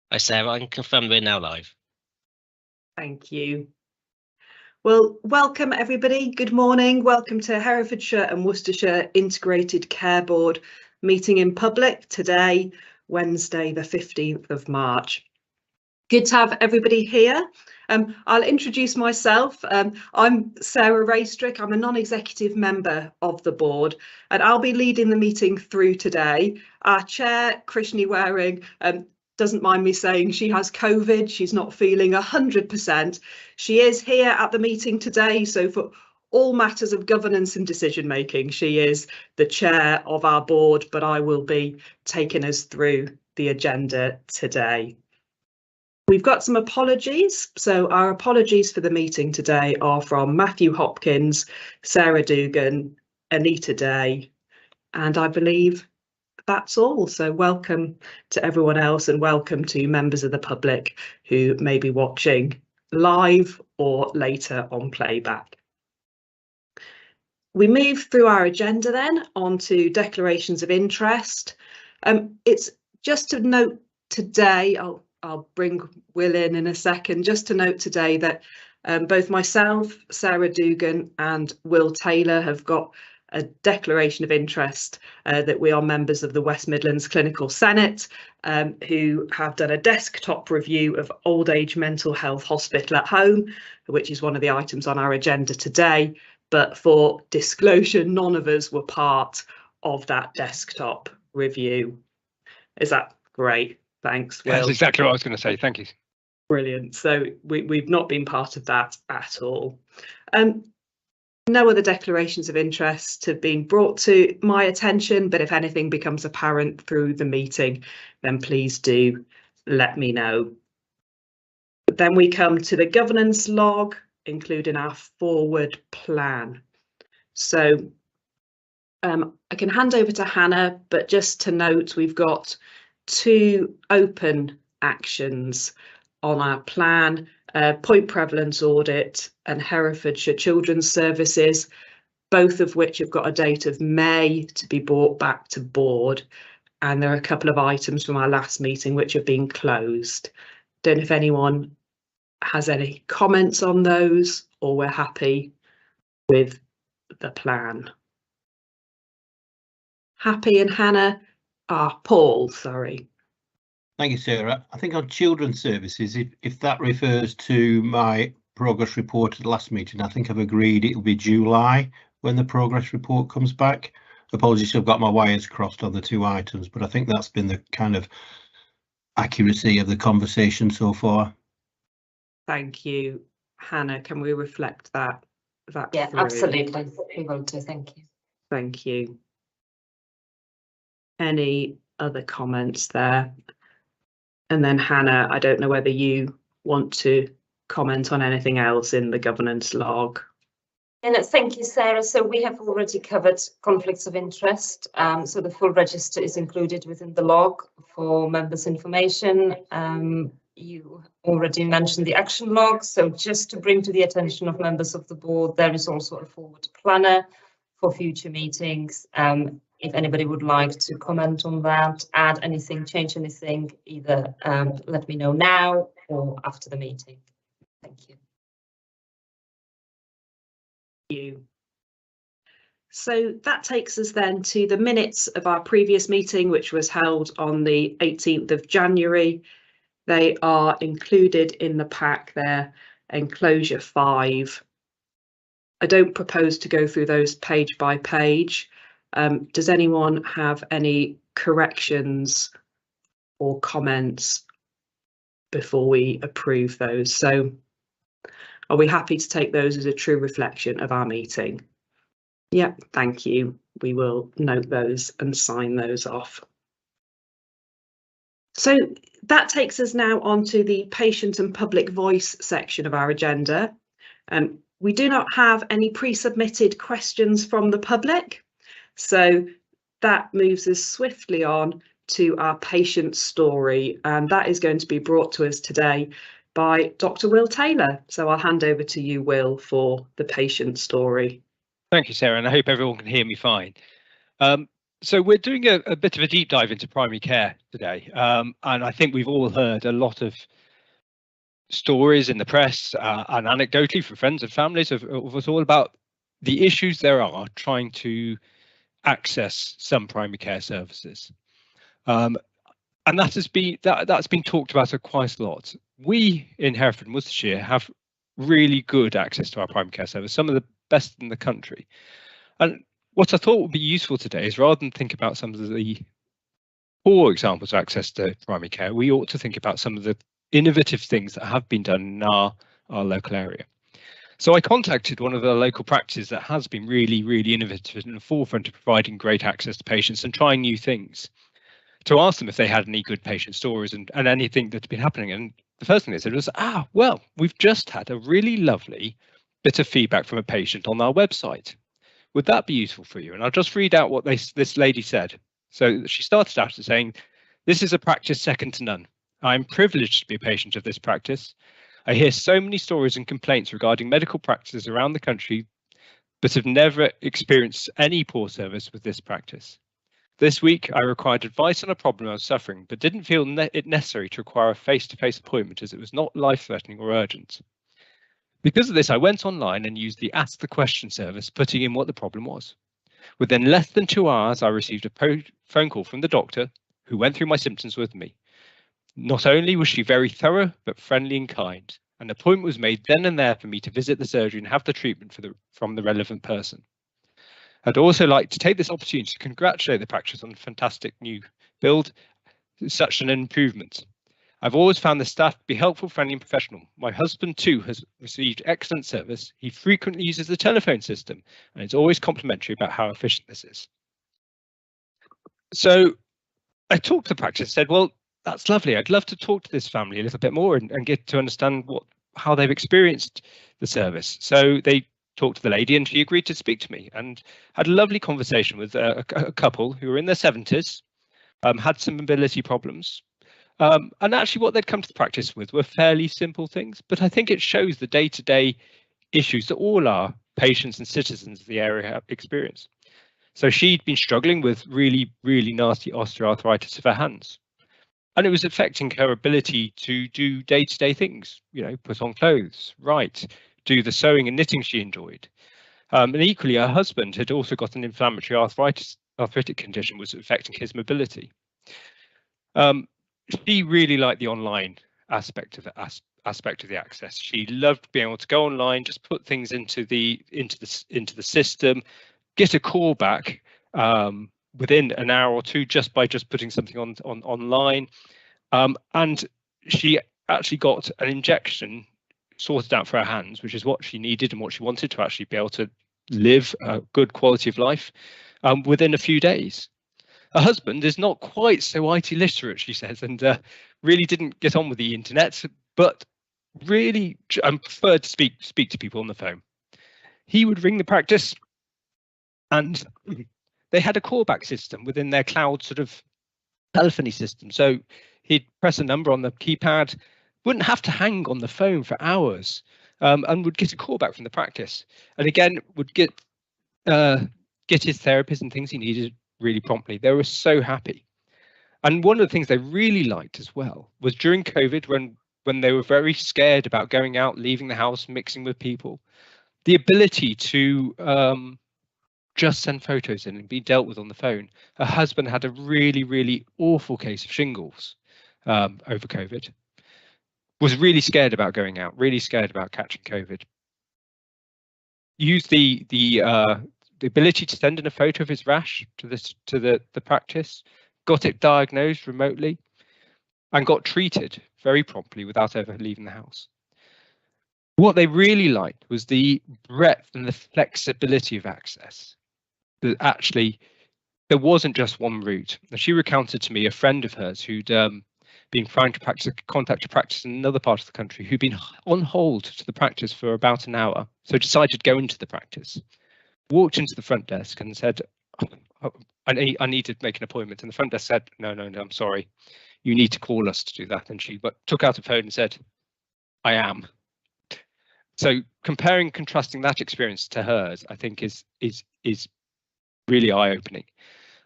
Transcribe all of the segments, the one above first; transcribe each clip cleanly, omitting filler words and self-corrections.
Hi Sarah, I can confirm we're now live. Thank you. Well, welcome everybody. Good morning. Welcome to Herefordshire and Worcestershire Integrated Care Board meeting in public today, Wednesday, the 15th of March. Good to have everybody here. I'll introduce myself. I'm Sarah Raystrick. I'm a non-executive member of the board and I'll be leading the meeting through today. Our chair, Krishni Waring, doesn't mind me saying she has COVID. She's not feeling 100%. She is here at the meeting today. So for all matters of governance and decision making, she is the chair of our board, but I will be taking us through the agenda today. We've got some apologies. So our apologies for the meeting today are from Matthew Hopkins, Sarah Dugan, Anita Day, and I believe that's all. So welcome to everyone else and welcome to members of the public who may be watching live or later on playback. We move through our agenda then onto declarations of interest. It's just to note today, I'll bring Will in a second, just to note today that both myself, Sarah Dugan and Will Taylor have got a declaration of interest that we are members of the West Midlands Clinical Senate who have done a desktop review of Old Age Mental Health Hospital at Home, which is one of the items on our agenda today. But for disclosure, none of us were part of that desktop review. Is that great? Thanks, Will. That's exactly what I was going to say. Thank you. Brilliant. So we've not been part of that at all. No other declarations of interest have been brought to my attention, but if anything becomes apparent through the meeting, then please do let me know. Then we come to the governance log, including our forward plan. So I can hand over to Hannah, but just to note, we've got 2 open actions on our plan, point prevalence audit and Herefordshire Children's Services, both of which have got a date of May to be brought back to board. And there are a couple of items from our last meeting which have been closed. Don't know if anyone has any comments on those or we're happy with the plan. Happy and Hannah? Paul, sorry. Thank you, Sarah. I think on Children's Services, if that refers to my progress report at the last meeting, I think I've agreed it will be July when the progress report comes back. Apologies, I've got my wires crossed on the 2 items, but I think that's been the kind of accuracy of the conversation so far. Thank you, Hannah. Can we reflect that? Yeah, through? absolutely. We will do. Thank you. Thank you. Any other comments there? And then Hannah, I don't know whether you want to comment on anything else in the governance log. And thank you, Sarah. So we have already covered conflicts of interest. So the full register is included within the log for members' information. You already mentioned the action log. So just to bring to the attention of members of the board, there is also a forward planner for future meetings. If anybody would like to comment on that, add anything, change anything, either let me know now or after the meeting. Thank you. Thank you. So that takes us then to the minutes of our previous meeting, which was held on the 18th of January. They are included in the pack there, enclosure 5. I don't propose to go through those page by page. Does anyone have any corrections or comments before we approve those? So are we happy to take those as a true reflection of our meeting? Yep, thank you. We will note those and sign those off. So that takes us now onto the patient and public voice section of our agenda. We do not have any pre-submitted questions from the public. So that moves us swiftly on to our patient story, and that is going to be brought to us today by Dr. Will Taylor. So I'll hand over to you, Will, for the patient story. Thank you, Sarah, and I hope everyone can hear me fine. So we're doing a bit of a deep dive into primary care today, and I think we've all heard a lot of stories in the press and anecdotally from friends and families of us all about the issues there are trying to access some primary care services. And that's been talked about quite a lot. We in Hereford and Worcestershire have really good access to our primary care service, some of the best in the country. And what I thought would be useful today is, rather than think about some of the poor examples of access to primary care, we ought to think about some of the innovative things that have been done in our local area. So I contacted one of the local practices that has been really, really innovative in the forefront of providing great access to patients and trying new things, to ask them if they had any good patient stories and anything that's been happening. And the first thing they said was, well, we've just had a really lovely bit of feedback from a patient on our website. Would that be useful for you? And I'll just read out what this lady said. So she started out saying, "This is a practice second to none. I'm privileged to be a patient of this practice. I hear so many stories and complaints regarding medical practices around the country, but have never experienced any poor service with this practice. This week, I required advice on a problem I was suffering, but didn't feel it necessary to require a face-to-face appointment as it was not life-threatening or urgent. Because of this, I went online and used the Ask the Question service, putting in what the problem was. Within less than 2 hours, I received a phone call from the doctor, who went through my symptoms with me. Not only was she very thorough, but friendly and kind. An appointment was made then and there for me to visit the surgery and have the treatment from the relevant person. I'd also like to take this opportunity to congratulate the practice on a fantastic new build, such an improvement. I've always found the staff to be helpful, friendly and professional. My husband too has received excellent service. He frequently uses the telephone system and is always complimentary about how efficient this is." So I talked to the practice and said, well, that's lovely. I'd love to talk to this family a little bit more and get to understand how they've experienced the service. So they talked to the lady and she agreed to speak to me, and had a lovely conversation with a couple who were in their 70s, had some mobility problems. And actually what they'd come to the practice with were fairly simple things, but I think it shows the day-to-day issues that all our patients and citizens of the area have experienced. So she'd been struggling with really, really nasty osteoarthritis of her hands, and it was affecting her ability to do day-to-day things, put on clothes, write, do the sewing and knitting she enjoyed. And equally, her husband had also got an inflammatory arthritic condition, was affecting his mobility. She really liked the online aspect of the access. She loved being able to go online, just put things into the system, get a call back within an hour or two just by putting something online. And she actually got an injection sorted out for her hands, which is what she needed and what she wanted to actually be able to live a good quality of life within a few days. Her husband is not quite so IT literate, she says, and really didn't get on with the internet, but really preferred to speak to people on the phone. He would ring the practice and they had a callback system within their cloud sort of telephony system. So he'd press a number on the keypad, wouldn't have to hang on the phone for hours, and would get a call back from the practice. And again, would get his therapist and things he needed really promptly. They were so happy. And one of the things they really liked as well was during COVID, when they were very scared about going out, leaving the house, mixing with people, the ability to just send photos in and be dealt with on the phone. Her husband had a really, really awful case of shingles over COVID. Was really scared about going out, really scared about catching COVID. Used the ability to send in a photo of his rash to the practice, got it diagnosed remotely, and got treated very promptly without ever leaving the house. What they really liked was the breadth and the flexibility of access. That actually there wasn't just one route. And she recounted to me a friend of hers who'd been trying to contact a practice in another part of the country, who'd been on hold to the practice for about an hour, so decided to go into the practice. Walked into the front desk and said, I need to make an appointment. And the front desk said, no, I'm sorry. You need to call us to do that. And she took out a phone and said, I am. So contrasting that experience to hers, I think is really eye-opening.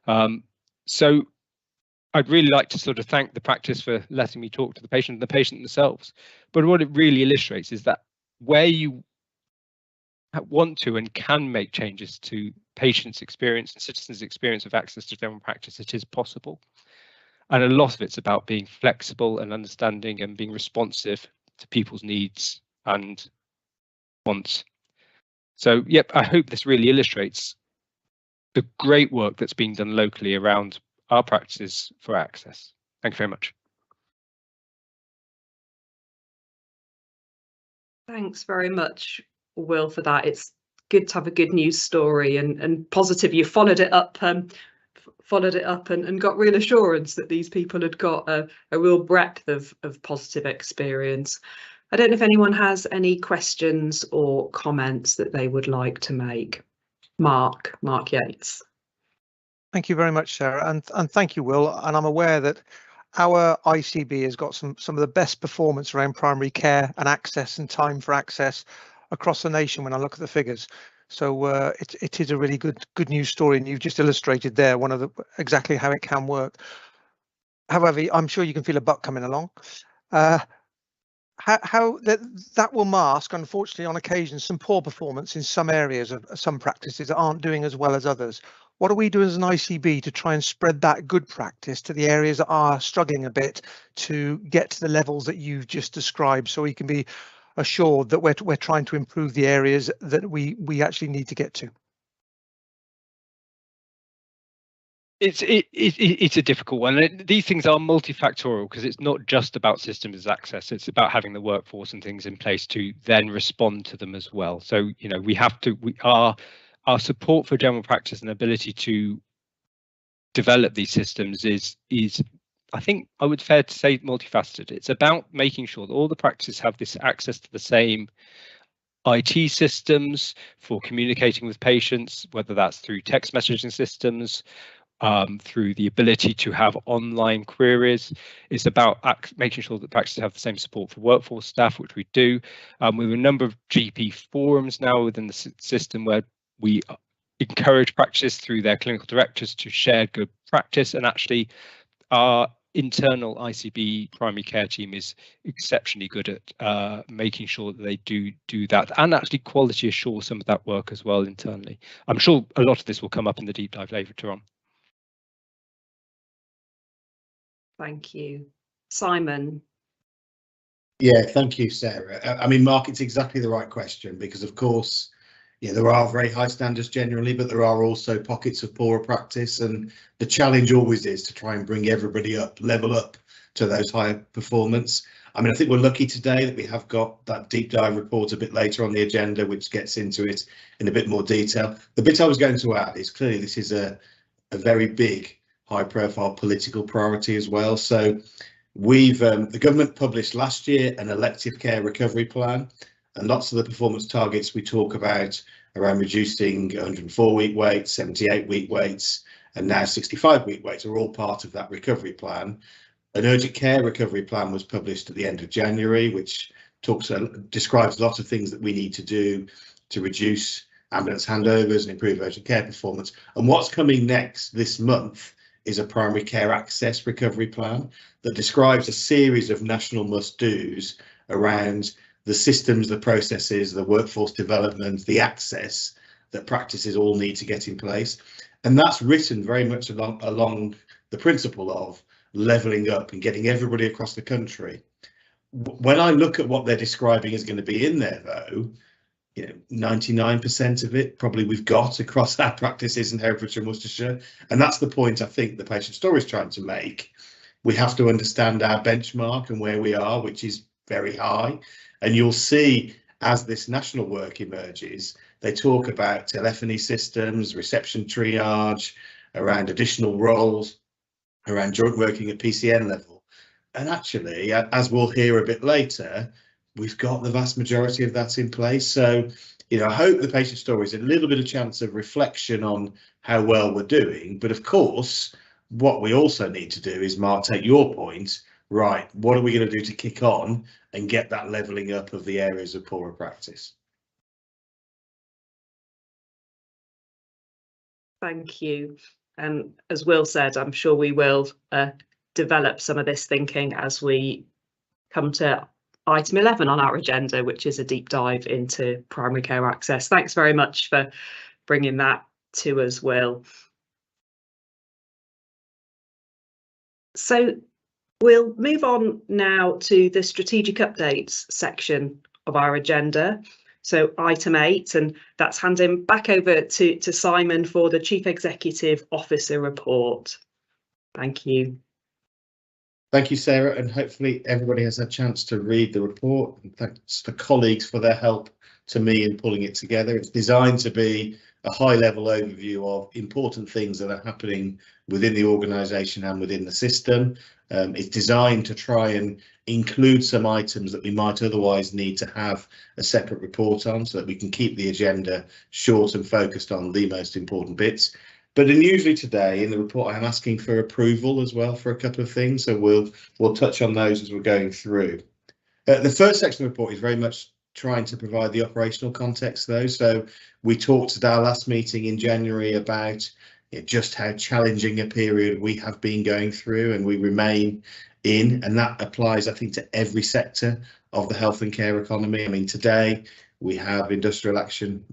So I'd really like to sort of thank the practice for letting me talk to the patient and the patient themselves. But what it really illustrates is that where you want to and can make changes to patients' experience and citizens' experience of access to general practice, it is possible. And a lot of it's about being flexible and understanding and being responsive to people's needs and wants. So, yep, I hope this really illustrates the great work that's being done locally around our practices for access. Thank you very much. Thanks very much, Will, for that. It's good to have a good news story and positive. You followed it up and got real assurance that these people had got a real breadth of positive experience. I don't know if anyone has any questions or comments that they would like to make. Mark Yates. Thank you very much, Sarah, and thank you, Will. And I'm aware that our ICB has got some of the best performance around primary care and access and time for access across the nation when I look at the figures. So it is a really good news story, and you've just illustrated there exactly how it can work. However, I'm sure you can feel a buck coming along. How that will mask, unfortunately, on occasion, some poor performance in some areas of some practices that aren't doing as well as others. What do we do as an ICB to try and spread that good practice to the areas that are struggling a bit to get to the levels that you've just described, so we can be assured that we're trying to improve the areas that we actually need to get to? It's a difficult one. These things are multifactorial because it's not just about systems access. It's about having the workforce and things in place to then respond to them as well. So, you know, our support for general practice and ability to develop these systems is I think I would fair to say multifaceted. It's about making sure that all the practices have this access to the same IT systems for communicating with patients, whether that's through text messaging systems, through the ability to have online queries. It's about making sure that practices have the same support for workforce staff, which we do. We have a number of GP forums now within the system where we encourage practices through their clinical directors to share good practice, and actually our internal ICB primary care team is exceptionally good at making sure that they do that and actually quality assure some of that work as well internally. I'm sure a lot of this will come up in the deep dive later on. Thank you. Simon. Yeah, thank you, Sarah. I mean, Mark, it's exactly the right question, because of course, yeah, there are very high standards generally, but there are also pockets of poorer practice, and the challenge always is to try and bring everybody up, level up to those higher performance. I mean, I think we're lucky today that we have got that deep dive report a bit later on the agenda, which gets into it in a bit more detail. The bit I was going to add is clearly this is a very big, high profile political priority as well. So we've the government published last year an elective care recovery plan, and lots of the performance targets we talk about around reducing 104-week waits, 78-week waits, and now 65-week waits are all part of that recovery plan. An urgent care recovery plan was published at the end of January, which describes a lot of things that we need to do to reduce ambulance handovers and improve urgent care performance. And what's coming next this month is a primary care access recovery plan that describes a series of national must-dos around the systems, the processes, the workforce development, the access that practices all need to get in place. And that's written very much along the principle of levelling up and getting everybody across the country. When I look at what they're describing is going to be in there, though, you know, 99% of it probably we've got across our practices in Herefordshire and Worcestershire. And that's the point I think the patient story is trying to make. We have to understand our benchmark and where we are, which is very high. And you'll see as this national work emerges, they talk about telephony systems, reception triage, around additional roles, around joint working at PCN level. And actually, as we'll hear a bit later, we've got the vast majority of that in place. So, you know, I hope the patient story is a little bit of chance of reflection on how well we're doing. But of course, what we also need to do is, Mark, take your point, right, what are we going to do to kick on and get that levelling up of the areas of poorer practice? Thank you. And as Will said, I'm sure we will develop some of this thinking as we come to item 11 on our agenda, which is a deep dive into primary care access. Thanks very much for bringing that to us, Will. So we'll move on now to the strategic updates section of our agenda. So item 8, and that's handing back over to Simon for the Chief Executive Officer report. Thank you. Thank you, Sarah, and hopefully everybody has had a chance to read the report. And thanks to colleagues for their help to me in pulling it together. It's designed to be a high-level overview of important things that are happening within the organisation and within the system. It's designed to try and include some items that we might otherwise need to have a separate report on, so that we can keep the agenda short and focused on the most important bits. But unusually today in the report, I'm asking for approval as well for a couple of things, so we'll touch on those as we're going through. The first section of the report is very much trying to provide the operational context, though. So we talked at our last meeting in January about just how challenging a period we have been going through and we remain in, and that applies, I think, to every sector of the health and care economy. I mean, today we have industrial action,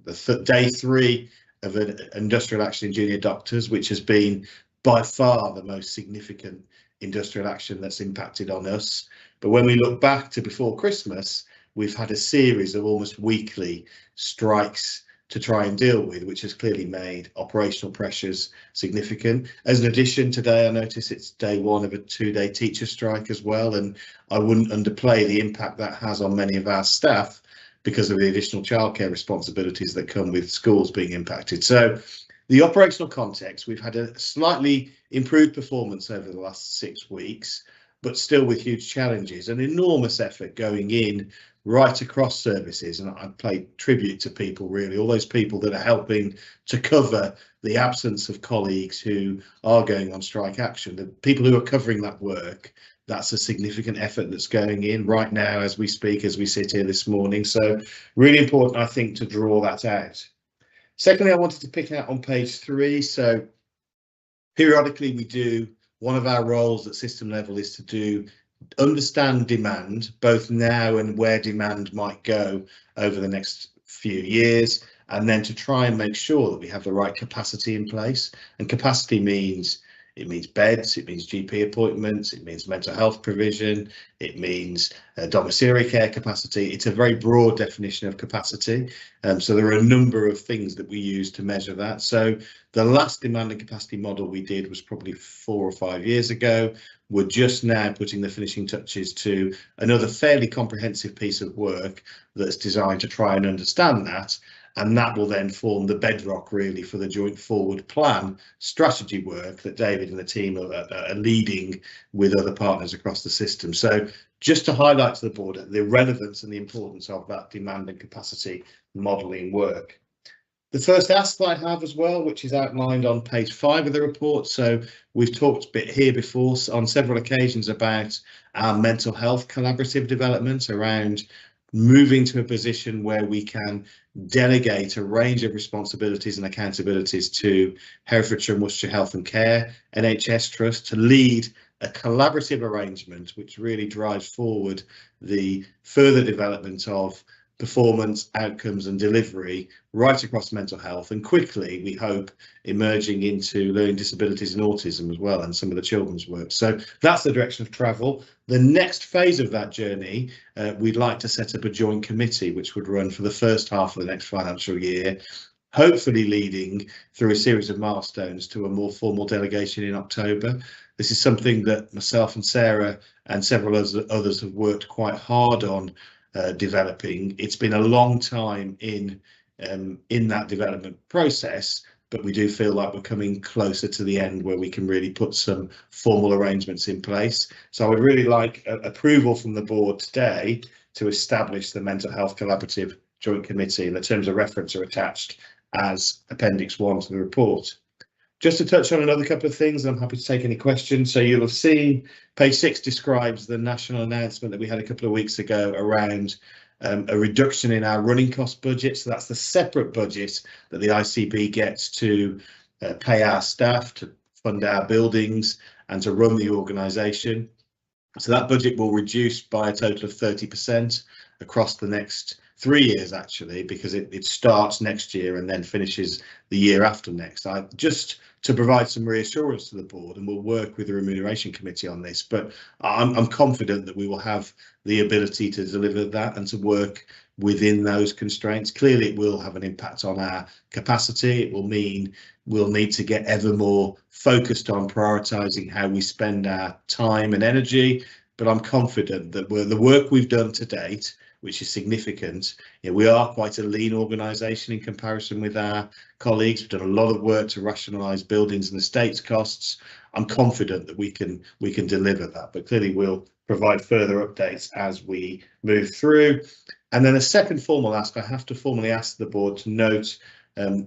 day 3 of an industrial action in junior doctors, which has been by far the most significant industrial action that's impacted on us. But when we look back to before Christmas, we've had a series of almost weekly strikes to try and deal with, which has clearly made operational pressures significant. As an addition, today I notice it's day 1 of a 2-day teacher strike as well, and I wouldn't underplay the impact that has on many of our staff because of the additional childcare responsibilities that come with schools being impacted. So the operational context, we've had a slightly improved performance over the last 6 weeks, but still with huge challenges, an enormous effort going in right across services. And I pay tribute to people, really, all those people that are helping to cover the absence of colleagues who are going on strike action, the people who are covering that work. That's a significant effort that's going in right now as we speak, as we sit here this morning. So really important, I think, to draw that out. Secondly, I wanted to pick out on page 3. So periodically we do, one of our roles at system level is to understand demand, both now and where demand might go over the next few years, and then to try and make sure that we have the right capacity in place. And capacity means beds, it means GP appointments, it means mental health provision, it means domiciliary care capacity. It's a very broad definition of capacity. So there are a number of things that we use to measure that. So the last demand and capacity model we did was probably 4 or 5 years ago. We're just now putting the finishing touches to another fairly comprehensive piece of work that's designed to try and understand that. And that will then form the bedrock, really, for the joint forward plan strategy work that David and the team are leading with other partners across the system. So just to highlight to the board the relevance and the importance of that demand and capacity modelling work. The first ask I have as well, which is outlined on page 5 of the report. So we've talked a bit here before on several occasions about our mental health collaborative development around moving to a position where we can delegate a range of responsibilities and accountabilities to Herefordshire and Worcestershire Health and Care NHS Trust to lead a collaborative arrangement which really drives forward the further development of performance, outcomes and delivery right across mental health, and quickly, we hope, emerging into learning disabilities and autism as well, and some of the children's work. So that's the direction of travel. The next phase of that journey, we'd like to set up a joint committee which would run for the first half of the next financial year, hopefully leading through a series of milestones to a more formal delegation in October. This is something that myself and Sarah and several others have worked quite hard on developing. It's been a long time in that development process, but we do feel like we're coming closer to the end where we can really put some formal arrangements in place. So I would really like approval from the board today to establish the Mental Health Collaborative Joint Committee, and the terms of reference are attached as Appendix 1 to the report. Just to touch on another couple of things, I'm happy to take any questions. So you'll have seen page 6 describes the national announcement that we had a couple of weeks ago around a reduction in our running cost budget. So that's the separate budget that the ICB gets to pay our staff, to fund our buildings and to run the organisation. So that budget will reduce by a total of 30% across the next 3 years, actually, because it starts next year and then finishes the year after next. Just to provide some reassurance to the board, and we'll work with the Remuneration Committee on this, but I'm confident that we will have the ability to deliver that and to work within those constraints. Clearly, it will have an impact on our capacity. It will mean we'll need to get ever more focused on prioritising how we spend our time and energy, but I'm confident that the work we've done to date, which is significant. We are quite a lean organisation in comparison with our colleagues. We've done a lot of work to rationalise buildings and estates costs. I'm confident that we can deliver that, but clearly we'll provide further updates as we move through. And then a second formal ask, I have to formally ask the board to note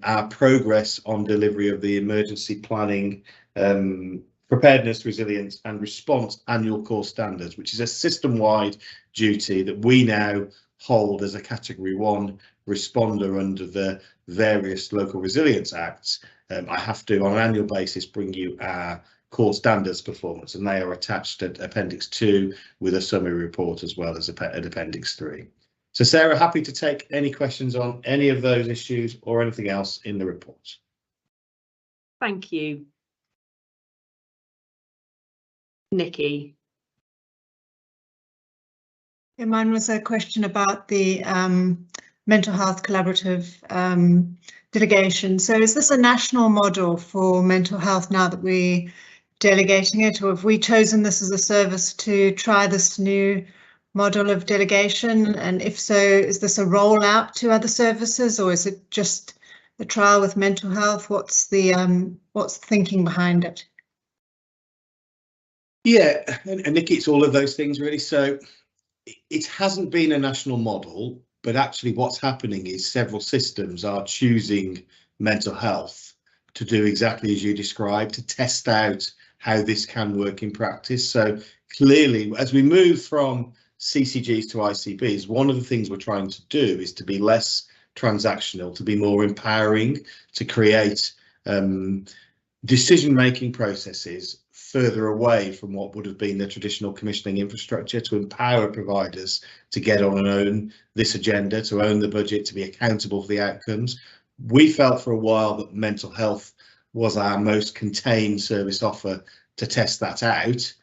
our progress on delivery of the emergency planning, preparedness, resilience and response annual core standards, which is a system-wide duty that we now hold as a category 1 responder under the various local resilience acts. I have to on an annual basis bring you our core standards performance, and they are attached at Appendix 2 with a summary report as well as at Appendix 3. So Sarah, happy to take any questions on any of those issues or anything else in the report. Thank you. Nikki. Yeah, mine was a question about the mental health collaborative delegation. So is this a national model for mental health now that we're delegating it, or have we chosen this as a service to try this new model of delegation? And if so, is this a rollout to other services, or is it just a trial with mental health? What's the thinking behind it? Yeah, and Nikki, it's all of those things really. So it hasn't been a national model, but actually what's happening is several systems are choosing mental health to do exactly as you described, to test out how this can work in practice. So clearly, as we move from CCGs to ICBs, one of the things we're trying to do is to be less transactional, to be more empowering, to create decision-making processes further away from what would have been the traditional commissioning infrastructure, to empower providers to get on and own this agenda, to own the budget, to be accountable for the outcomes. We felt for a while that mental health was our most contained service offer to test that out.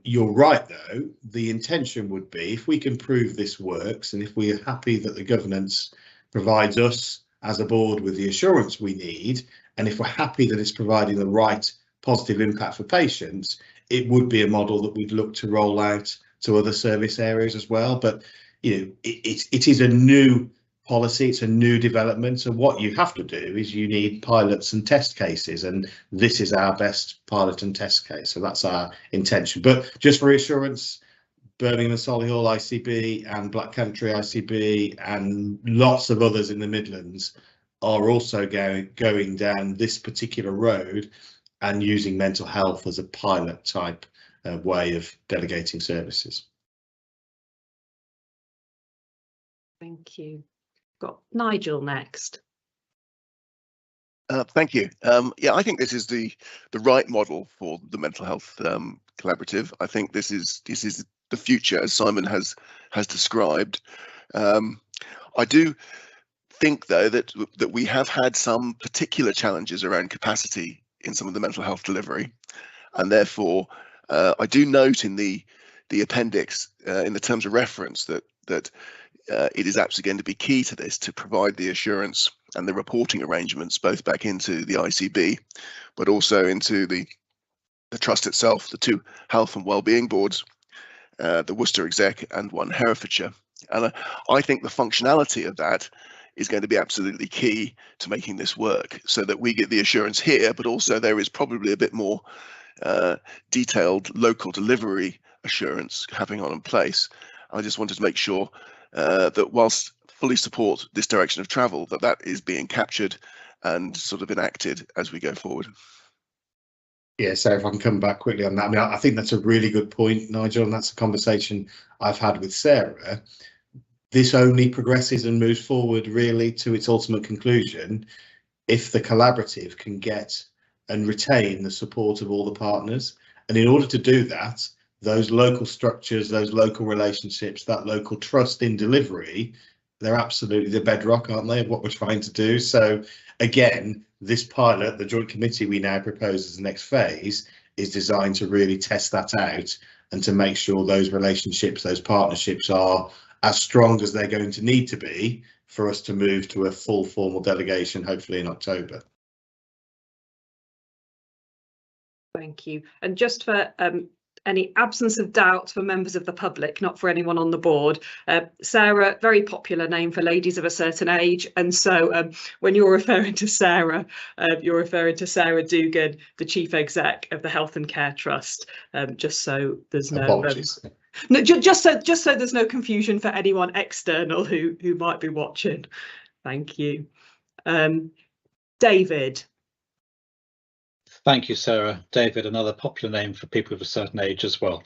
You're right, though, the intention would be, if we can prove this works and if we're happy that the governance provides us as a board with the assurance we need, and if we're happy that it's providing the right positive impact for patients, it would be a model that we'd look to roll out to other service areas as well. But it is a new policy, it's a new development, so what you have to do is you need pilots and test cases, and this is our best pilot and test case, so that's our intention. But just for reassurance, Birmingham and Solihull ICB and Black Country ICB and lots of others in the Midlands are also going down this particular road and using mental health as a pilot type way of delegating services. Thank you. Got Nigel next. Thank you. Yeah, I think this is the right model for the mental health collaborative. I think this is the future, as Simon has described. I do think, though, that we have had some particular challenges around capacity in some of the mental health delivery, and therefore I do note in the appendix in the terms of reference that it is absolutely going to be key to this to provide the assurance and the reporting arrangements both back into the ICB, but also into the trust itself, the two health and wellbeing boards, the Worcester Exec and one Herefordshire. And I think the functionality of that is going to be absolutely key to making this work, so that we get the assurance here, but also there is probably a bit more detailed local delivery assurance having on in place. I just wanted to make sure that whilst fully support this direction of travel, that is being captured and sort of enacted as we go forward. Yeah, so if I can come back quickly on that, I mean, I think that's a really good point, Nigel, and that's a conversation I've had with Sarah. This only progresses and moves forward really to its ultimate conclusion if the collaborative can get and retain the support of all the partners. And in order to do that, those local structures, those local relationships, that local trust in delivery, they're absolutely the bedrock, aren't they, of what we're trying to do. So again, this pilot, the joint committee we now propose as the next phase, is designed to really test that out and to make sure those relationships, those partnerships are as strong as they're going to need to be for us to move to a full formal delegation, hopefully in October. Thank you. And just for any absence of doubt for members of the public, not for anyone on the board, Sarah, very popular name for ladies of a certain age, and so when you're referring to Sarah, you're referring to Sarah Dugan, the Chief Exec of the Health and Care Trust, just so there's no Apologies. no, just so there's no confusion for anyone external who might be watching. Thank you. David. Thank you, Sarah. David, another popular name for people of a certain age as well.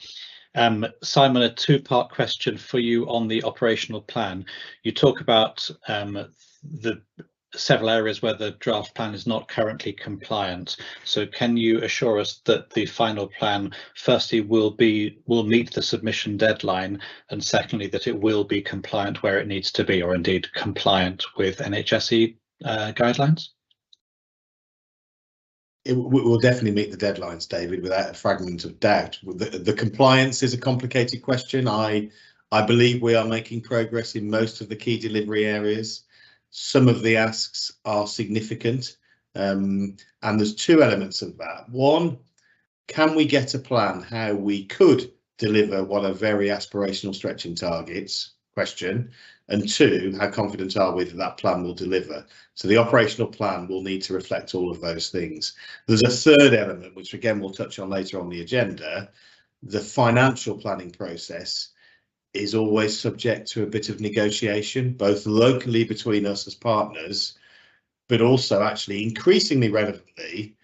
Simon, a two-part question for you on the operational plan. You talk about the several areas where the draft plan is not currently compliant. So can you assure us that the final plan, firstly, will meet the submission deadline, and secondly, that it will be compliant where it needs to be, or indeed compliant with NHSE guidelines? It will definitely meet the deadlines, David, without a fragment of doubt. The compliance is a complicated question. I believe we are making progress in most of the key delivery areas. Some of the asks are significant, and there's two elements of that. One, can we get a plan how we could deliver what are very aspirational stretching targets? Question. And two, how confident are we that that plan will deliver? So the operational plan will need to reflect all of those things. There's a third element, which again we'll touch on later on the agenda. The financial planning process is always subject to a bit of negotiation, both locally between us as partners, but also actually increasingly relevantly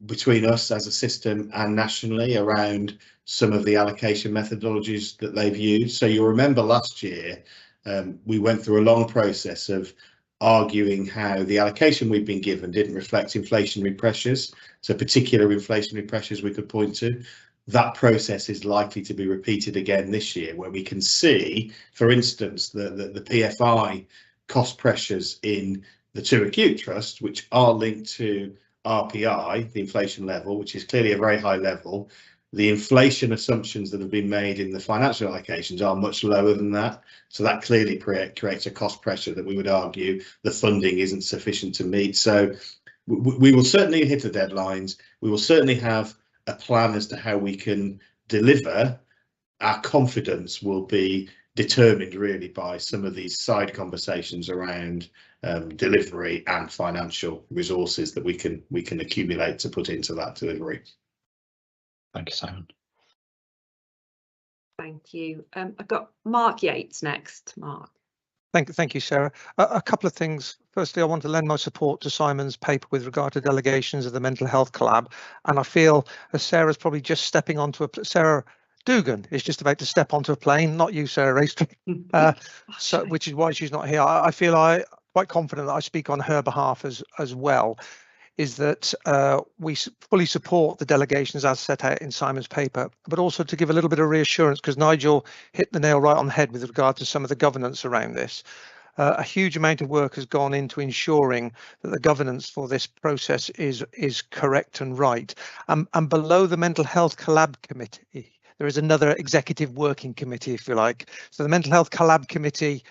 between us as a system and nationally around some of the allocation methodologies that they've used. So you'll remember last year, we went through a long process of arguing how the allocation we've been given didn't reflect inflationary pressures, so particular inflationary pressures we could point to. That process is likely to be repeated again this year, where we can see, for instance, the PFI cost pressures in the two acute trusts, which are linked to RPI, the inflation level, which is clearly a very high level. The inflation assumptions that have been made in the financial allocations are much lower than that. So that clearly creates a cost pressure that we would argue the funding isn't sufficient to meet. So we will certainly hit the deadlines. We will certainly have a plan as to how we can deliver. Our confidence will be determined really by some of these side conversations around delivery and financial resources that we can accumulate to put into that delivery. Thank you, Simon. Thank you. I've got Mark Yates next. Mark. Thank you, Sarah. A couple of things. Firstly, I want to lend my support to Simon's paper with regard to delegations of the Mental Health Collab, and I feel as Sarah's probably just stepping onto Sarah Dugan is just about to step onto a plane, not you, Sarah Race, so which is why she's not here. I feel quite confident that I speak on her behalf as well. Is that we fully support the delegations as set out in Simon's paper, but also to give a little bit of reassurance, because Nigel hit the nail right on the head with regard to some of the governance around this. A huge amount of work has gone into ensuring that the governance for this process is correct and right. And below the Mental Health Collab Committee, there is another executive working committee, if you like. So the Mental Health Collab Committee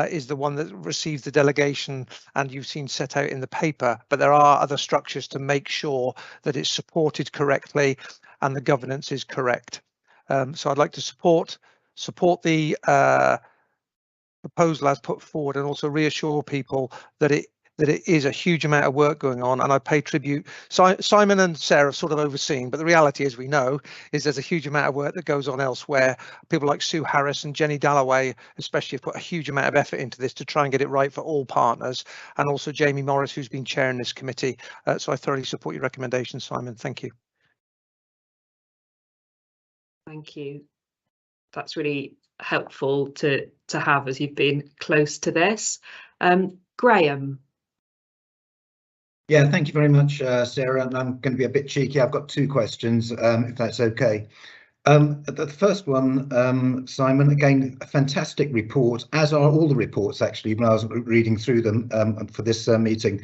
is the one that receives the delegation, and you've seen set out in the paper, but there are other structures to make sure that it's supported correctly and the governance is correct. So I'd like to support the proposal as put forward, and also reassure people that it is a huge amount of work going on, and I pay tribute. Simon and Sarah sort of overseeing, but the reality, as we know, is there's a huge amount of work that goes on elsewhere. People like Sue Harris and Jenny Dalloway especially have put a huge amount of effort into this to try and get it right for all partners, and also Jamie Morris, who's been chairing this committee. So I thoroughly support your recommendation, Simon. Thank you. Thank you. That's really helpful to have, as you've been close to this. Graham. Yeah, thank you very much, Sarah. And I'm going to be a bit cheeky. I've got two questions, if that's okay. The first one, Simon, again, a fantastic report, as are all the reports, actually, when I was reading through them for this meeting.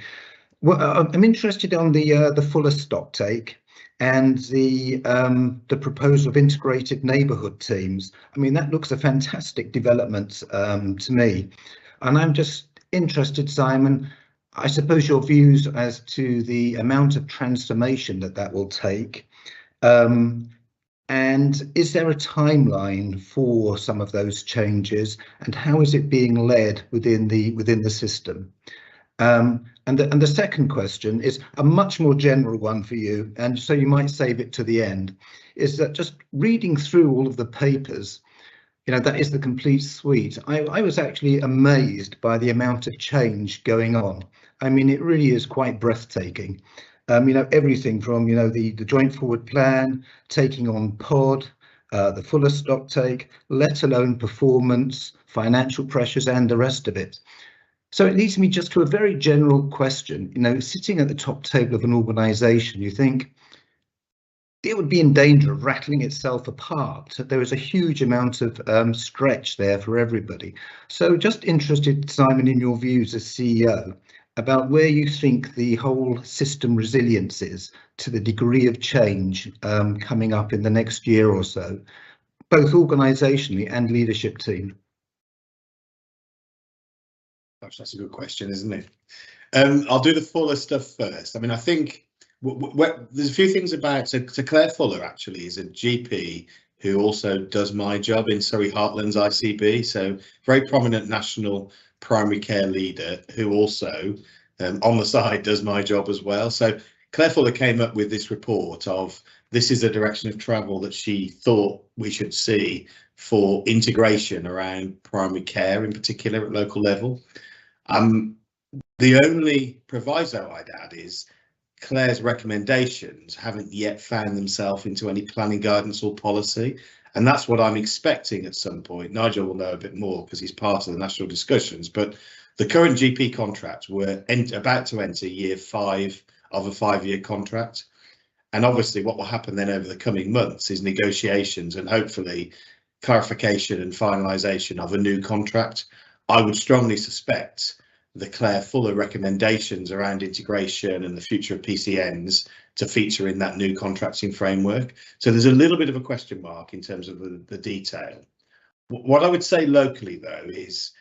Well, I'm interested on the fuller stock take and the proposal of integrated neighbourhood teams. I mean, that looks a fantastic development to me. And I'm just interested, Simon, I suppose your views as to the amount of transformation that will take. And is there a timeline for some of those changes, and how is it being led within the system? And the second question is a much more general one for you, and so you might save it to the end, is that just reading through all of the papers, you know, that is the complete suite. I was actually amazed by the amount of change going on. I mean, it really is quite breathtaking. You know, everything from, you know, the joint forward plan, taking on pod, the fuller stock take, let alone performance, financial pressures and the rest of it. So it leads me just to a very general question. You know, sitting at the top table of an organisation, you think it would be in danger of rattling itself apart. There is a huge amount of stretch there for everybody. So just interested, Simon, in your views as CEO, about where you think the whole system resilience is to the degree of change coming up in the next year or so, both organisationally and leadership team. Gosh, that's a good question, isn't it? I'll do the Fuller stuff first. I mean, I think there's a few things about, so Claire Fuller actually is a GP who also does my job in Surrey Heartlands ICB, so very prominent national primary care leader who also on the side does my job as well. So Claire Fuller came up with this report of this is a direction of travel that she thought we should see for integration around primary care in particular at local level. The only proviso I'd add is Claire's recommendations haven't yet found themselves into any planning guidance or policy, and that's what I'm expecting at some point. Nigel will know a bit more because he's part of the national discussions, but the current GP contract, we're about to enter year 5 of a 5-year contract, and obviously what will happen then over the coming months is negotiations and hopefully clarification and finalisation of a new contract. I would strongly suspect the Claire Fuller recommendations around integration and the future of PCNs to feature in that new contracting framework. So there's a little bit of a question mark in terms of the detail. What I would say locally, though, is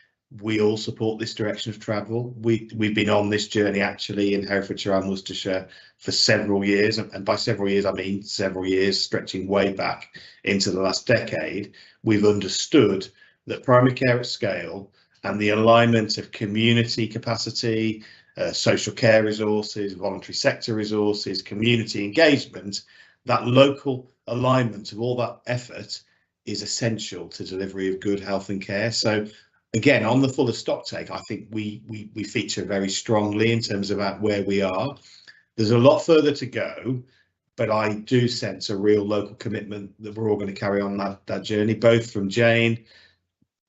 we all support this direction of travel. We've been on this journey actually in Herefordshire and Worcestershire for several years, and by several years I mean several years stretching way back into the last decade. We've understood that primary care at scale and the alignment of community capacity, social care resources, voluntary sector resources, community engagement, that local alignment of all that effort is essential to delivery of good health and care. So again, on the Fuller stock take, I think we feature very strongly in terms of where we are. There's a lot further to go, but I do sense a real local commitment that we're all going to carry on that journey, both from Jane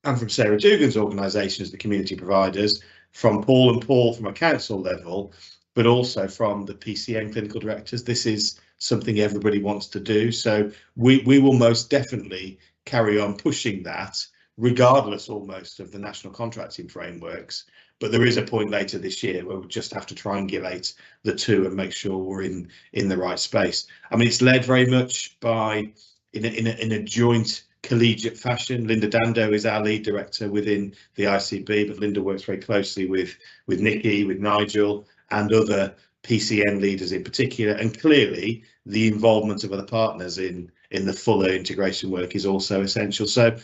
and from Sarah Dugan's organisation as the community providers, from Paul and Paul from a council level, but also from the PCN clinical directors. This is something everybody wants to do. So we will most definitely carry on pushing that, regardless almost of the national contracting frameworks. But there is a point later this year where we'll just have to triangulate the two and make sure we're in the right space. I mean, it's led very much by in a joint collegiate fashion. Linda Dando is our lead director within the ICB, but Linda works very closely with Nikki, with Nigel and other PCN leaders in particular, and clearly the involvement of other partners in the fuller integration work is also essential. So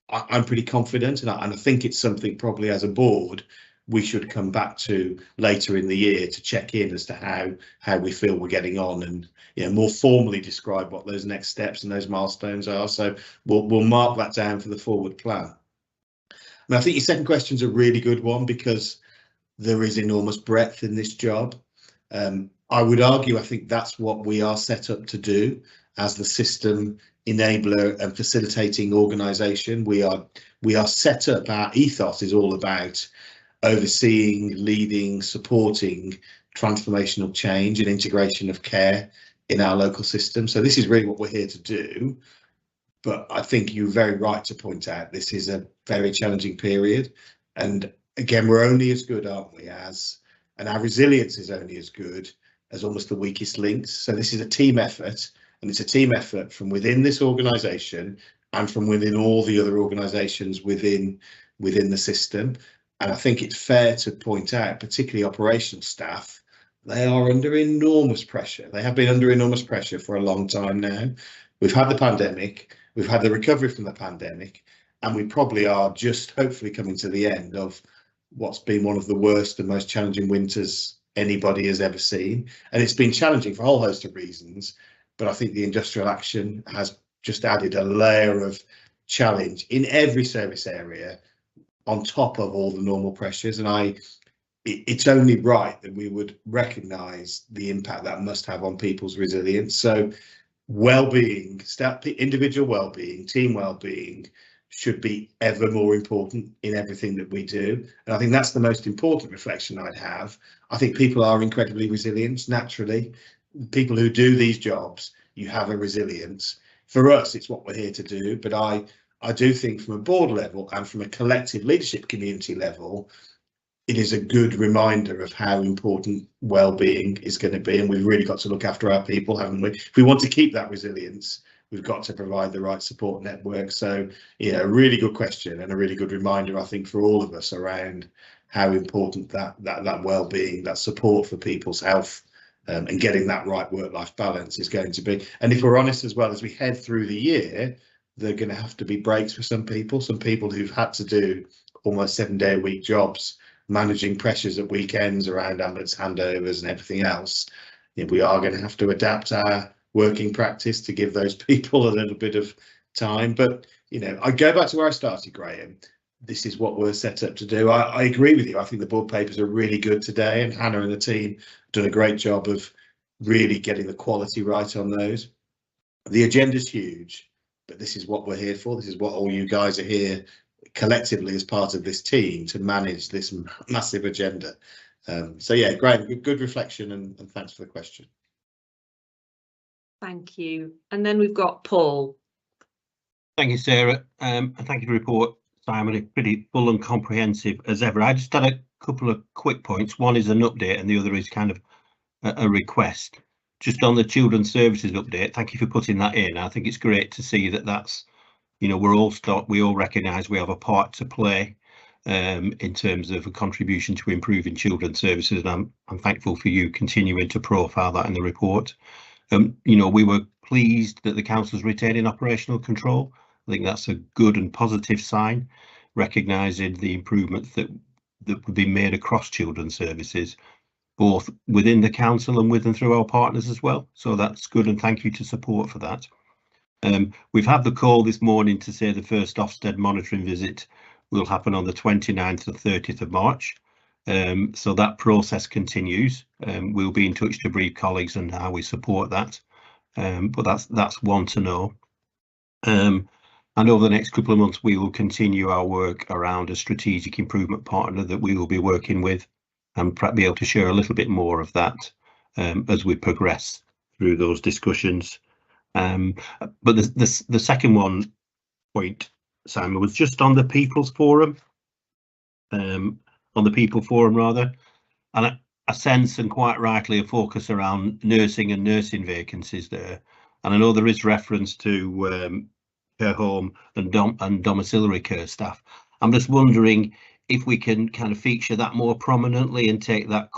I'm pretty confident, and I think it's something probably as a board we should come back to later in the year to check in as to how we feel we're getting on, and more formally describe what those next steps and those milestones are. So we'll mark that down for the forward plan. And I think your second question is a really good one because there is enormous breadth in this job. I would argue I think that's what we are set up to do as the system enabler and facilitating organisation. We are set up, our ethos is all about overseeing, leading, supporting transformational change and integration of care in our local system. So this is really what we're here to do. But I think you're very right to point out this is a very challenging period. And again, we're only as good, aren't we, and our resilience is only as good as almost the weakest links. So this is a team effort, and it's a team effort from within this organisation and from within all the other organisations within the system. And I think it's fair to point out, particularly operational staff, they are under enormous pressure. They have been under enormous pressure for a long time now. We've had the pandemic, we've had the recovery from the pandemic, and we probably are just hopefully coming to the end of what's been one of the worst and most challenging winters anybody has ever seen. And it's been challenging for a whole host of reasons, but I think the industrial action has just added a layer of challenge in every service area on top of all the normal pressures. And it's only right that we would recognise the impact that must have on people's resilience. So well-being, individual well-being, team well-being should be ever more important in everything that we do. And I think that's the most important reflection I'd have. I think people are incredibly resilient naturally. People who do these jobs, you have a resilience. For us, it's what we're here to do. But I do think from a board level and from a collective leadership community level, it is a good reminder of how important well-being is going to be. And we've really got to look after our people, haven't we? If we want to keep that resilience, we've got to provide the right support network. So, yeah, a really good question and a really good reminder, I think, for all of us around how important that well-being, that support for people's health and getting that right work-life balance is going to be. And if we're honest as well, as we head through the year, there are going to have to be breaks for some people who've had to do almost 7-day-a-week jobs, managing pressures at weekends around ambulance handovers and everything else. We are going to have to adapt our working practice to give those people a little bit of time. But, I go back to where I started, Graham. This is what we're set up to do. I agree with you. I think the board papers are really good today, and Hannah and the team have done a great job of really getting the quality right on those. The agenda's huge, but this is what we're here for. This is what all you guys are here collectively as part of this team to manage this massive agenda. So yeah, great, good reflection, and thanks for the question. Thank you. And then we've got Paul. Thank you, Sarah, and thank you for the report, Simon. Pretty full and comprehensive as ever. I just had a couple of quick points. One is an update and the other is kind of a request. Just on the children's services update, thank you for putting that in. I think it's great to see that that's, we all recognise we have a part to play in terms of a contribution to improving children's services, and I'm thankful for you continuing to profile that in the report. We were pleased that the council's retaining operational control. I think that's a good and positive sign, recognising the improvements that would be made across children's services, both within the council and with and through our partners as well. So that's good, and thank you to support for that. We've had the call this morning to say the first Ofsted monitoring visit will happen on the 29th and 30th of March. So that process continues. We'll be in touch to brief colleagues on how we support that. But that's one to know. And over the next couple of months, we will continue our work around a strategic improvement partner that we will be working with, and perhaps be able to share a little bit more of that as we progress through those discussions. But the second point, Simon, was just on the People's Forum, and I sense, and quite rightly, a focus around nursing and nursing vacancies there. And I know there is reference to care home and domiciliary care staff. I'm just wondering if we can kind of feature that more prominently and take that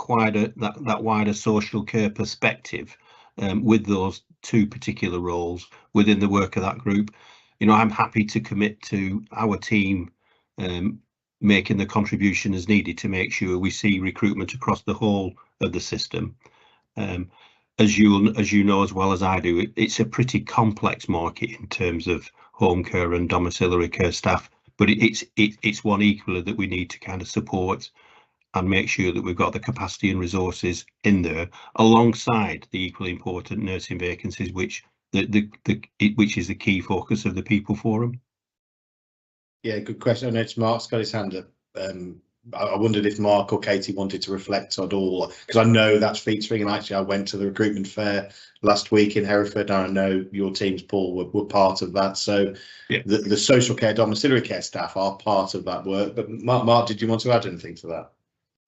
wider social care perspective with those two particular roles within the work of that group. I'm happy to commit to our team making the contribution as needed to make sure we see recruitment across the whole of the system. As you know as well as I do, it's a pretty complex market in terms of home care and domiciliary care staff, but it's one equally that we need to kind of support and make sure that we've got the capacity and resources in there, alongside the equally important nursing vacancies, which is the key focus of the People Forum. Yeah, good question. I know it's Mark's got his hand up. I wondered if Mark or Katie wanted to reflect on all, because I know that's featuring, and actually I went to the recruitment fair last week in Hereford, and I know your teams, Paul, were part of that. So yeah, the social care, domiciliary care staff are part of that work. But Mark, did you want to add anything to that?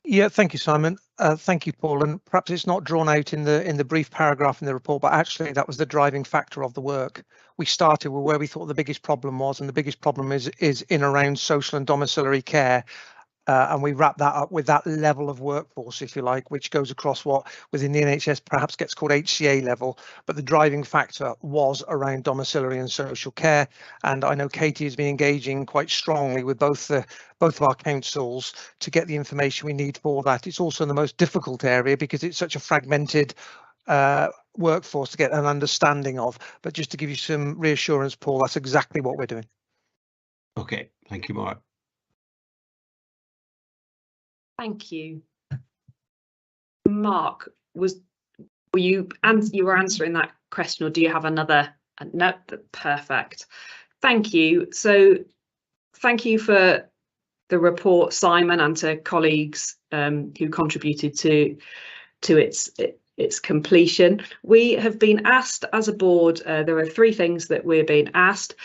Yeah, thank you, Simon. Thank you, Paul. And perhaps it's not drawn out in the brief paragraph in the report, but actually that was the driving factor of the work. We started with where we thought the biggest problem was, and the biggest problem is in around social and domiciliary care. And we wrap that up with that level of workforce, if you like, which goes across what within the NHS perhaps gets called HCA level. But the driving factor was around domiciliary and social care. And I know Katie has been engaging quite strongly with both of our councils to get the information we need for that. It's also the most difficult area because it's such a fragmented workforce to get an understanding of. But just to give you some reassurance, Paul, that's exactly what we're doing. Okay, thank you, Mark. Thank you. Mark, were you answering that question, or do you have another? No, perfect. Thank you. So thank you for the report, Simon, and to colleagues who contributed to its completion. We have been asked as a board, there are 3 things that we're being asked.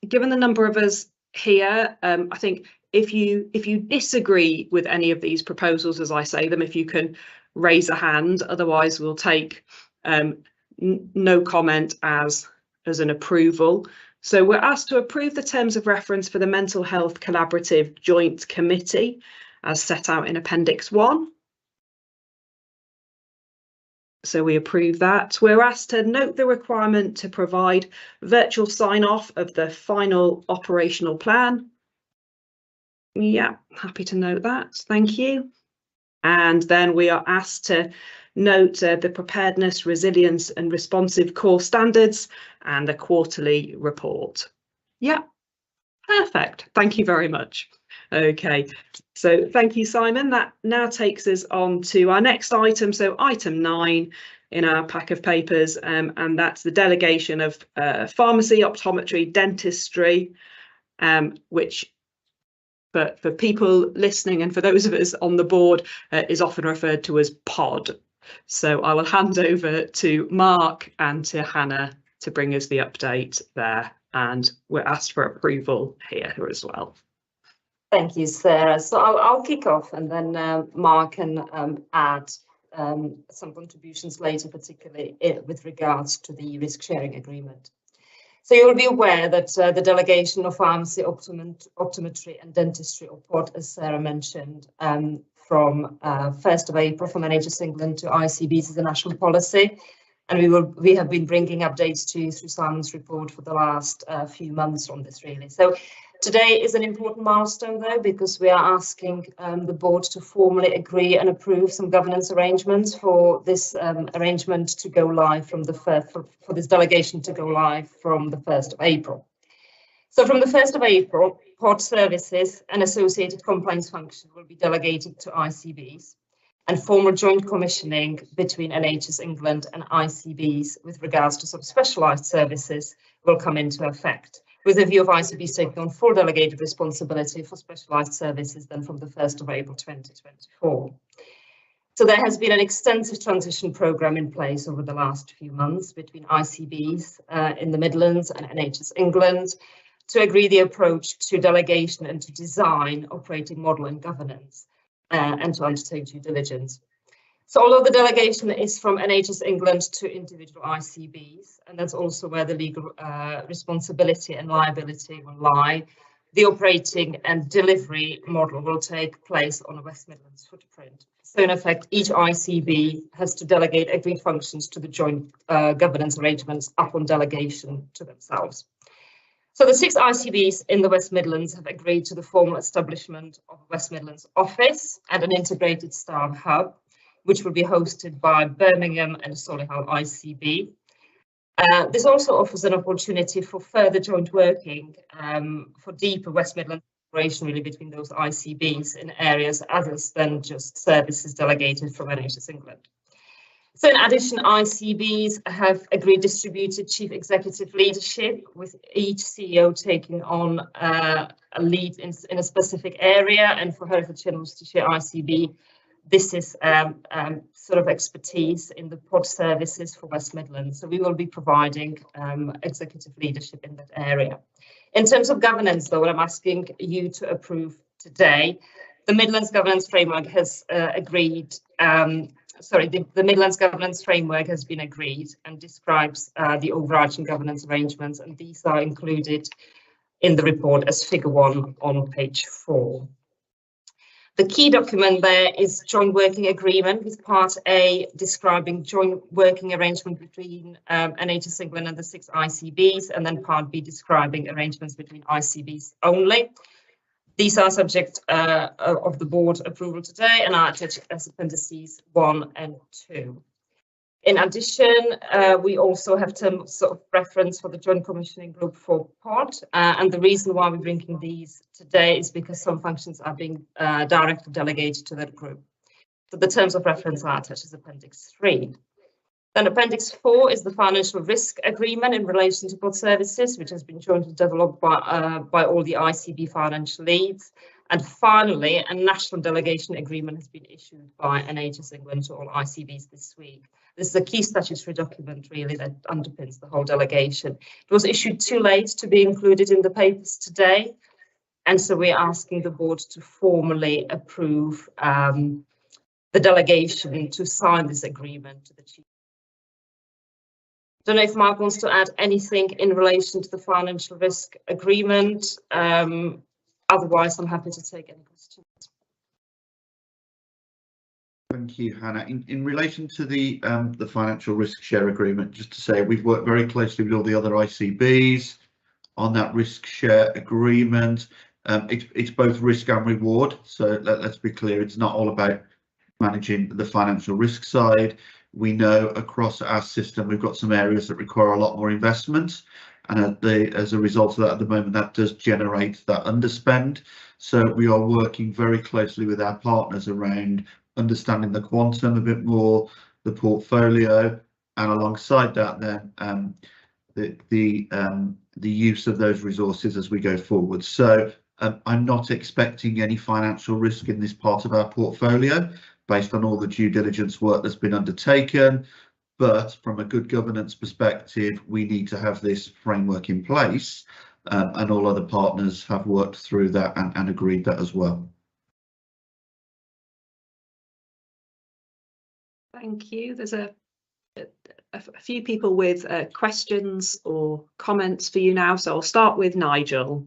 Given the number of us here, I think if you disagree with any of these proposals as I say them, if you can raise a hand, otherwise we'll take no comment as an approval. So we're asked to approve the terms of reference for the Mental Health Collaborative Joint Committee as set out in Appendix 1. So we approve that. We're asked to note the requirement to provide virtual sign-off of the final operational plan. Yeah, happy to note that. Thank you. And then we are asked to note the preparedness, resilience and responsive core standards and the quarterly report. Yeah, perfect. Thank you very much. Okay, so thank you, Simon. That now takes us on to our next item. So item 9 in our pack of papers, and that's the delegation of pharmacy, optometry, dentistry, which for people listening and for those of us on the board is often referred to as POD. So I will hand over to Mark and to Hannah to bring us the update there, and we're asked for approval here as well. Thank you, Sarah. So I'll kick off, and then Mark can add some contributions later, particularly with regards to the risk sharing agreement. So you'll be aware that the delegation of pharmacy, optometry and dentistry, or POD, as Sarah mentioned, from 1st of April from NHS England to ICBs is a national policy. And we have been bringing updates to you through Simon's report for the last few months on this, really. So today is an important milestone, though, because we are asking the board to formally agree and approve some governance arrangements for this arrangement to go live from the for this delegation to go live from the 1st of April. So from the 1st of April, POD services and associated compliance function will be delegated to ICBs, and formal joint commissioning between NHS England and ICBs with regards to some specialised services will come into effect, with a view of ICBs taking on full delegated responsibility for specialised services then from the 1st of April 2024. So there has been an extensive transition programme in place over the last few months between ICBs in the Midlands and NHS England to agree the approach to delegation and to design operating model and governance and to undertake due diligence. So although the delegation is from NHS England to individual ICBs, and that's also where the legal responsibility and liability will lie, the operating and delivery model will take place on a West Midlands footprint. So in effect, each ICB has to delegate agreed functions to the joint governance arrangements upon delegation to themselves. So the 6 ICBs in the West Midlands have agreed to the formal establishment of a West Midlands office and an integrated staff hub, which will be hosted by Birmingham and Solihull ICB. This also offers an opportunity for further joint working for deeper West Midlands cooperation really between those ICBs in areas other than just services delegated from NHS England. So in addition, ICBs have agreed distributed chief executive leadership, with each CEO taking on a lead in a specific area. And for Herefordshire and Worcestershire ICB, this is sort of expertise in the pod services for West Midlands. So we will be providing executive leadership in that area. In terms of governance, though, what I'm asking you to approve today, the Midlands Governance Framework has agreed. The Midlands Governance Framework has been agreed and describes the overarching governance arrangements, and these are included in the report as figure 1 on page 4. The key document there is joint working agreement, with part A describing joint working arrangement between NHS England and the 6 ICBs, and then part B describing arrangements between ICBs only. These are subject of the board approval today and are attached as appendices 1 and 2. In addition, we also have terms of reference for the joint commissioning group for pod, and the reason why we're bringing these today is because some functions are being directly delegated to that group. So the terms of reference are attached as appendix 3. Then appendix 4 is the financial risk agreement in relation to pod services, which has been jointly developed by all the ICB financial leads. And finally, a national delegation agreement has been issued by NHS England to all ICBs this week. This is a key statutory document, really, that underpins the whole delegation. It was issued too late to be included in the papers today, and so we're asking the board to formally approve the delegation to sign this agreement to the chief. Don't know if Mark wants to add anything in relation to the financial risk agreement. Otherwise, I'm happy to take any questions. Thank you, Hannah. In relation to the financial risk share agreement, just to say we've worked very closely with all the other ICBs on that risk share agreement. It's both risk and reward. So let's be clear, it's not all about managing the financial risk side. We know across our system we've got some areas that require a lot more investment, and as a result of that, at the moment, that does generate that underspend. So we are working very closely with our partners around understanding the quantum a bit more, the portfolio, and alongside that, then the use of those resources as we go forward. So I'm not expecting any financial risk in this part of our portfolio, based on all the due diligence work that's been undertaken. But from a good governance perspective, we need to have this framework in place, and all other partners have worked through that and agreed that as well. Thank you. There's a few people with questions or comments for you now, so I'll start with Nigel.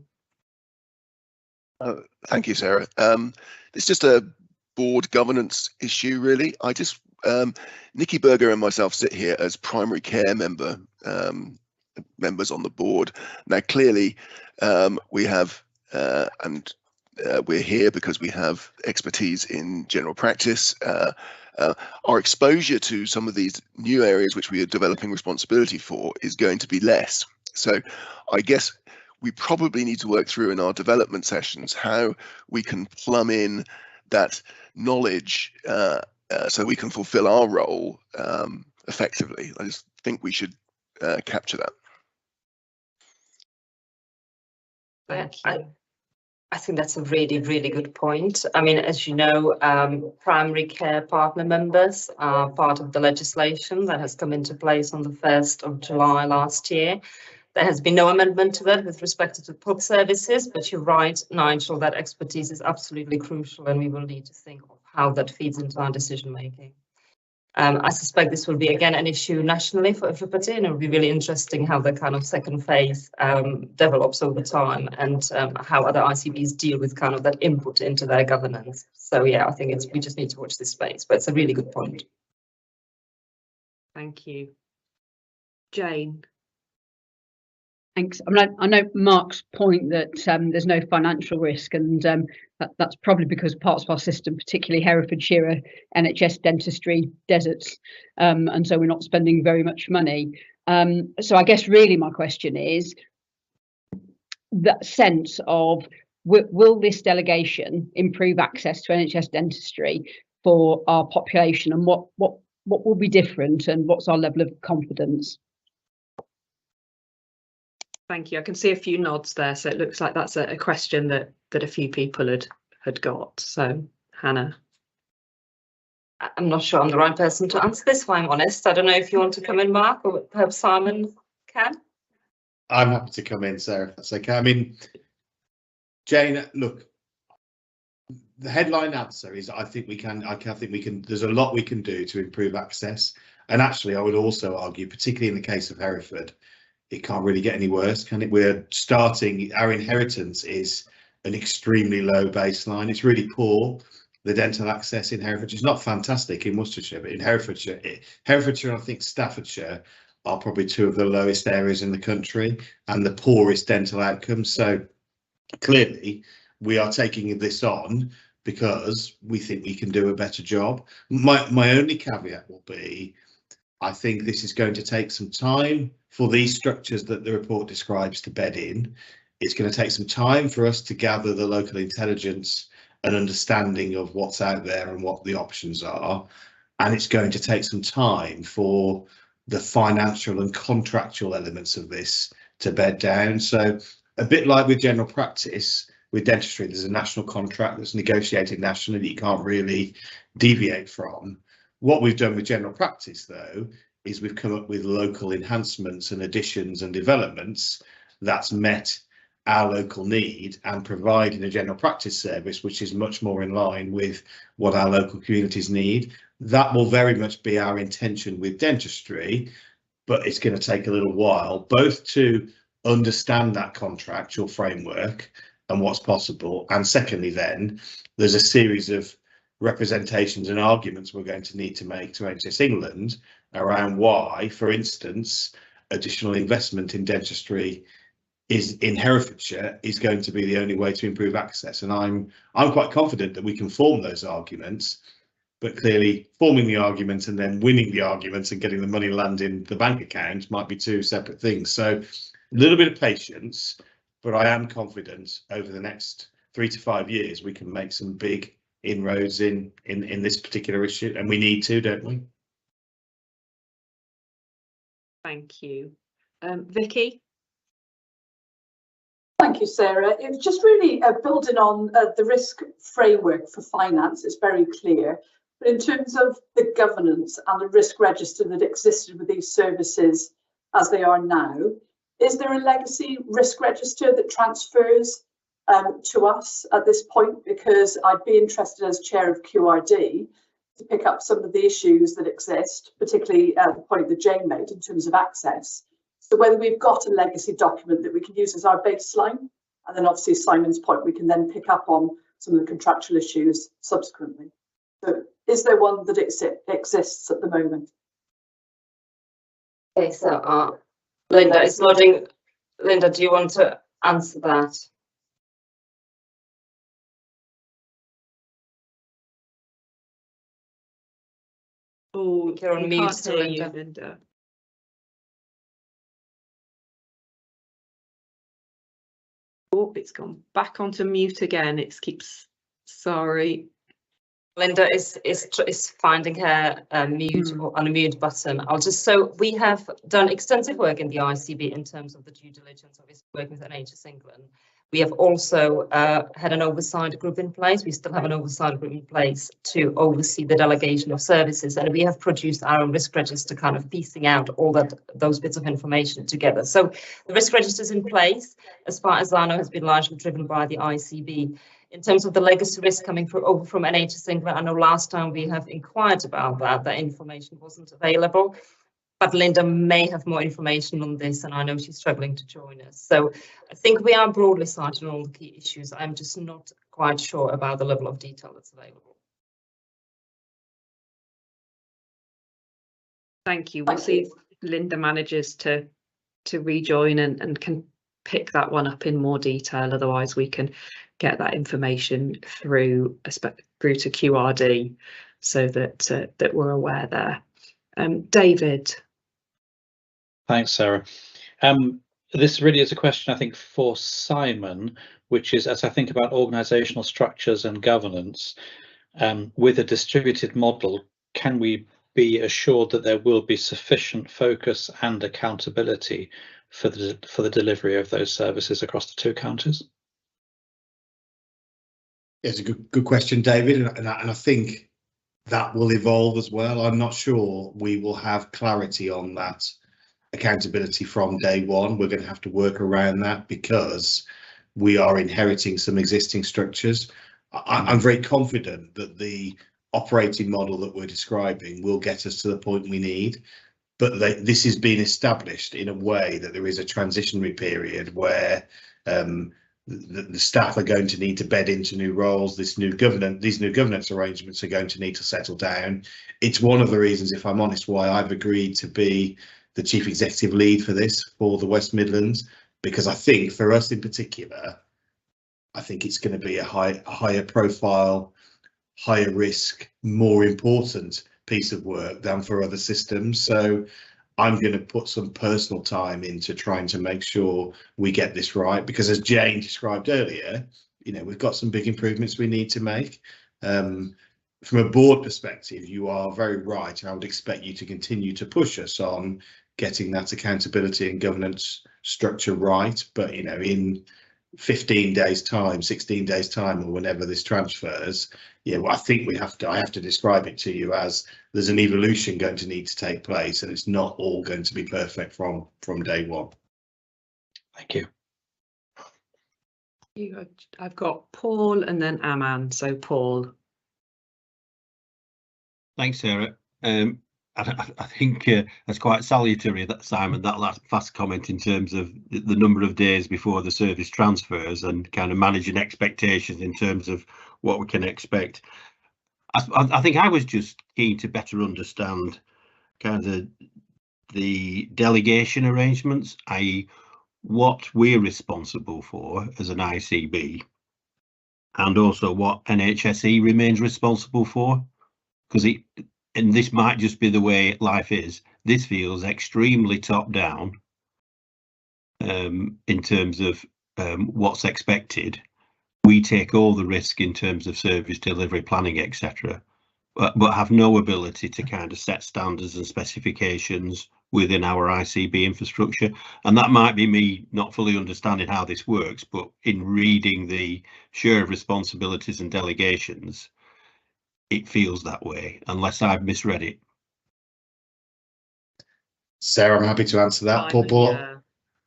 Thank you, Sarah. It's just a board governance issue, really. I just Nikki Berger and myself sit here as primary care members on the board. Now, clearly, we have we're here because we have expertise in general practice. Our exposure to some of these new areas which we are developing responsibility for is going to be less. So I guess we probably need to work through in our development sessions how we can plumb in that knowledge so we can fulfill our role effectively. I just think we should capture that. I think that's a really, really good point. I mean, as you know, primary care partner members are part of the legislation that has come into place on the 1st of July last year. There has been no amendment to that with respect to the pod services, but you're right, Nigel, that expertise is absolutely crucial, and we will need to think of how that feeds into our decision making. I suspect this will be again an issue nationally for everybody, and it will be really interesting how the kind of second phase develops over time, and how other ICBs deal with kind of that input into their governance. So yeah, I think we just need to watch this space, but it's a really good point. Thank you. Jane. Thanks. I know Mark's point that there's no financial risk, and that's probably because parts of our system, particularly Herefordshire, are NHS dentistry deserts, and so we're not spending very much money. So I guess really my question is that sense of will this delegation improve access to NHS dentistry for our population, and what what will be different and what's our level of confidence? Thank you. I can see a few nods there, so it looks like that's a question that a few people had got. So, Hannah. I'm not sure I'm the right person to answer this, if I'm honest. I don't know if you want to come in, Mark, or perhaps Simon can. I'm happy to come in, Sarah, if that's okay. I mean, Jane, look, the headline answer is I think we can, there's a lot we can do to improve access. And actually, I would also argue, particularly in the case of Hereford, it can't really get any worse, can it? We're starting, our inheritance is an extremely low baseline. It's really poor. The dental access in Herefordshire is not fantastic in Worcestershire, but in Herefordshire, and I think Staffordshire are probably two of the lowest areas in the country and the poorest dental outcomes. So clearly we are taking this on because we think we can do a better job. My only caveat will be, I think this is going to take some time for these structures that the report describes to bed in. It's going to take some time for us to gather the local intelligence and understanding of what's out there and what the options are. And it's going to take some time for the financial and contractual elements of this to bed down. So a bit like with general practice, with dentistry, there's a national contract that's negotiated nationally that you can't really deviate from. What we've done with general practice, though, is we've come up with local enhancements and additions and developments that's met our local need and providing a general practice service which is much more in line with what our local communities need. That will very much be our intention with dentistry, but it's going to take a little while, both to understand that contractual framework and what's possible, and secondly then there's a series of representations and arguments we're going to need to make to NHS England around why, for instance, additional investment in dentistry is in Herefordshire is going to be the only way to improve access. And I'm quite confident that we can form those arguments, but clearly forming the argument and then winning the arguments and getting the money land in the bank account might be two separate things. So a little bit of patience, but I am confident over the next 3 to 5 years we can make some big inroads in this particular issue, and we need to, don't we? Thank you. Vicky? Thank you, Sarah. It was just really building on the risk framework for finance. It's very clear. But in terms of the governance and the risk register that existed with these services as they are now, is there a legacy risk register that transfers to us at this point? Because I'd be interested as chair of QRD to pick up some of the issues that exist, particularly the point that Jane made in terms of access. So whether we've got a legacy document that we can use as our baseline, and then obviously Simon's point, we can then pick up on some of the contractual issues subsequently. So is there one that exists at the moment? Okay, so Linda is nodding. Linda, do you want to answer that? Oh, you're on mute, Linda. Oh, it's gone back onto mute again. It keeps, sorry. Linda is finding her mute or unmute button. So we have done extensive work in the ICB in terms of the due diligence, obviously working with NHS England. We have also had an oversight group in place. We still have an oversight group in place to oversee the delegation of services, and we have produced our own risk register, kind of piecing out all those bits of information together. So the risk register is in place, as far as I know, has been largely driven by the ICB. In terms of the legacy risk coming over from NHS England, I know last time we have inquired about that information wasn't available. But Linda may have more information on this, and I know she's struggling to join us. So I think we are broadly cited on all the key issues. I'm just not quite sure about the level of detail that's available. Thank you. We'll see if Linda manages to rejoin and can pick that one up in more detail. Otherwise, we can get that information through to QRD so that we're aware there. David. Thanks, Sarah. This really is a question, I think, for Simon, which is, as I think about organisational structures and governance, with a distributed model, can we be assured that there will be sufficient focus and accountability for the delivery of those services across the 2 counties? It's a good question, David, and I think that will evolve as well. I'm not sure we will have clarity on that accountability from day one. We're going to have to work around that because we are inheriting some existing structures. I'm very confident that the operating model that we're describing will get us to the point we need, but this is being established in a way that there is a transitionary period where the staff are going to need to bed into new roles. These new governance arrangements are going to need to settle down. It's one of the reasons, if I'm honest, why I've agreed to be the chief executive lead for this, for the West Midlands, because I think for us in particular, I think it's going to be a higher profile, higher risk, more important piece of work than for other systems. So I'm going to put some personal time into trying to make sure we get this right, because as Jane described earlier, we've got some big improvements we need to make. From a board perspective, you are very right, and I would expect you to continue to push us on getting that accountability and governance structure right. But in 15 days time, 16 days time, or whenever this transfers, I think I have to describe it to you as there's an evolution going to need to take place, and it's not all going to be perfect from day one. Thank you. I've got Paul and then Aman. So Paul. Thanks, Sarah. I think that's quite salutary, that Simon, that last comment in terms of the number of days before the service transfers and kind of managing expectations in terms of what we can expect. I think I was just keen to better understand kind of the delegation arrangements, i.e. what we're responsible for as an ICB, and also what NHSE remains responsible for, because and this might just be the way life is, this feels extremely top down in terms of what's expected. We take all the risk in terms of service delivery, planning, etc., but have no ability to kind of set standards and specifications within our ICB infrastructure. And that might be me not fully understanding how this works, but in reading the share of responsibilities and delegations, it feels that way, unless I've misread it. Sarah, I'm happy to answer that.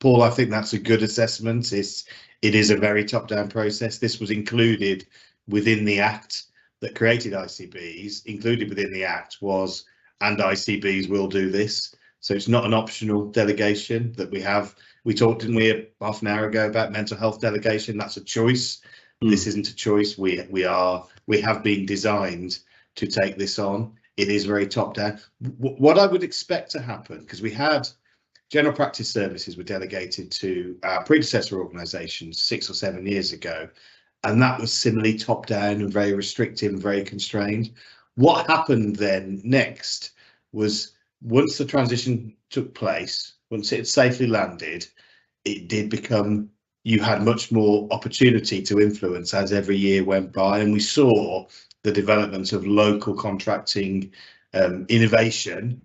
Paul, I think that's a good assessment. It is a very top-down process. This was included within the Act that created ICBs. Included within the Act was, and ICBs will do this. So it's not an optional delegation that we have. We talked, didn't we, half an hour ago about mental health delegation? That's a choice. This isn't a choice. We have been designed to take this on. It is very top down. What I would expect to happen, because we had general practice services were delegated to our predecessor organisations 6 or 7 years ago, and that was similarly top down and very restrictive and very constrained. What happened then next was, once the transition took place, once it had safely landed, it did become, you had much more opportunity to influence as every year went by, and we saw the development of local contracting innovation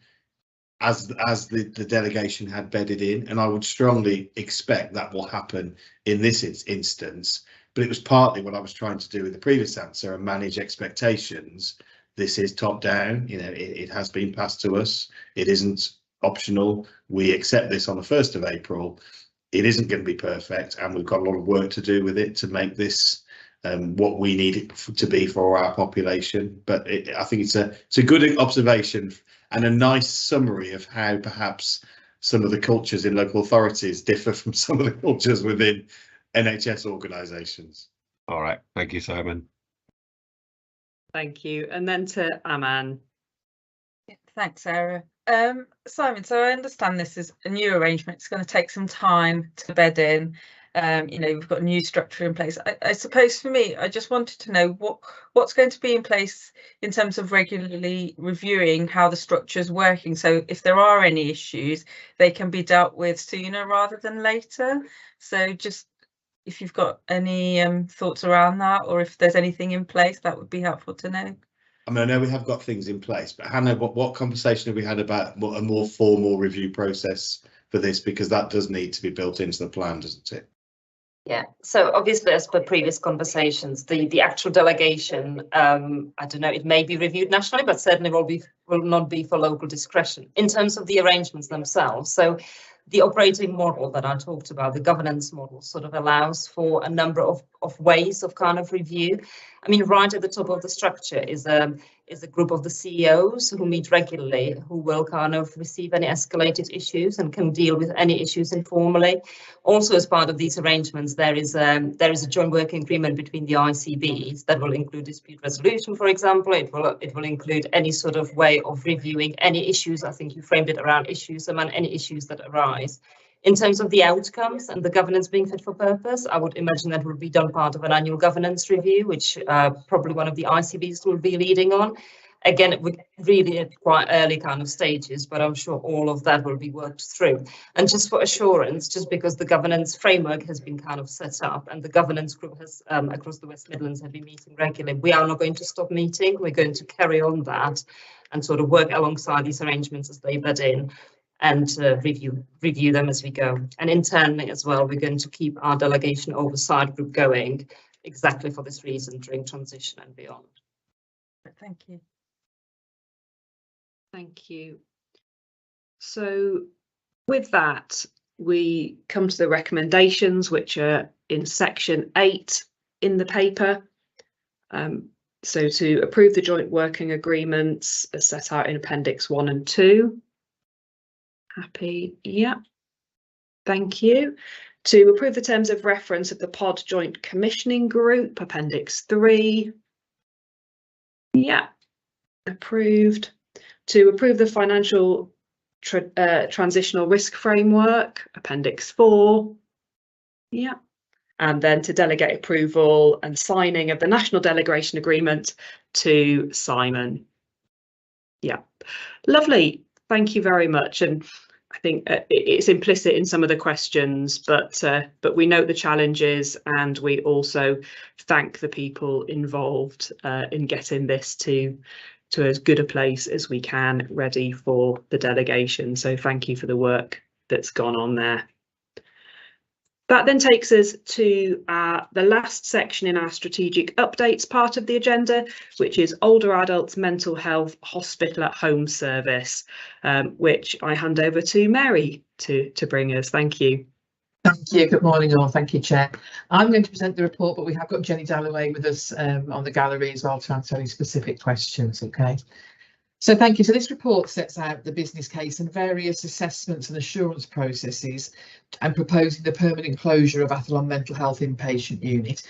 as the delegation had bedded in, and I would strongly expect that will happen in this instance. But it was partly what I was trying to do with the previous answer and manage expectations. This is top down, it has been passed to us. It isn't optional. We accept this on the 1st of April. It isn't going to be perfect, and we've got a lot of work to do with it to make this what we need it to be for our population. But I think it's a good observation and a nice summary of how perhaps some of the cultures in local authorities differ from some of the cultures within NHS organisations. All right, thank you, Simon. Thank you. And then to Aman. Thanks, Sarah. Simon, so I understand this is a new arrangement. It's going to take some time to bed in. We've got a new structure in place. I suppose for me, I just wanted to know what's going to be in place in terms of regularly reviewing how the structure is working. So if there are any issues, they can be dealt with sooner rather than later. So just if you've got any thoughts around that, or if there's anything in place, that would be helpful to know. I mean, I know we have got things in place, but Hannah, what conversation have we had about a more formal review process for this? Because that does need to be built into the plan, doesn't it? Yeah, so obviously, as per previous conversations, the actual delegation, I don't know, it may be reviewed nationally, but certainly will not be for local discretion in terms of the arrangements themselves. So the operating model that I talked about, the governance model, sort of allows for a number of ways of kind of review. I mean, right at the top of the structure is a group of the CEOs who meet regularly, who will kind of receive any escalated issues and can deal with any issues informally. Also, as part of these arrangements, there is a joint working agreement between the ICBs that will include dispute resolution, for example. It will include any sort of way of reviewing any issues. I think you framed it around issues, among any issues that arise. In terms of the outcomes and the governance being fit for purpose, I would imagine that will be done part of an annual governance review, which probably one of the ICBs will be leading on. Again, it would really at quite early kind of stages, but I'm sure all of that will be worked through. And just for assurance, just because the governance framework has been kind of set up and the governance group has across the West Midlands have been meeting regularly, we are not going to stop meeting. We're going to carry on that and sort of work alongside these arrangements as they bed in, and review them as we go. And internally as well, we're going to keep our delegation oversight group going exactly for this reason during transition and beyond. Thank you. Thank you. So with that, we come to the recommendations, which are in section 8 in the paper. So to approve the joint working agreements as set out in Appendix 1 and 2. Happy? Yeah. Thank you. To approve the terms of reference of the POD Joint Commissioning Group, Appendix 3. Yeah. Approved. To approve the financial transitional risk framework, Appendix 4. Yeah. And then to delegate approval and signing of the National Delegation Agreement to Simon. Yeah. Lovely. Thank you very much. And I think it's implicit in some of the questions, but we note the challenges and we also thank the people involved in getting this to as good a place as we can, ready for the delegation. So thank you for the work that's gone on there. That then takes us to the last section in our strategic updates part of the agenda, which is older adults mental health hospital at home service, which I hand over to Mary to bring us. Thank you. Thank you. Good morning all. Thank you, Chair. I'm going to present the report, but we have got Jenny Dalloway with us on the gallery as well to answer any specific questions. Okay. So thank you. So this report sets out the business case and various assessments and assurance processes and proposing the permanent closure of Athlone Mental Health Inpatient Unit.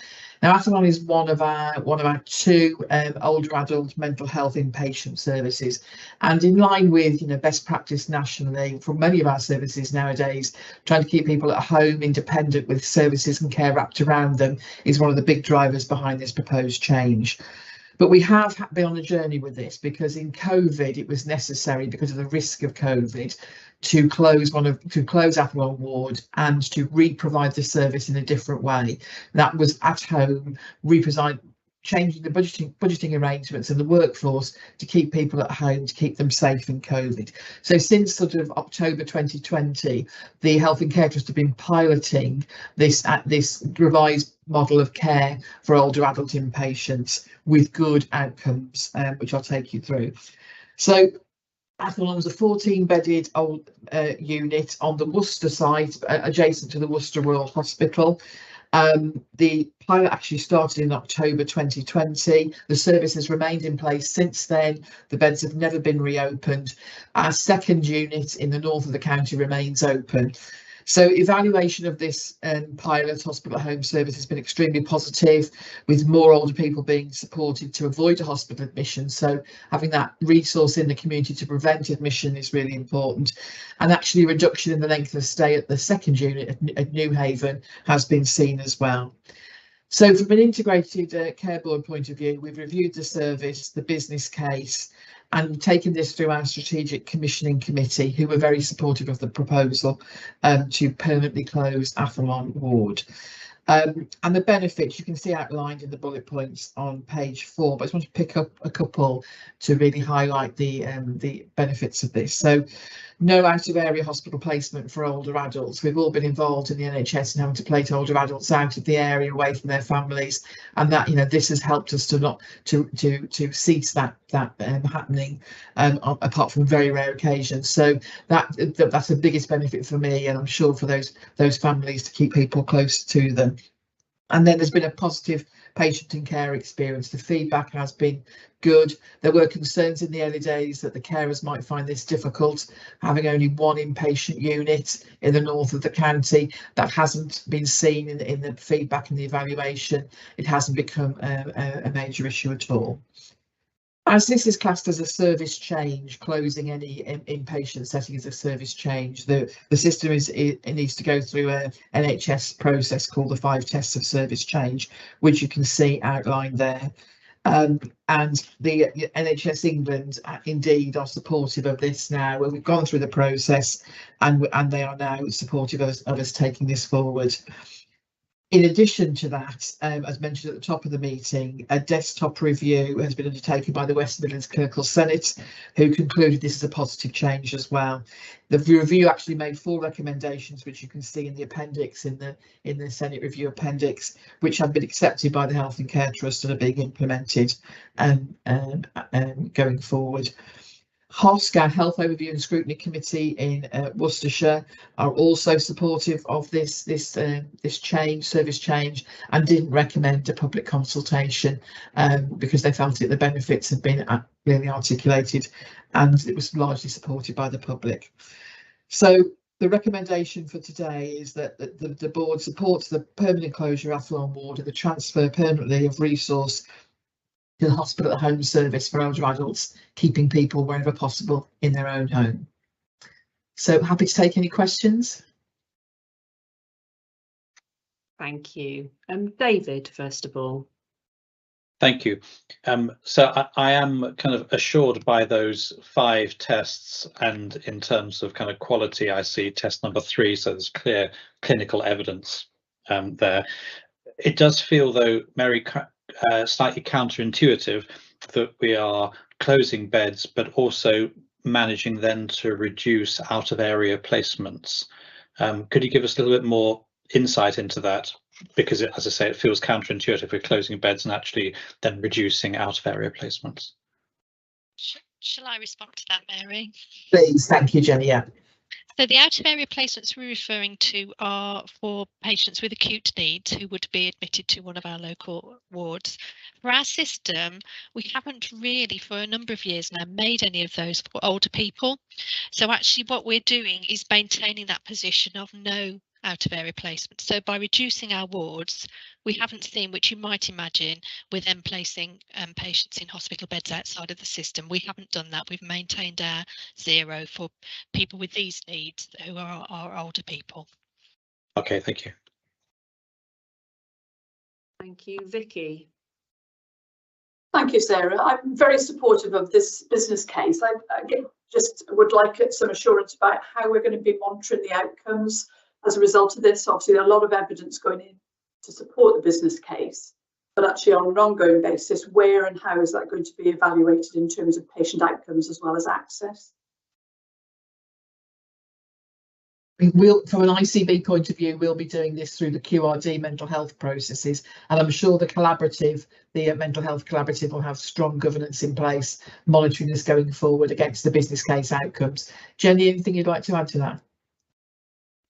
Now Athlone is one of our two older adult mental health inpatient services, and in line with best practice nationally for many of our services nowadays, trying to keep people at home independent with services and care wrapped around them is one of the big drivers behind this proposed change. But we have been on a journey with this because in COVID it was necessary, because of the risk of COVID, to close Athlone Ward and to re-provide the service in a different way. That was at home, changing the budgeting arrangements and the workforce to keep people at home, to keep them safe in COVID. So since sort of October 2020, the Health and Care Trust have been piloting this revised model of care for older adult inpatients with good outcomes, which I'll take you through. So Athlone was a 14-bedded old unit on the Worcester site, adjacent to the Worcester Royal Hospital. The pilot actually started in October 2020. The service has remained in place since then. The beds have never been reopened. Our second unit in the north of the county remains open. So evaluation of this pilot hospital at home service has been extremely positive, with more older people being supported to avoid a hospital admission. So having that resource in the community to prevent admission is really important. And actually a reduction in the length of stay at the second unit at New Haven has been seen as well. So from an integrated care board point of view, we've reviewed the service, the business case, and taken this through our strategic commissioning committee, who were very supportive of the proposal to permanently close Athlone Ward. And the benefits you can see outlined in the bullet points on page 4, but I just want to pick up a couple to really highlight the benefits of this. So no out of area hospital placement for older adults. We've all been involved in the NHS and having to place older adults out of the area, away from their families, and that, you know, this has helped us to not to cease that happening, apart from very rare occasions. So that's the biggest benefit for me, and I'm sure for those families, to keep people close to them. And then there's been a positive patient and care experience. The feedback has been good. There were concerns in the early days that the carers might find this difficult, having only one inpatient unit in the north of the county. That hasn't been seen in the feedback and the evaluation. It hasn't become a major issue at all. As this is classed as a service change, closing any inpatient setting is a service change. The system it needs to go through a NHS process called the 5 tests of service change, which you can see outlined there. And the NHS England indeed are supportive of this now. Well, we've gone through the process, and they are now supportive of us taking this forward. In addition to that, as mentioned at the top of the meeting, a desktop review has been undertaken by the West Midlands Clerical Senate, who concluded this is a positive change as well. The review actually made 4 recommendations, which you can see in the appendix, in the Senate review appendix, which have been accepted by the Health and Care Trust and are being implemented going forward. HOSC, our Health Overview and Scrutiny Committee in Worcestershire, are also supportive of this change, service change, and didn't recommend a public consultation because they felt that the benefits had been clearly articulated, and it was largely supported by the public. So the recommendation for today is that the board supports the permanent closure of Athlone Ward and the transfer permanently of resource to the hospital at home service for older adults, keeping people wherever possible in their own home. So happy to take any questions. Thank you. David, first of all. Thank you. So I am kind of assured by those 5 tests, and in terms of kind of quality, I see test number 3, so there's clear clinical evidence there. It does feel, though, Mary, slightly counterintuitive that we are closing beds but also managing then to reduce out of area placements. Could you give us a little bit more insight into that? Because as I say, it feels counterintuitive. We're closing beds and actually then reducing out of area placements. Shall I respond to that, Mary? Please, thank you, Jenny. Yeah. So the out of area placements we're referring to are for patients with acute needs who would be admitted to one of our local wards. For our system, we haven't really for a number of years now made any of those for older people. So actually what we're doing is maintaining that position of no out of area placement. So by reducing our wards, we haven't seen, which you might imagine, with them placing patients in hospital beds outside of the system. We haven't done that. We've maintained our 0 for people with these needs who are our older people. Okay, thank you. Thank you, Vicky. Thank you, Sarah. I'm very supportive of this business case. I just would like some assurance about how we're going to be monitoring the outcomes as a result of this. Obviously, a lot of evidence going in to support the business case, but actually on an ongoing basis, where and how is that going to be evaluated in terms of patient outcomes as well as access? We'll, from an ICB point of view, we'll be doing this through the QRD mental health processes, and I'm sure the mental health collaborative will have strong governance in place, monitoring this going forward against the business case outcomes. Jenny, anything you'd like to add to that?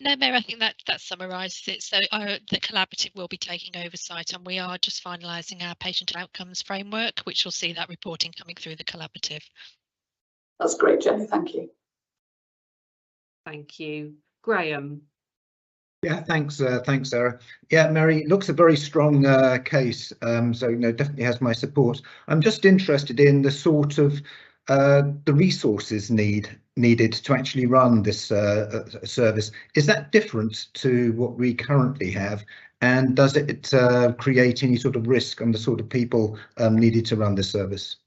No, Mary, I think that summarises it. So the collaborative will be taking oversight, and we are just finalising our patient outcomes framework, which will see that reporting coming through the collaborative. That's great, Jenny. Thank you. Thank you. Graham. Yeah, thanks, Sarah. Yeah, Mary, looks a very strong case, so definitely has my support. I'm just interested in the sort of the resources needed to actually run this service. Is that different to what we currently have, and does it create any sort of risk on the sort of people needed to run the service?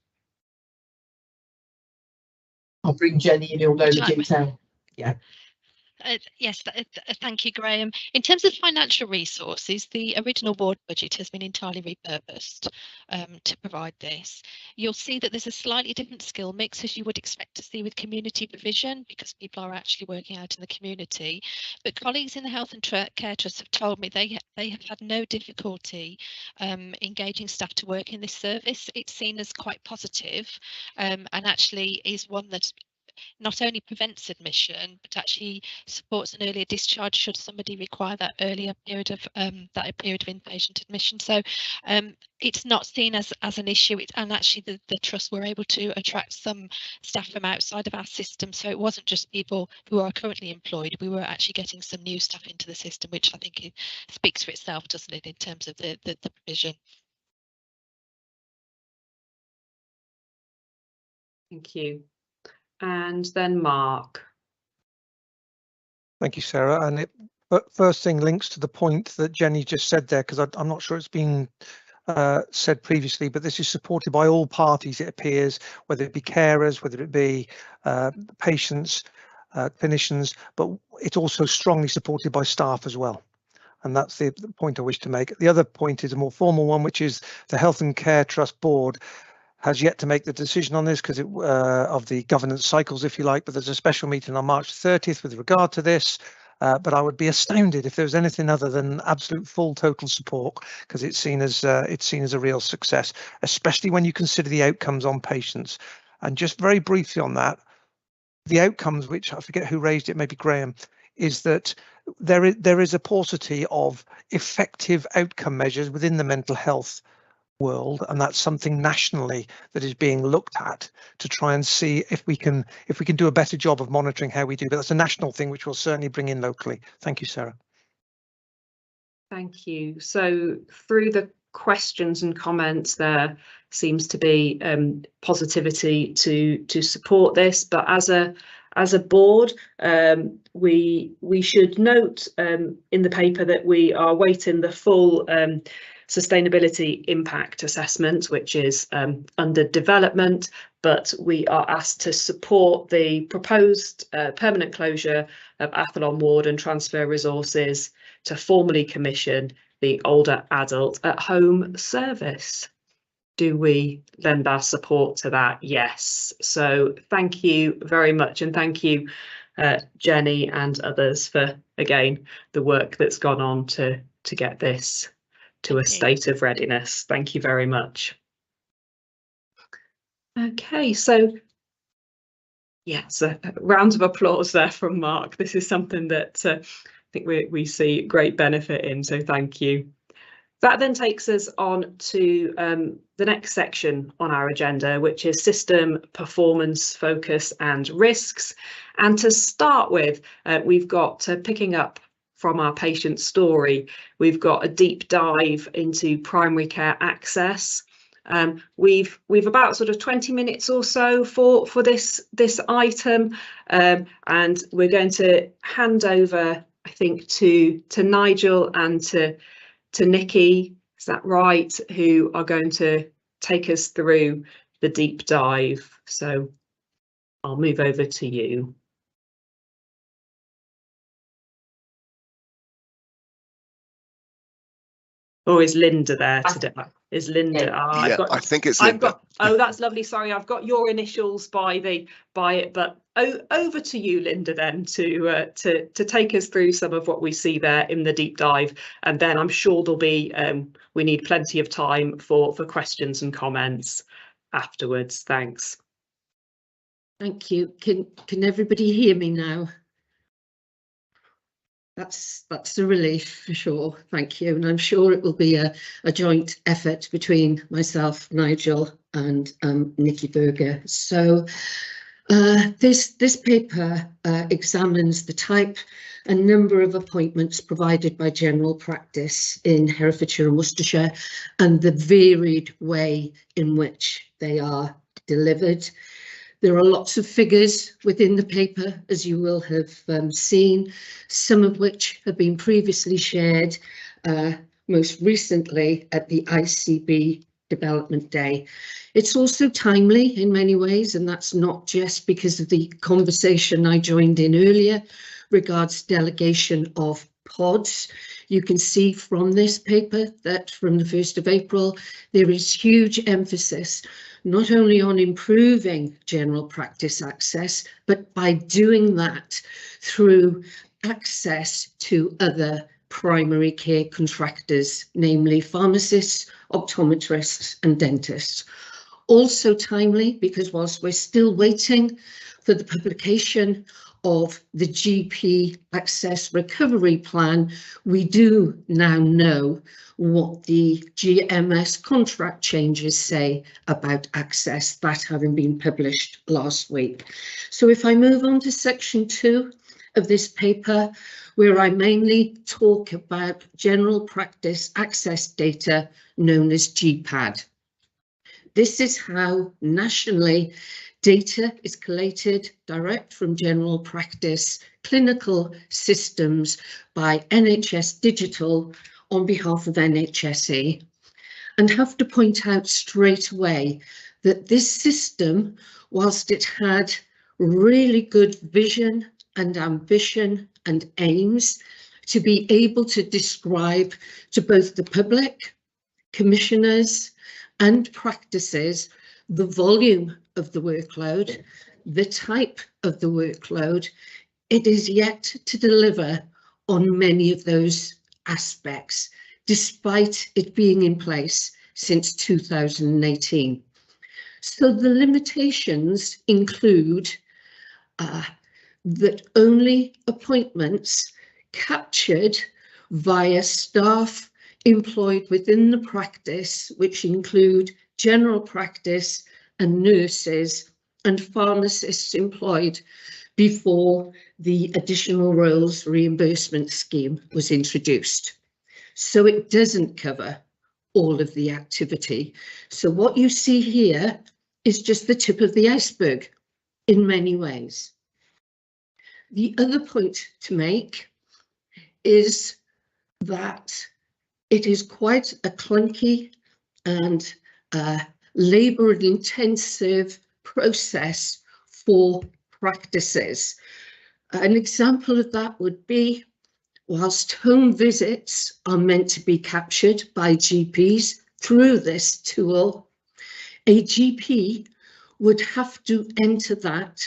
I'll bring Jenny in, you'll know the detail. Yeah. Yes, thank you, Graham. In terms of financial resources, the original board budget has been entirely repurposed to provide this. You'll see that there's a slightly different skill mix as you would expect to see with community provision, because people are actually working out in the community. But colleagues in the Health and Care Trust have told me they have had no difficulty engaging staff to work in this service. It's seen as quite positive, and actually is one that not only prevents admission, but actually supports an earlier discharge should somebody require that earlier period of inpatient admission. So it's not seen as an issue. And actually the trust were able to attract some staff from outside of our system. So it wasn't just people who are currently employed. We were actually getting some new staff into the system, which I think it speaks for itself, doesn't it, in terms of the provision. Thank you. And then Mark. Thank you, Sarah. And first thing links to the point that Jenny just said there, because I'm not sure it's been said previously, but this is supported by all parties, it appears, whether it be carers, whether it be patients, clinicians, but it's also strongly supported by staff as well. And that's the point I wish to make. The other point is a more formal one, which is the Health and Care Trust Board has yet to make the decision on this because of the governance cycles, if you like, but there's a special meeting on March 30th with regard to this. But I would be astounded if there was anything other than absolute full total support, because it's seen as a real success, especially when you consider the outcomes on patients. And just very briefly on that, the outcomes, which I forget who raised it, maybe Graham, is that there is a paucity of effective outcome measures within the mental health world, and that's something nationally that is being looked at to try and see if we can do a better job of monitoring how we do. But that's a national thing which we'll certainly bring in locally. Thank you, Sarah. Thank you. So through the questions and comments, there seems to be positivity to support this, but as a board, we should note in the paper that we are waiting the full sustainability impact assessment, which is under development, but we are asked to support the proposed permanent closure of Athlone Ward and transfer resources to formally commission the older adult at home service. Do we lend our support to that? Yes. So thank you very much, and thank you Jenny and others for, again, the work that's gone on to get this to a state of readiness. Thank you very much. Okay, so yes, a round of applause there from Mark. This is something that I think we see great benefit in, so thank you. That then takes us on to the next section on our agenda, which is system performance, focus and risks. And to start with, we've got picking up from our patient story, we've got a deep dive into primary care access. We've about sort of 20 minutes or so for this item, and we're going to hand over, I think, to Nigel and to Nikki, is that right, who are going to take us through the deep dive. So I'll move over to you. Or is Linda there today? Is Linda? Yeah, I think it's Linda. Oh, that's lovely. Sorry, I've got your initials by it, but over to you, Linda, then to take us through some of what we see there in the deep dive, and then I'm sure there'll be we need plenty of time for questions and comments afterwards. Thanks. Thank you. Can everybody hear me now? That's a relief for sure. Thank you. And I'm sure it will be a joint effort between myself, Nigel and Nikki Berger. So this paper examines the type and number of appointments provided by general practice in Herefordshire and Worcestershire and the varied way in which they are delivered. There are lots of figures within the paper, as you will have seen, some of which have been previously shared, most recently at the ICB Development Day. It's also timely in many ways, and that's not just because of the conversation I joined in earlier regards delegation of pods. You can see from this paper that from the 1st of April, there is huge emphasis not only on improving general practice access, but by doing that through access to other primary care contractors, namely pharmacists, optometrists and dentists. Also timely, because whilst we're still waiting for the publication of the GP Access Recovery Plan, we do now know what the GMS contract changes say about access, that having been published last week. So if I move on to section 2 of this paper, where I mainly talk about general practice access data known as GPAD. This is how nationally data is collated direct from general practice clinical systems by NHS Digital on behalf of NHSE, and have to point out straight away that this system, whilst it had really good vision and ambition and aims to be able to describe to both the public, commissioners and practices the volume of the workload, the type of the workload, it is yet to deliver on many of those aspects, despite it being in place since 2018. So the limitations include that only appointments captured via staff employed within the practice, which include general practice and nurses and pharmacists employed before the additional roles reimbursement scheme was introduced. So it doesn't cover all of the activity. So what you see here is just the tip of the iceberg in many ways. The other point to make is that it is quite a clunky and labour-intensive process for practices. An example of that would be, whilst home visits are meant to be captured by GPs through this tool, a GP would have to enter that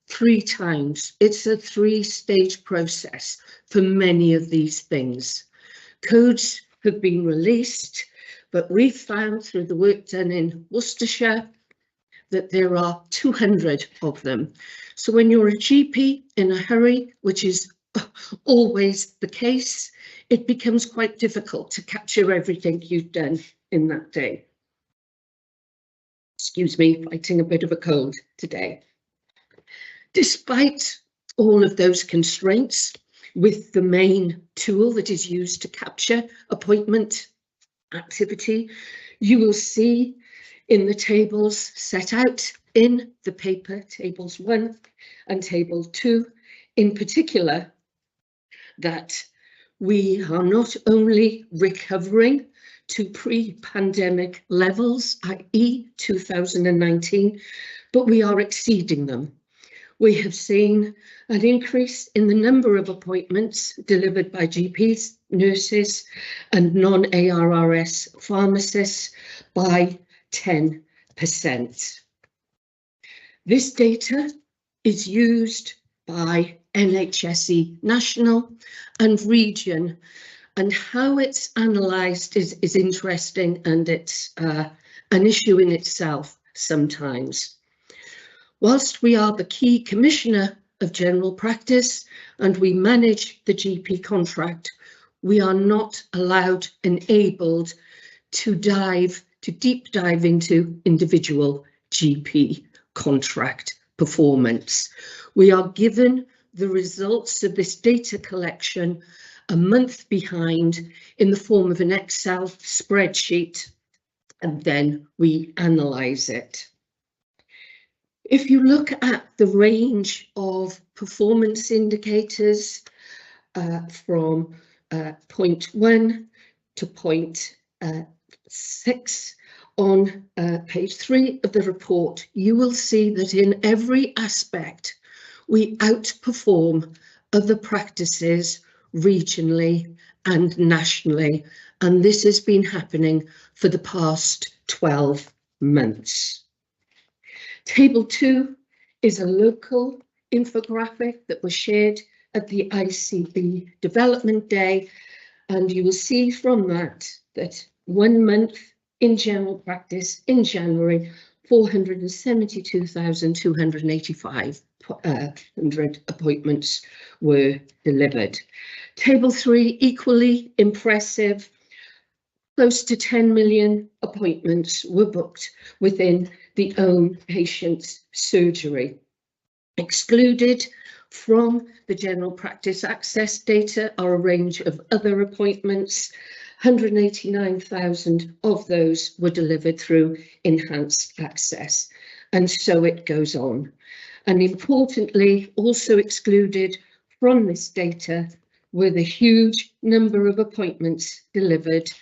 3 times. It's a 3-stage process for many of these things. Codes have been released, but we found through the work done in Worcestershire that there are 200 of them. So when you're a GP in a hurry, which is always the case, it becomes quite difficult to capture everything you've done in that day. Excuse me, fighting a bit of a cold today. Despite all of those constraints, with the main tool that is used to capture appointment activity, you will see in the tables set out in the paper, tables 1 and table 2 in particular, that we are not only recovering to pre-pandemic levels, i.e. 2019, but we are exceeding them. We have seen an increase in the number of appointments delivered by GPs, nurses and non-ARRS pharmacists by 10%. This data is used by NHSE National and Region, and how it's analysed is interesting, and it's an issue in itself sometimes. Whilst we are the key commissioner of general practice and we manage the GP contract, we are not allowed, enabled to deep dive into individual GP contract performance. We are given the results of this data collection a month behind in the form of an Excel spreadsheet, and then we analyse it. If you look at the range of performance indicators from point 1 to point 6 on page 3 of the report, you will see that in every aspect we outperform other practices regionally and nationally, and this has been happening for the past 12 months. Table 2 is a local infographic that was shared at the ICB Development Day, and you will see from that 1 month in general practice in January, 472,285 appointments were delivered. Table 3, equally impressive. Close to 10 million appointments were booked within the own patient's surgery. Excluded from the general practice access data are a range of other appointments. 189,000 of those were delivered through enhanced access, and so it goes on. And importantly, also excluded from this data were the huge number of appointments delivered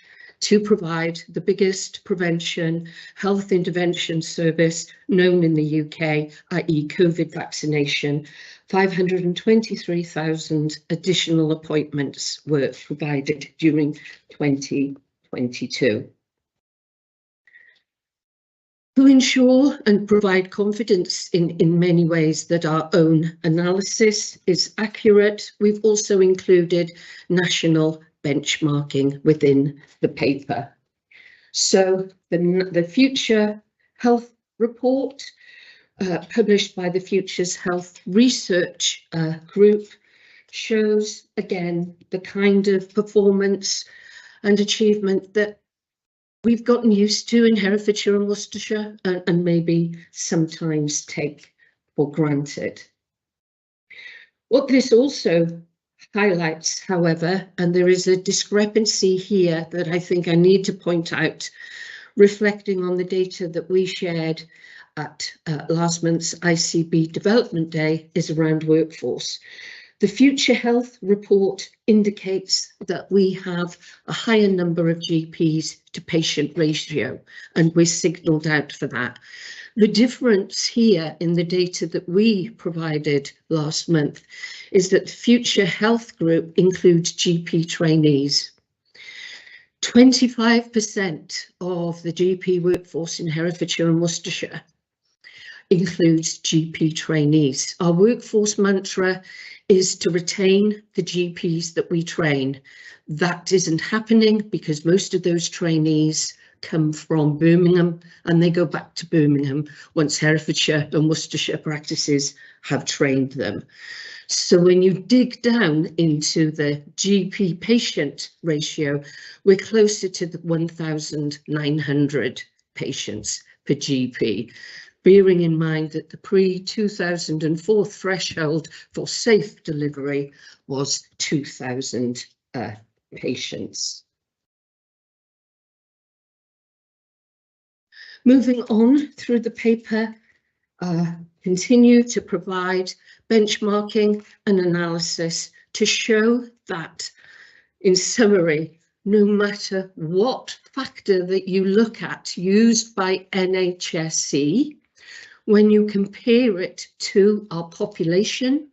to provide the biggest prevention health intervention service known in the UK, i.e. COVID vaccination. 523,000 additional appointments were provided during 2022. To ensure and provide confidence in many ways that our own analysis is accurate, we've also included national benchmarking within the paper. So the Future Health Report, published by the Futures Health Research Group, shows again the kind of performance and achievement that we've gotten used to in Herefordshire and Worcestershire and maybe sometimes take for granted. What this also highlights, however, and there is a discrepancy here that I think I need to point out, reflecting on the data that we shared at last month's ICB Development Day, is around workforce. The Future Health Report indicates that we have a higher number of GPs to patient ratio, and we're signalled out for that. The difference here in the data that we provided last month is that the Future Health Group includes GP trainees. 25% of the GP workforce in Herefordshire and Worcestershire includes GP trainees. Our workforce mantra is to retain the GPs that we train. That isn't happening because most of those trainees come from Birmingham and they go back to Birmingham once Herefordshire and Worcestershire practices have trained them. So when you dig down into the GP patient ratio, we're closer to the 1,900 patients per GP, bearing in mind that the pre-2004 threshold for safe delivery was 2,000 patients. Moving on through the paper, continue to provide benchmarking and analysis to show that, in summary, no matter what factor that you look at used by NHSE, when you compare it to our population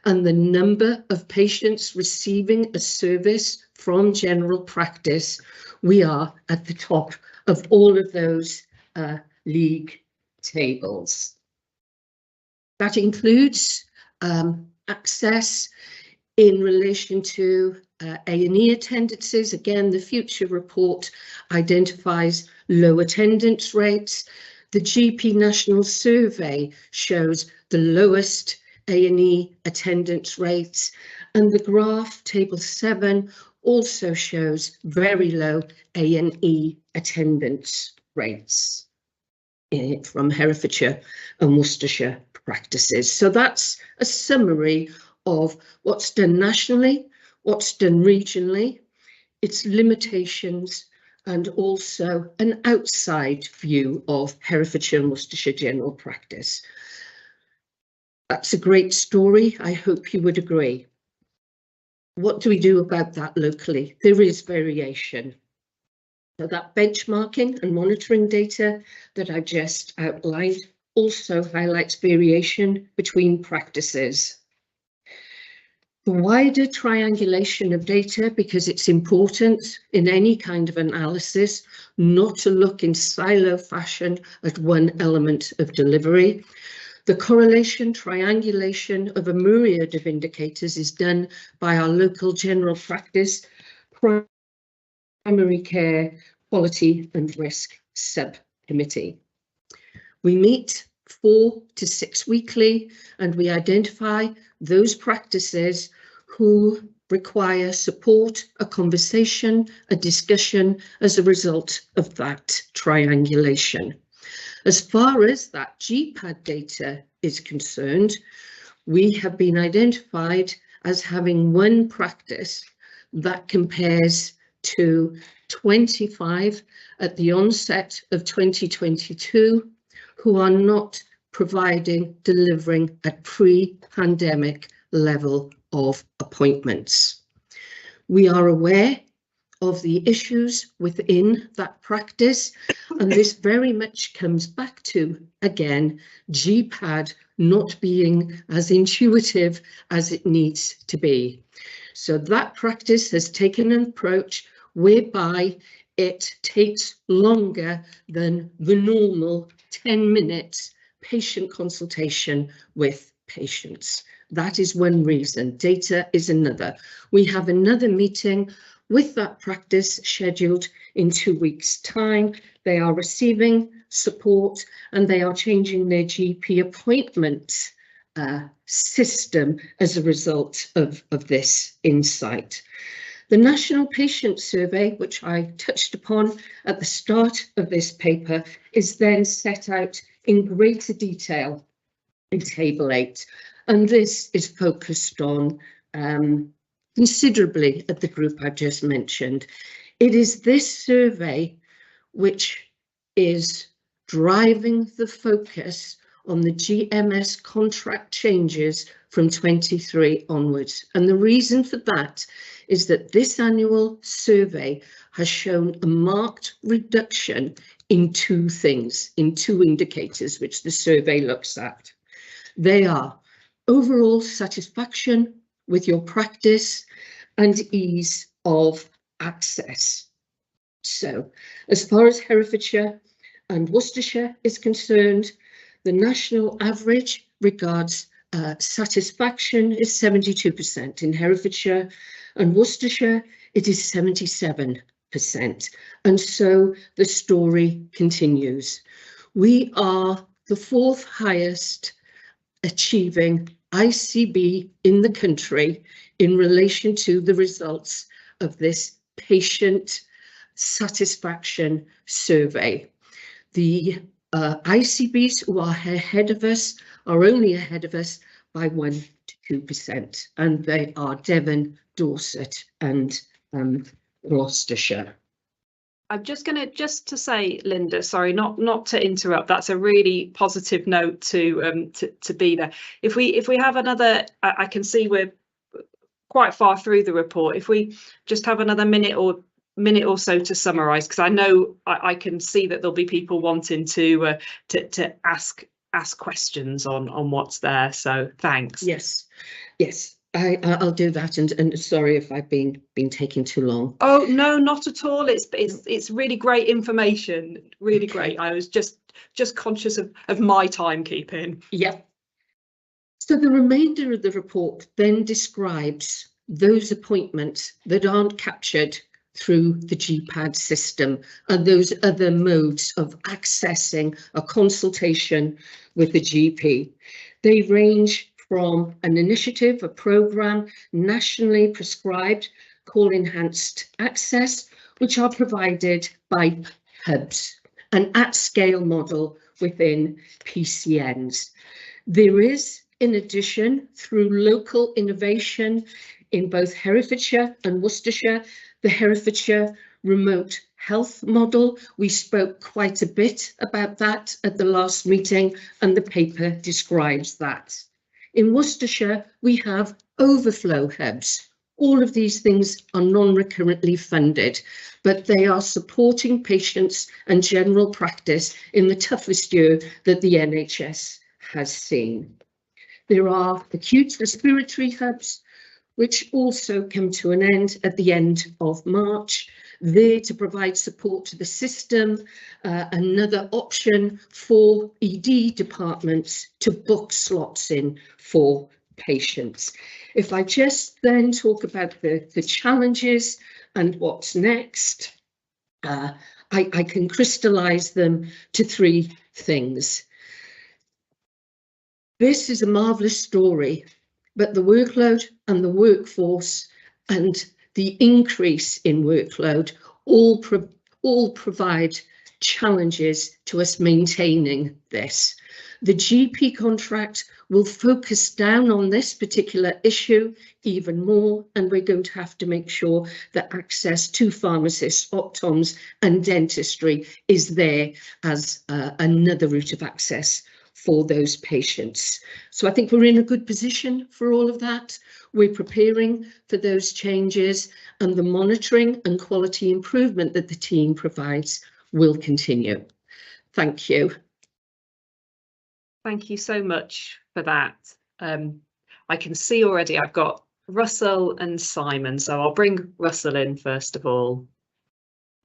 and the number of patients receiving a service from general practice, we are at the top of all of those league tables. That includes access in relation to A&E attendances. Again, the Future Report identifies low attendance rates. The GP National Survey shows the lowest A&E attendance rates, and the graph, table 7, also shows very low A&E attendance rates from Herefordshire and Worcestershire practices. So that's a summary of what's done nationally, what's done regionally, its limitations, and also an outside view of Herefordshire and Worcestershire general practice. That's a great story. I hope you would agree. What do we do about that locally? There is variation. So that benchmarking and monitoring data that I just outlined also highlights variation between practices. The wider triangulation of data, because it's important in any kind of analysis not to look in silo fashion at one element of delivery. The correlation, triangulation of a myriad of indicators is done by our local general practice, primary care, quality and risk subcommittee. We meet 4 to 6 weekly, and we identify those practices who require support, a conversation, a discussion as a result of that triangulation. As far as that GPAD data is concerned, we have been identified as having one practice that compares to 25 at the onset of 2022 who are not delivering at pre-pandemic level of appointments. We are aware of the issues within that practice, and this very much comes back to, again, GPAD not being as intuitive as it needs to be. So that practice has taken an approach whereby it takes longer than the normal 10 minutes patient consultation with patients. That is one reason. Data is another. We have another meeting with that practice scheduled in 2 weeks' time. They are receiving support and they are changing their GP appointment system as a result of this insight. The National Patient Survey, which I touched upon at the start of this paper, is then set out in greater detail in Table 8, and this is focused on considerably at the group I've just mentioned. It is this survey which is driving the focus on the GMS contract changes from 23 onwards. And the reason for that is that this annual survey has shown a marked reduction in 2 things, in 2 indicators which the survey looks at. They are overall satisfaction with your practice and ease of access. So, as far as Herefordshire and Worcestershire is concerned, the national average regards satisfaction is 72%. In Herefordshire and Worcestershire, it is 77%. And so the story continues. We are the 4th highest achieving ICB in the country in relation to the results of this patient satisfaction survey. The ICBs who are ahead of us are only ahead of us by 1 to 2%, and they are Devon, Dorset and Gloucestershire. I'm just to say, Linda, sorry, not to interrupt. That's a really positive note to be there. If we have another, I can see we're quite far through the report. If we just have another minute or so to summarise, because I know I can see that there'll be people wanting to ask questions on what's there. So thanks. Yes. I'll do that, and sorry if I've been taking too long. Oh no, not at all. It's really great information, really great. I was just conscious of my timekeeping. Yeah. So the remainder of the report then describes those appointments that aren't captured through the GPAD system and those other modes of accessing a consultation with the GP. They range from an initiative, a programme nationally prescribed called Enhanced Access, which are provided by hubs, an at-scale model within PCNs. There is, in addition, through local innovation in both Herefordshire and Worcestershire, the Herefordshire Remote Health Model. We spoke quite a bit about that at the last meeting, and the paper describes that. In Worcestershire, we have overflow hubs. All of these things are non-recurrently funded, but they are supporting patients and general practice in the toughest year that the NHS has seen. There are acute respiratory hubs, which also came to an end at the end of March, there to provide support to the system, another option for ED departments to book slots in for patients. If I just then talk about the challenges and what's next, I can crystallise them to 3 things. This is a marvellous story, but the workload and the workforce and the increase in workload all provide challenges to us maintaining this. The GP contract will focus down on this particular issue even more, and we're going to have to make sure that access to pharmacists, optoms and dentistry is there as another route of access for those patients. So I think we're in a good position for all of that. We're preparing for those changes, and the monitoring and quality improvement that the team provides will continue. Thank you. Thank you so much for that. I can see already I've got Russell and Simon, so I'll bring Russell in first of all.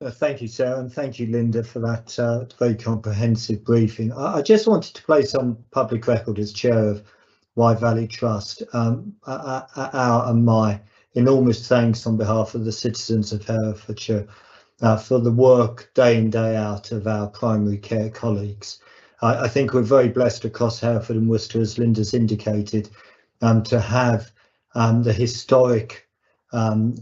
Thank you, Sarah, and thank you, Linda, for that very comprehensive briefing. I just wanted to place on public record as chair of Wye Valley Trust our and my enormous thanks on behalf of the citizens of Herefordshire for the work day in, day out of our primary care colleagues. I think we're very blessed across Hereford and Worcester, as Linda's indicated, to have the historic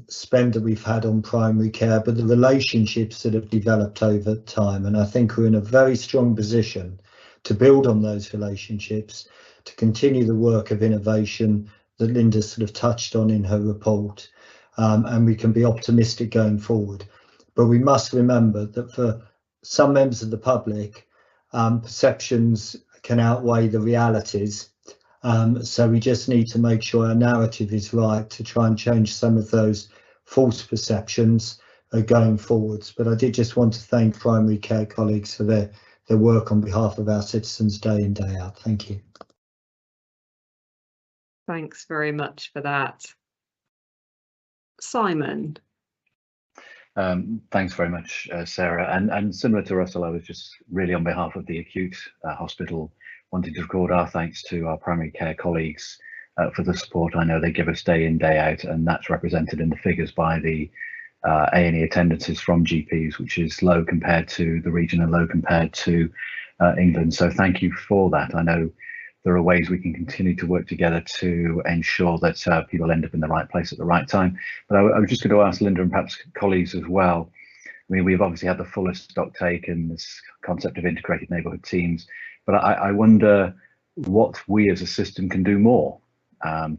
spend that we've had on primary care, but the relationships that have developed over time. And I think we're in a very strong position to build on those relationships, to continue the work of innovation that Linda sort of touched on in her report. And we can be optimistic going forward. But we must remember that for some members of the public, perceptions can outweigh the realities. So we just need to make sure our narrative is right to try and change some of those false perceptions going forwards. But I did just want to thank primary care colleagues for their work on behalf of our citizens day in, day out. Thank you. Thanks very much for that. Simon. Thanks very much, Sarah. And similar to Russell, I was just really on behalf of the acute hospital wanting to record our thanks to our primary care colleagues for the support I know they give us day in, day out, and that's represented in the figures by the A&E attendances from GPs, which is low compared to the region and low compared to England. So thank you for that. I know there are ways we can continue to work together to ensure that people end up in the right place at the right time. But I was just going to ask Linda and perhaps colleagues as well. I mean, we've obviously had the fullest stock take and this concept of integrated neighbourhood teams, but I wonder what we as a system can do more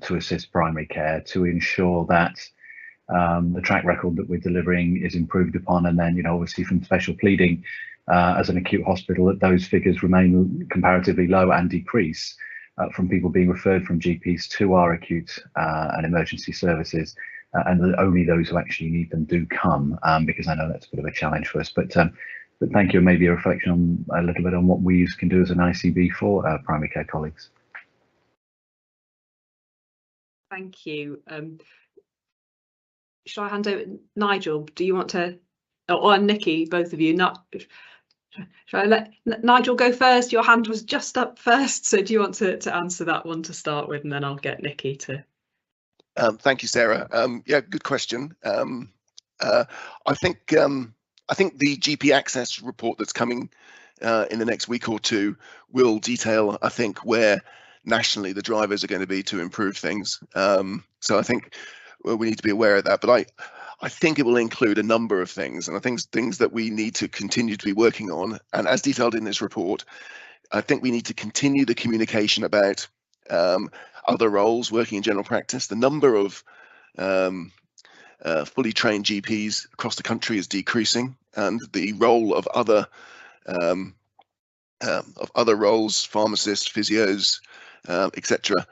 to assist primary care to ensure that the track record that we're delivering is improved upon, and then, you know, obviously from special pleading as an acute hospital, that those figures remain comparatively low and decrease from people being referred from GPs to our acute and emergency services, and that only those who actually need them do come, because I know that's a bit of a challenge for us. But thank you, and maybe a reflection on a little bit on what we can do as an ICB for our primary care colleagues. Thank you. Shall I hand over? Nigel, do you want to, or Nikki, both of you, not, shall I let Nigel go first? Your hand was just up first, so do you want to answer that one to start with, and then I'll get Nikki to. Thank you, Sarah. Yeah, good question. I think the GP access report that's coming in the next week or two will detail, I think, where nationally the drivers are going to be to improve things. So I think we need to be aware of that. But I think it will include a number of things, and I think things that we need to continue to be working on. And as detailed in this report, I think we need to continue the communication about other roles working in general practice. The number of fully trained GPs across the country is decreasing, and the role of other roles, pharmacists, physios, etc.,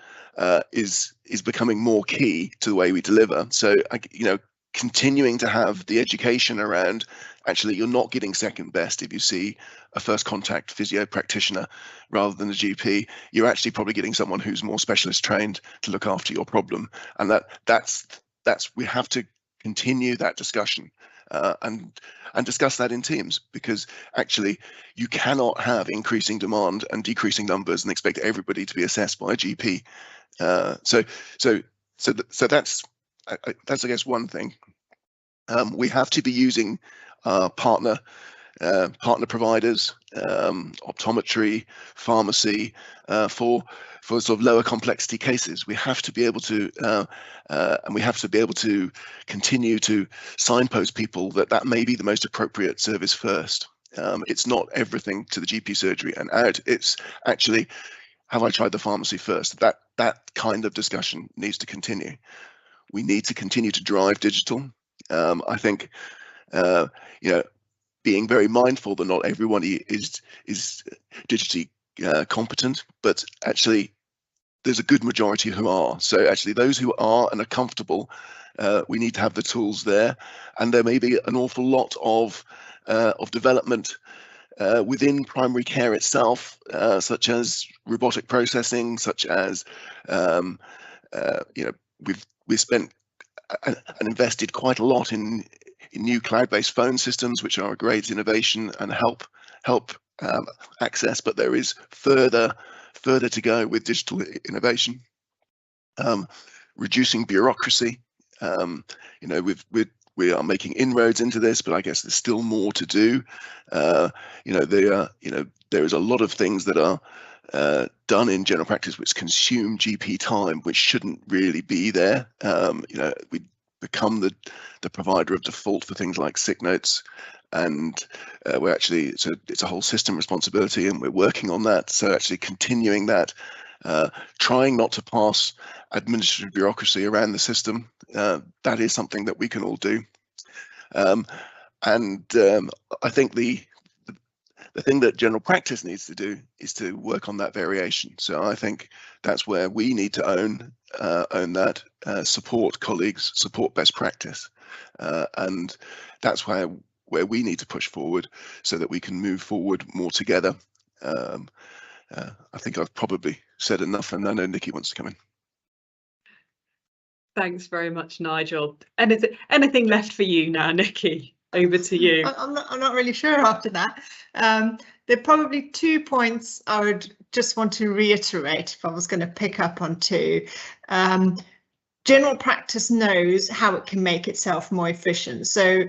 is becoming more key to the way we deliver. So, you know, continuing to have the education around actually you're not getting second best if you see a first contact physio practitioner rather than a GP. You're actually probably getting someone who's more specialist trained to look after your problem, and that's we have to continue that discussion and discuss that in teams, because actually you cannot have increasing demand and decreasing numbers and expect everybody to be assessed by a GP. So that's I guess one thing. We have to be using partner providers, optometry, pharmacy, for sort of lower complexity cases. We have to be able to, and we have to be able to continue to signpost people that may be the most appropriate service first. It's not everything to the GP surgery and out. It's actually, have I tried the pharmacy first? That kind of discussion needs to continue. We need to continue to drive digital. I think, being very mindful that not everyone is digitally competent, but actually there's a good majority who are. So actually those who are and are comfortable, we need to have the tools there. And there may be an awful lot of development within primary care itself, such as robotic processing, such as we've spent and invested quite a lot in new cloud-based phone systems, which are a great innovation and help access, but there is further to go with digital innovation. Reducing bureaucracy. We are making inroads into this, but I guess there's still more to do. There is a lot of things that are done in general practice which consume GP time, which shouldn't really be there. We become the provider of default for things like sick notes, and we're actually, it's a whole system responsibility, and we're working on that. So actually continuing that, trying not to pass administrative bureaucracy around the system, that is something that we can all do. I think the thing that general practice needs to do is to work on that variation. So I think that's where we need to own that, support colleagues, support best practice, and that's where we need to push forward so that we can move forward more together. I think I've probably said enough, and I know Nikki wants to come in. Thanks very much, Nigel. Anything left for you now, Nikki? Over to you. I'm not really sure after that. There are probably 2 points I would just want to reiterate if I was going to pick up on two. General practice knows how it can make itself more efficient. So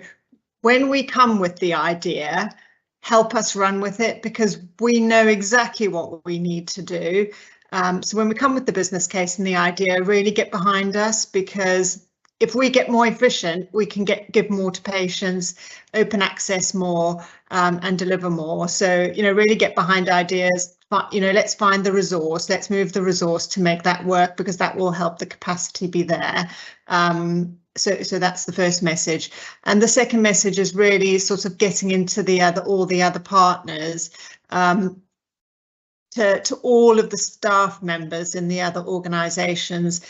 when we come with the idea, help us run with it, because we know exactly what we need to do. So when we come with the business case and the idea, really get behind us, because if we get more efficient, we can give more to patients, open access more, and deliver more. So, really get behind ideas, but, let's find the resource, let's move the resource to make that work, because that will help the capacity be there. So that's the first message. And the second message is really sort of getting into all the other partners, to all of the staff members in the other organisations,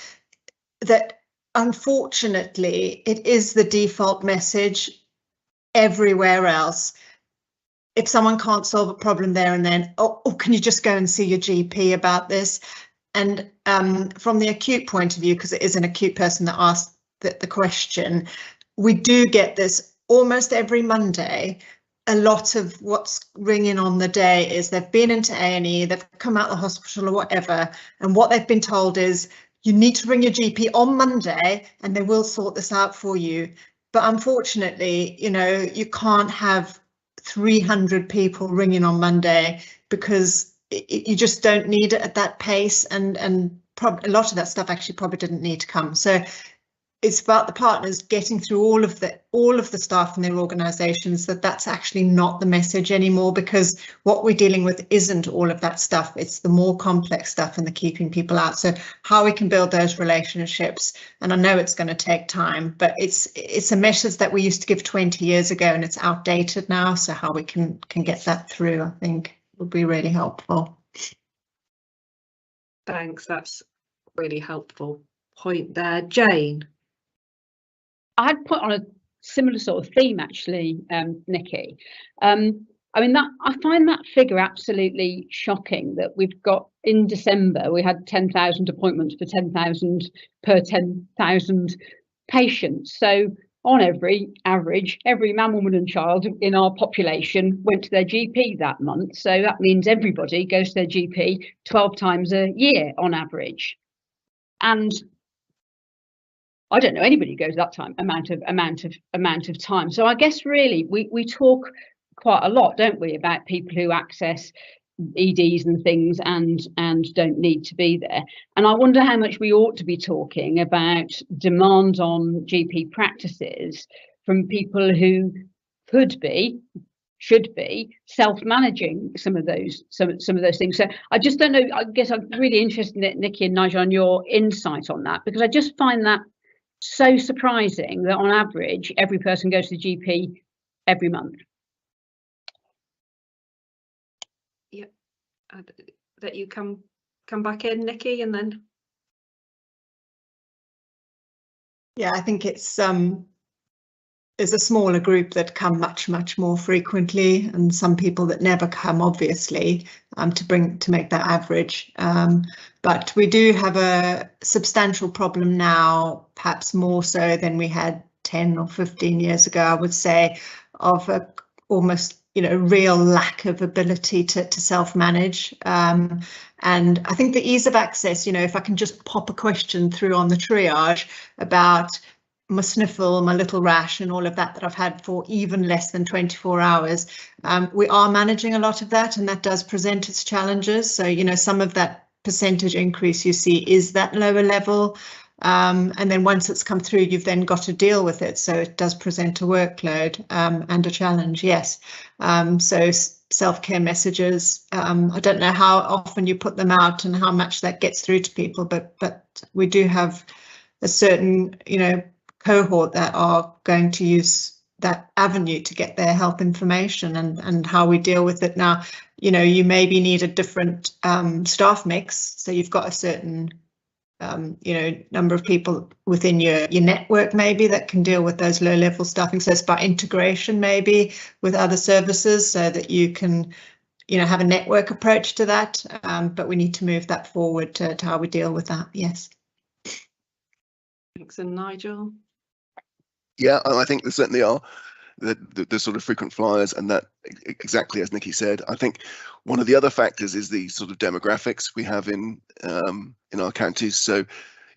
that unfortunately it is the default message everywhere else. If someone can't solve a problem there and then, oh, can you just go and see your GP about this? And from the acute point of view, because it is an acute person that asked the question, we do get this almost every Monday. A lot of what's ringing on the day is they've been into A&E, they've come out of the hospital or whatever, and what they've been told is, you need to ring your GP on Monday and they will sort this out for you. But unfortunately, you can't have 300 people ringing on Monday, because you just don't need it at that pace, and a lot of that stuff actually probably didn't need to come. So it's about the partners getting through all of the staff in their organisations, that's actually not the message anymore, because what we're dealing with isn't all of that stuff. It's the more complex stuff and the keeping people out. So how we can build those relationships, and I know it's going to take time, but it's a message that we used to give 20 years ago and it's outdated now. So how we can get that through, I think, would be really helpful. Thanks, that's really helpful point there. Jane. I'd put on similar sort of theme actually, Nikki. I mean, that I find that figure absolutely shocking, that we've got in December, we had 10,000 appointments for 10,000 per 10,000 patients. So on average, every man, woman and child in our population went to their GP that month. So that means everybody goes to their GP 12 times a year on average. And I don't know anybody who goes that amount of time. So I guess really we talk quite a lot, don't we, about people who access EDs and things and don't need to be there. And I wonder how much we ought to be talking about demand on GP practices from people who should be self-managing some of those things. So I just don't know. I guess I'm really interested in Nikki and Nigel on your insight on that, because I just find that so surprising that on average every person goes to the GP every month. Yeah, that you come back in, Nikki, and then. Yeah, I think it's there's a smaller group that come much more frequently, and some people that never come, obviously, to make that average. But we do have a substantial problem now, perhaps more so than we had 10 or 15 years ago, I would say, of a almost real lack of ability to self-manage. And I think the ease of access, if I can just pop a question through on the triage about my sniffle, my little rash and all of that I've had for even less than 24 hours. We are managing a lot of that, and that does present its challenges. So, some of that percentage increase you see is that lower level. And then once it's come through, you've then got to deal with it. So it does present a workload and a challenge, yes. So self-care messages, I don't know how often you put them out and how much that gets through to people, but we do have a certain, cohort that are going to use that avenue to get their health information, and how we deal with it now. You maybe need a different staff mix, so you've got a certain number of people within your network maybe that can deal with those low level staffing. So it's about integration maybe with other services, so that you can have a network approach to that, but we need to move that forward to how we deal with that. Yes. Thanks. And Nigel? Yeah, I think there certainly are the sort of frequent flyers, and that exactly as Nikki said. I think one of the other factors is the sort of demographics we have in our counties. So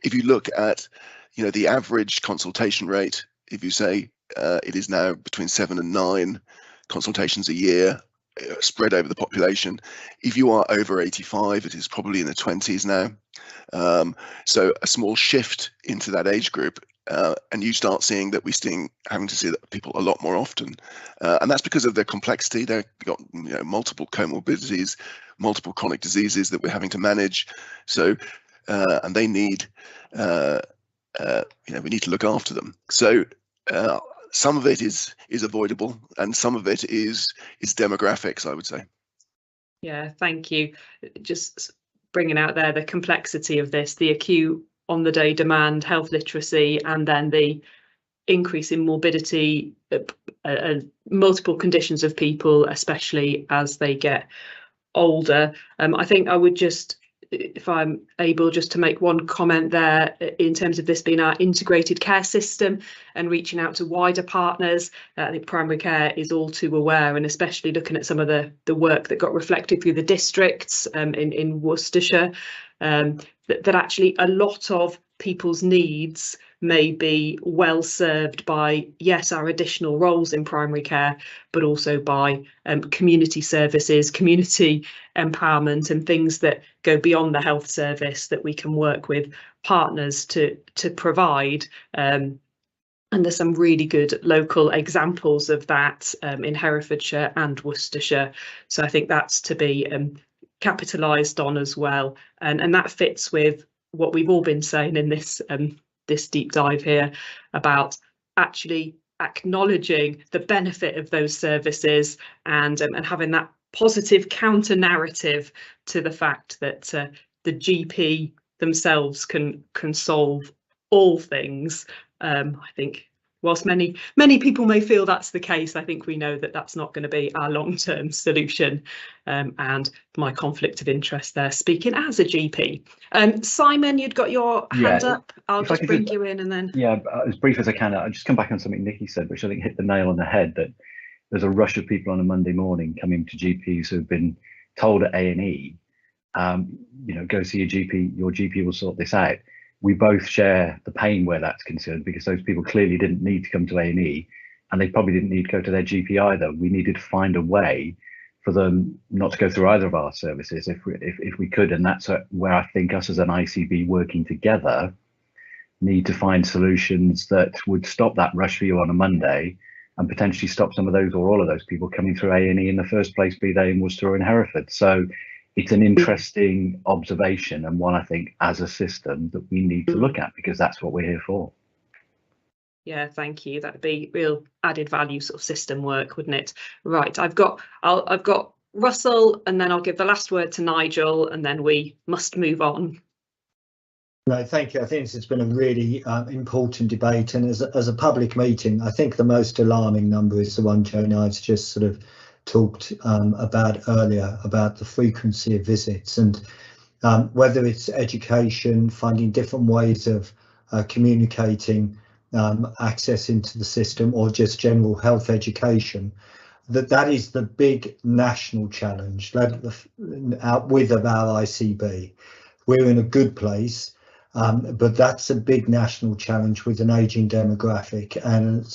if you look at the average consultation rate, if you say it is now between 7 and 9 consultations a year spread over the population, if you are over 85, it is probably in the 20s now. So a small shift into that age group, and you start seeing that having to see that people a lot more often, and that's because of their complexity. They've got multiple comorbidities, multiple chronic diseases that we're having to manage. So and they need we need to look after them. So some of it is avoidable, and some of it is demographics, I would say. Yeah, thank you. Just bringing out there the complexity of this, the acute on the day demand, health literacy, and then the increase in morbidity, multiple conditions of people, especially as they get older. I think I would just, if I'm able, just to make one comment there in terms of this being our integrated care system and reaching out to wider partners. I think primary care is all too aware, and especially looking at some of the work that got reflected through the districts in Worcestershire, that actually a lot of people's needs may be well served by, yes, our additional roles in primary care, but also by community services, community empowerment, and things that go beyond the health service that we can work with partners to provide. And there's some really good local examples of that in Herefordshire and Worcestershire. So I think that's to be capitalised on as well, and that fits with what we've all been saying in this this deep dive here about actually acknowledging the benefit of those services and having that positive counter narrative to the fact that the GP themselves can solve all things. I think whilst many people may feel that's the case, I think we know that that's not going to be our long-term solution. And my conflict of interest there, speaking as a GP. Simon, you'd got your hand up. I'll just bring you in and then. Yeah, as brief as I can. I'll just come back on something Nikki said, which I think hit the nail on the head, that there's a rush of people on a Monday morning coming to GPs who've been told at A&E, go see your GP will sort this out. We both share the pain where that's concerned, because those people clearly didn't need to come to A&E, and they probably didn't need to go to their GP either. We needed to find a way for them not to go through either of our services if we could, and that's where I think us as an ICB working together need to find solutions that would stop that rush for you on a Monday, and potentially stop some of those or all of those people coming through A&E in the first place, be they in Worcester or in Hereford. So it's an interesting observation, and one I think as a system that we need to look at, because that's what we're here for. Yeah, thank you. That'd be real added value sort of system work, wouldn't it? Right, I've got Russell, and then I'll give the last word to Nigel, and then we must move on. No, thank you. I think this has been a really important debate, and as a public meeting, I think the most alarming number is the one Joe and I've just sort of talked about earlier, about the frequency of visits, and whether it's education, finding different ways of communicating access into the system, or just general health education. That is the big national challenge outwith of our ICB. We're in a good place, but that's a big national challenge with an ageing demographic, and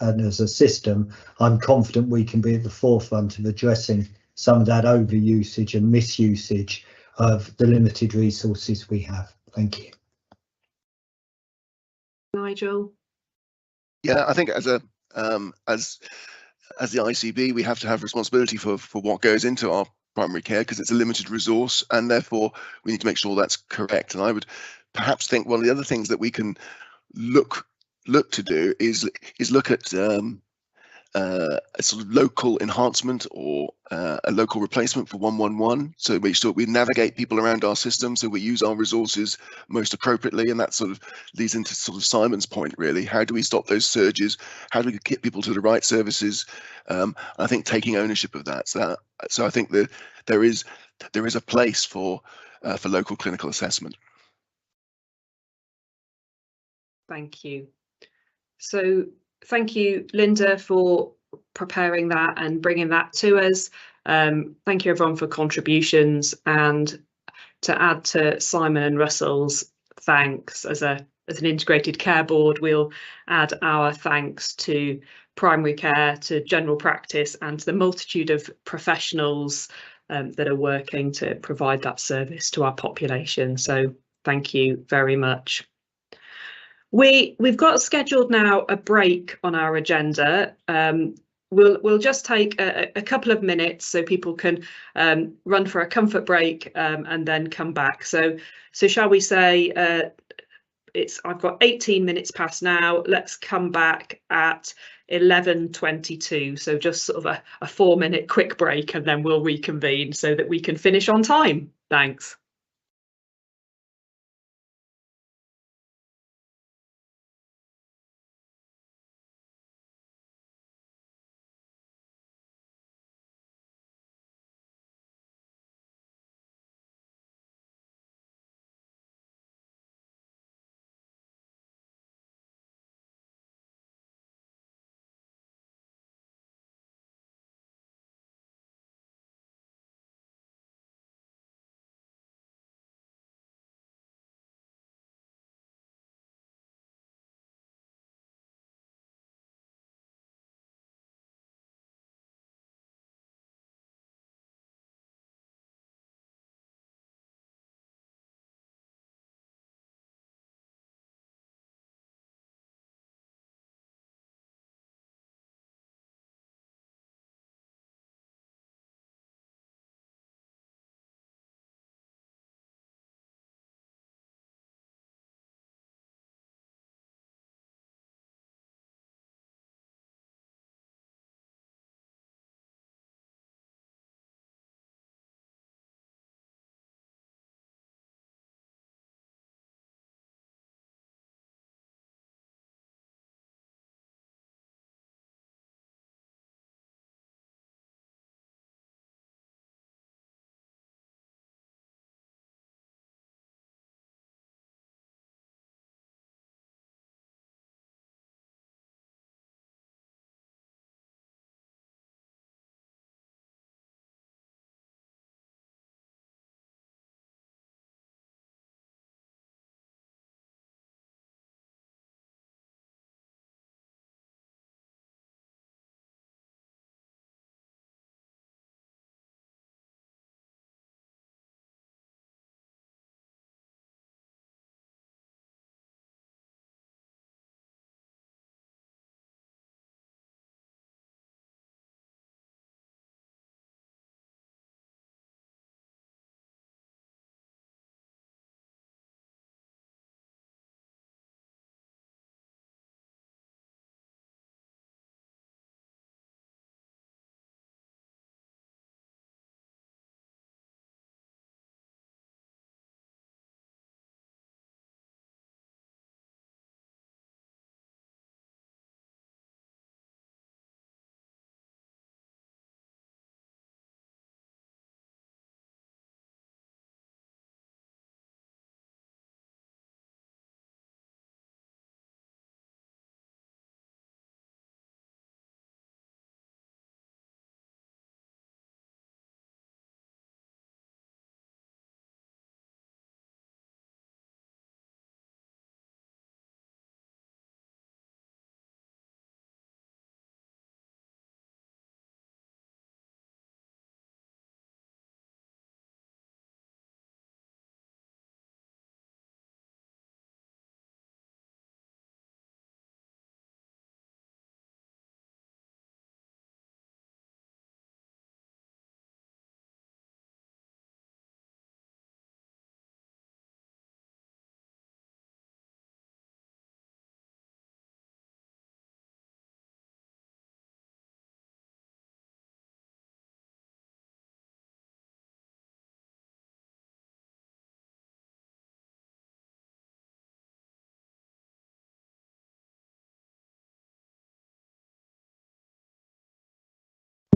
as a system, I'm confident we can be at the forefront of addressing some of that overusage and misusage of the limited resources we have. Thank you. Nigel? Yeah, I think as the ICB, we have to have responsibility for what goes into our primary care, because it's a limited resource, and therefore we need to make sure that's correct. And I would perhaps think one of the other things that we can look to do is look at a sort of local enhancement, or a local replacement for 111. So make sure we navigate people around our system, so we use our resources most appropriately. And that sort of leads into sort of Simon's point, really. How do we stop those surges? How do we get people to the right services? I think taking ownership of that. So I think that there is a place for local clinical assessment. Thank you. So thank you, Linda, for preparing that and bringing that to us. Thank you, everyone, for contributions. And to add to Simon and Russell's thanks, as an integrated care board, we'll add our thanks to primary care, to general practice, and to the multitude of professionals that are working to provide that service to our population. So thank you very much. We've got scheduled now a break on our agenda. We'll just take a couple of minutes so people can run for a comfort break and then come back. So shall we say I've got 18 minutes past now. Let's come back at 11:22. So just sort of a 4-minute quick break, and then we'll reconvene so that we can finish on time. Thanks.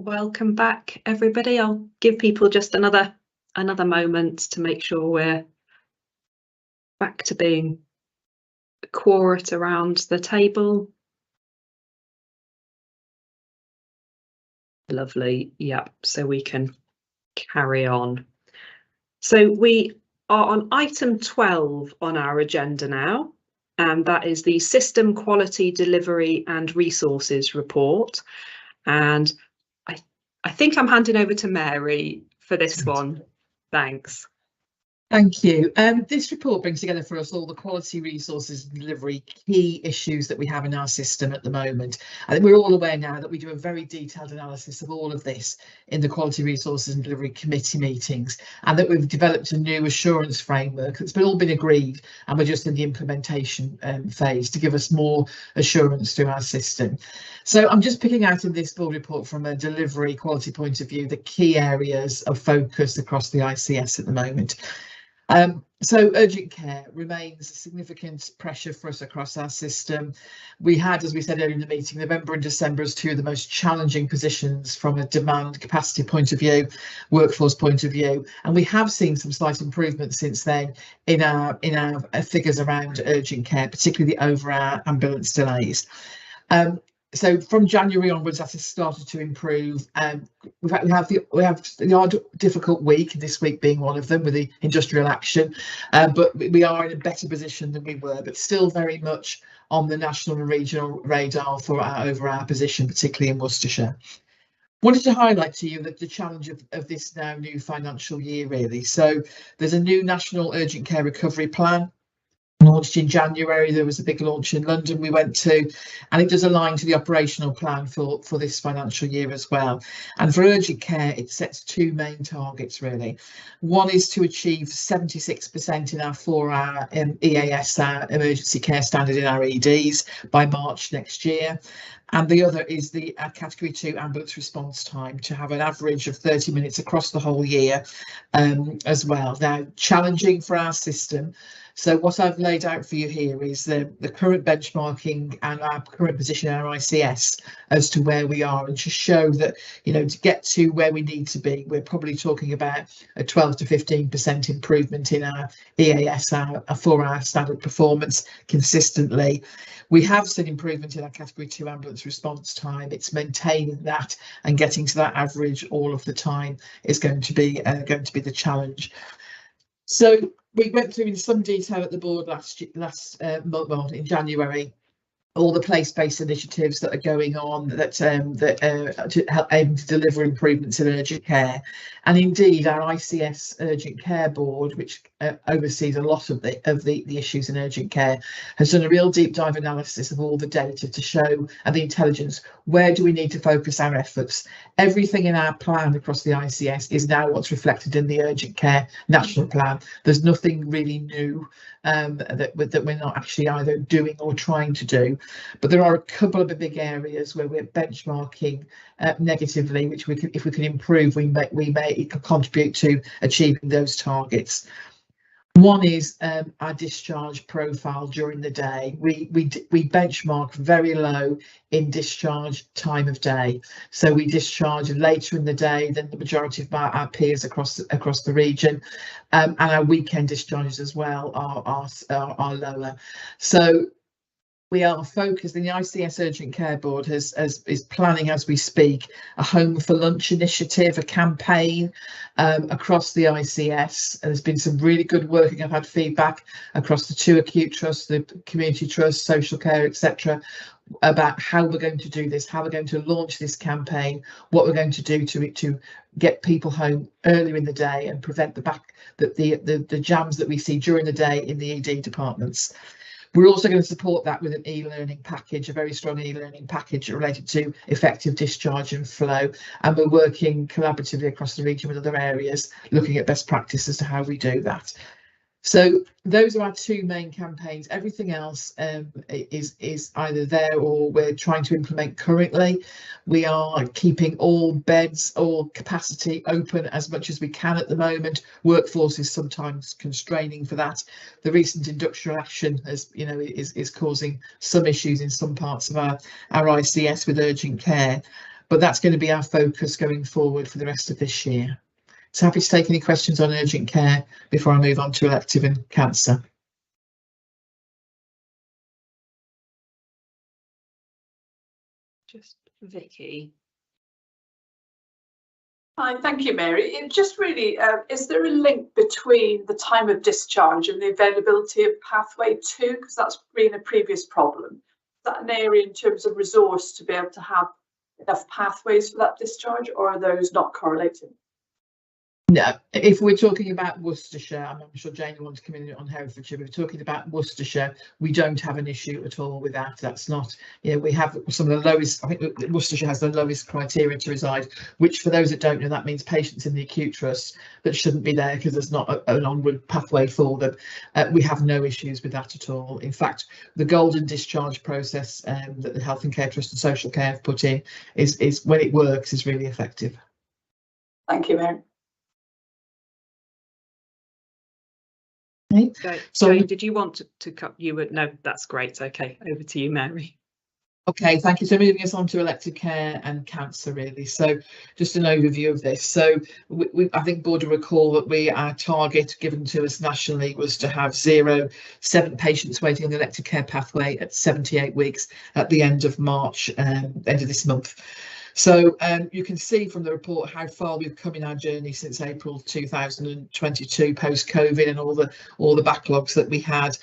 welcome back, everybody. I'll give people just another moment to make sure we're back to being quorate around the table. Lovely. Yeah, so we can carry on. So we are on item 12 on our agenda now, and that is the System Quality Delivery and Resources Report. And I think I'm handing over to Mary for this one. Thanks. Thank you. This report brings together for us all the quality, resources and delivery key issues that we have in our system at the moment. I think we're all aware now that we do a very detailed analysis of all of this in the Quality, Resources and Delivery Committee meetings, and that we've developed a new assurance framework that's all been agreed, and we're just in the implementation phase to give us more assurance through our system. So I'm just picking out in this board report from a delivery quality point of view the key areas of focus across the ICS at the moment. So urgent care remains a significant pressure for us across our system. We had, as we said earlier in the meeting, November and December as two of the most challenging positions from a demand capacity point of view, workforce point of view, and we have seen some slight improvement since then in our figures around urgent care, particularly the over-hour ambulance delays. So from January onwards, that has started to improve. We have the odd difficult week, this week being one of them with the industrial action, but we are in a better position than we were, but still very much on the national and regional radar for our over-hour position, particularly in Worcestershire. Wanted to highlight to you that the challenge of this now new financial year, really. So there's a new national urgent care recovery plan launched in January. There was a big launch in London we went to, and it does align to the operational plan for this financial year as well. And for urgent care, it sets two main targets really. One is to achieve 76% in our 4-hour EAS, our emergency care standard in our EDs, by March next year. And the other is the category 2 ambulance response time, to have an average of 30 minutes across the whole year as well. Now, challenging for our system. So what I've laid out for you here is the current benchmarking and our current position in our ICS as to where we are, and to show that, you know, to get to where we need to be, we're probably talking about a 12 to 15% improvement in our EAS, our 4-hour standard performance consistently. We have seen improvement in our category 2 ambulance response time. It's maintaining that and getting to that average all of the time is going to be the challenge. So we went through in some detail at the board last month, in January, all the place-based initiatives that are going on that to help aim to deliver improvements in urgent care. And indeed, our ICS Urgent Care Board, which oversees a lot of the issues in urgent care, has done a real deep dive analysis of all the data to show, and the intelligence, where do we need to focus our efforts. Everything in our plan across the ICS is now what's reflected in the urgent care national plan. There's nothing really new that we're not actually either doing or trying to do, but there are a couple of the big areas where we're benchmarking negatively, which if we can improve, we may contribute to achieving those targets. One is our discharge profile during the day. We benchmark very low in discharge time of day, so we discharge later in the day than the majority of our peers across the region, and our weekend discharges as well are lower. So we are focused, and the ICS Urgent Care Board is planning as we speak a Home for Lunch initiative, a campaign across the ICS. And there's been some really good work, and I've had feedback across the 2 acute trusts, the community trust, social care, etc., about how we're going to do this, how we're going to launch this campaign, what we're going to do to get people home earlier in the day and prevent the jams that we see during the day in the ED departments. We're also going to support that with an e-learning package, a very strong e-learning package related to effective discharge and flow. And we're working collaboratively across the region with other areas, looking at best practices to how we do that. So those are our 2 main campaigns. Everything else is either there or we're trying to implement currently. We are keeping all beds, all capacity open as much as we can at the moment. Workforce is sometimes constraining for that. The recent industrial action is causing some issues in some parts of our ICS with urgent care. but that's going to be our focus going forward for the rest of this year. So happy to take any questions on urgent care before I move on to elective and cancer. Just Vicky. Hi, thank you, Mary. It just really, is there a link between the time of discharge and the availability of pathway 2? Because that's been a previous problem. Is that an area in terms of resource to be able to have enough pathways for that discharge, or are those not correlating? No, if we're talking about Worcestershire, I'm sure Jane will want to come in on Herefordshire, but if we're talking about Worcestershire, we don't have an issue at all with that. That's not, you know, we have some of the lowest, I think Worcestershire has the lowest criteria to reside, which for those that don't know, that means patients in the acute trust that shouldn't be there because there's not an onward pathway for them. We have no issues with that at all. In fact, the golden discharge process that the Health and Care Trust and Social Care have put in is when it works, is really effective. Thank you, Mary. Okay. So Jane, did you want to cut you? No, that's great. Okay, over to you, Mary. Okay, thank you. So moving us on to elective care and cancer, really. So just an overview of this. So I think board will recall that our target given to us nationally was to have 7 patients waiting on the elective care pathway at 78 weeks at the end of March, end of this month. So you can see from the report how far we've come in our journey since April 2022, post-COVID, and all the backlogs that we had.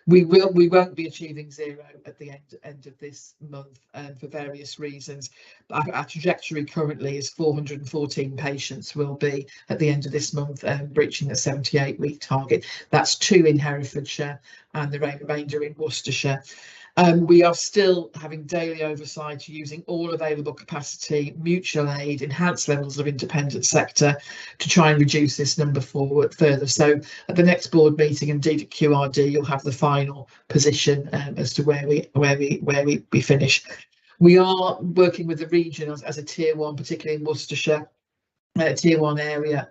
We won't be achieving 0 at the end of this month for various reasons. Our trajectory currently is 414 patients will be at the end of this month reaching the 78-week target. That's 2 in Herefordshire and the remainder in Worcestershire. We are still having daily oversight using all available capacity, mutual aid, enhanced levels of independent sector to try and reduce this number forward further. So at the next board meeting, indeed at QRD, you'll have the final position as to where we finish. We are working with the region as a tier 1, particularly in Worcestershire. Tier 1 area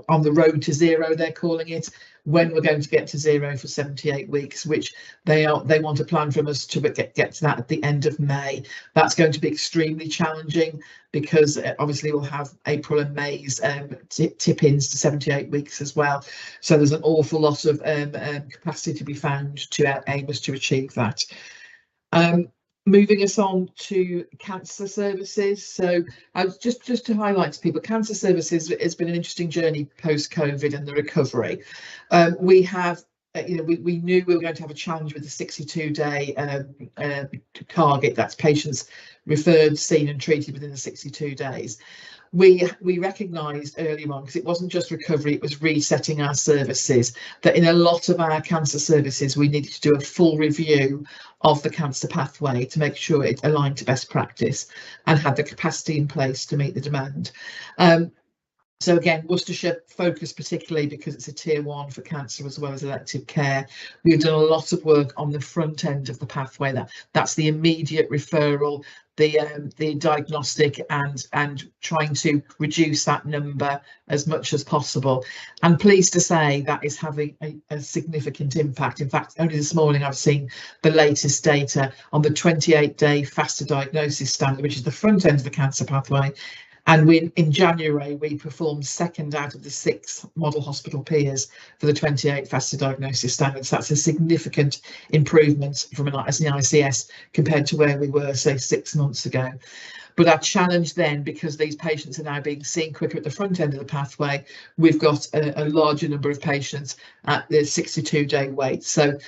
on the road to 0, they're calling it, when we're going to get to 0 for 78 weeks, which they want a plan from us to get to that at the end of May. That's going to be extremely challenging because obviously we'll have April and May's tip-ins to 78 weeks as well. So there's an awful lot of capacity to be found to aim us to achieve that. Moving us on to cancer services. So just to highlight to people, cancer services has been an interesting journey post-COVID and the recovery. We have, we knew we were going to have a challenge with the 62-day target. That's patients referred, seen and treated within the 62 days. We recognised early on, because it wasn't just recovery, it was resetting our services, that in a lot of our cancer services we needed to do a full review of the cancer pathway to make sure it aligned to best practice and had the capacity in place to meet the demand. So again, Worcestershire focused particularly because it's a tier 1 for cancer as well as elective care. We've done a lot of work on the front end of the pathway. That's the immediate referral, the diagnostic and trying to reduce that number as much as possible. And pleased to say that is having a significant impact. In fact, only this morning I've seen the latest data on the 28-day faster diagnosis standard, which is the front end of the cancer pathway. And in January, we performed 2nd out of the 6 model hospital peers for the 28 faster diagnosis standards. That's a significant improvement as an ICS compared to where we were, say, 6 months ago. But our challenge then, because these patients are now being seen quicker at the front end of the pathway, we've got a larger number of patients at the 62-day wait. So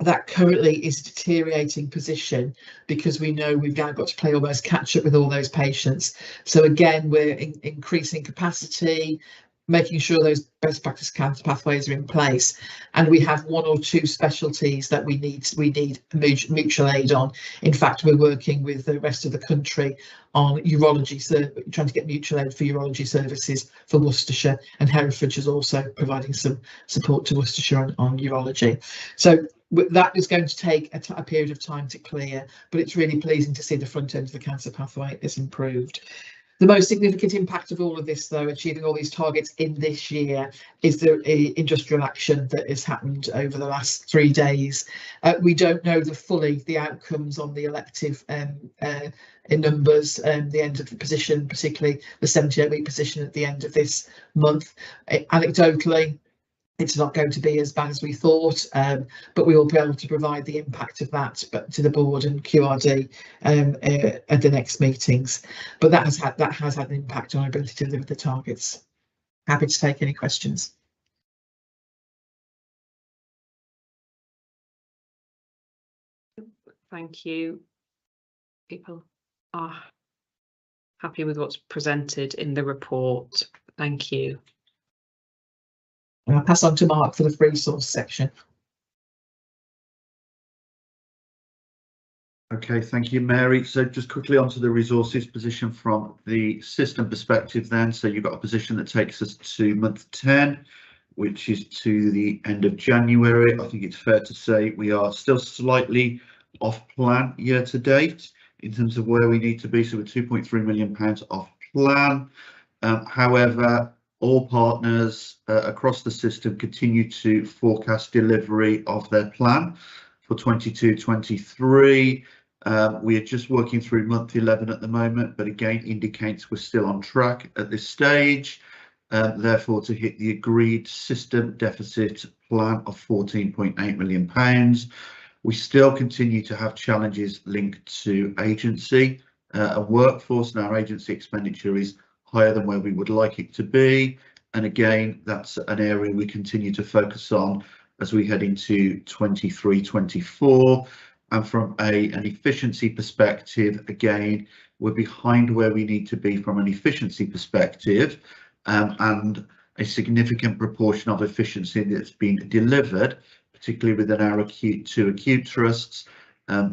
that currently is a deteriorating position because we know we've now got to play almost catch up with all those patients. So again, we're increasing capacity, making sure those best practice cancer pathways are in place, and we have 1 or 2 specialties that we need mutual aid on. In fact, we're working with the rest of the country on urology, trying to get mutual aid for urology services for Worcestershire, and Herefordshire is also providing some support to Worcestershire on urology. So that is going to take a period of time to clear, but it's really pleasing to see the front end of the cancer pathway is improved. The most significant impact of all of this, though, achieving all these targets in this year, is the industrial action that has happened over the last 3 days. We don't know the outcomes on the elective in numbers, the end of the position, particularly the 78-week position at the end of this month. Anecdotally, it's not going to be as bad as we thought, but we will be able to provide the impact of that to the board and QRD at the next meetings. But that has had an impact on our ability to deliver the targets. Happy to take any questions. Thank you. People are happy with what's presented in the report. Thank you. And I'll pass on to Mark for the free source section. Okay, thank you, Mary. So just quickly onto the resources position from the system perspective then. So you've got a position that takes us to month 10, which is to the end of January. I think it's fair to say we are still slightly off plan year to date in terms of where we need to be. So we're £2.3 million off plan. However, all partners across the system continue to forecast delivery of their plan for 22-23. We are just working through month 11 at the moment, but again indicates we're still on track at this stage. Therefore, to hit the agreed system deficit plan of £14.8 million. We still continue to have challenges linked to agency and workforce, and our agency expenditure is higher than where we would like it to be, and again that's an area we continue to focus on as we head into 23-24. And from an efficiency perspective, again we're behind where we need to be from an efficiency perspective, and a significant proportion of efficiency that's been delivered, particularly within our acute trusts,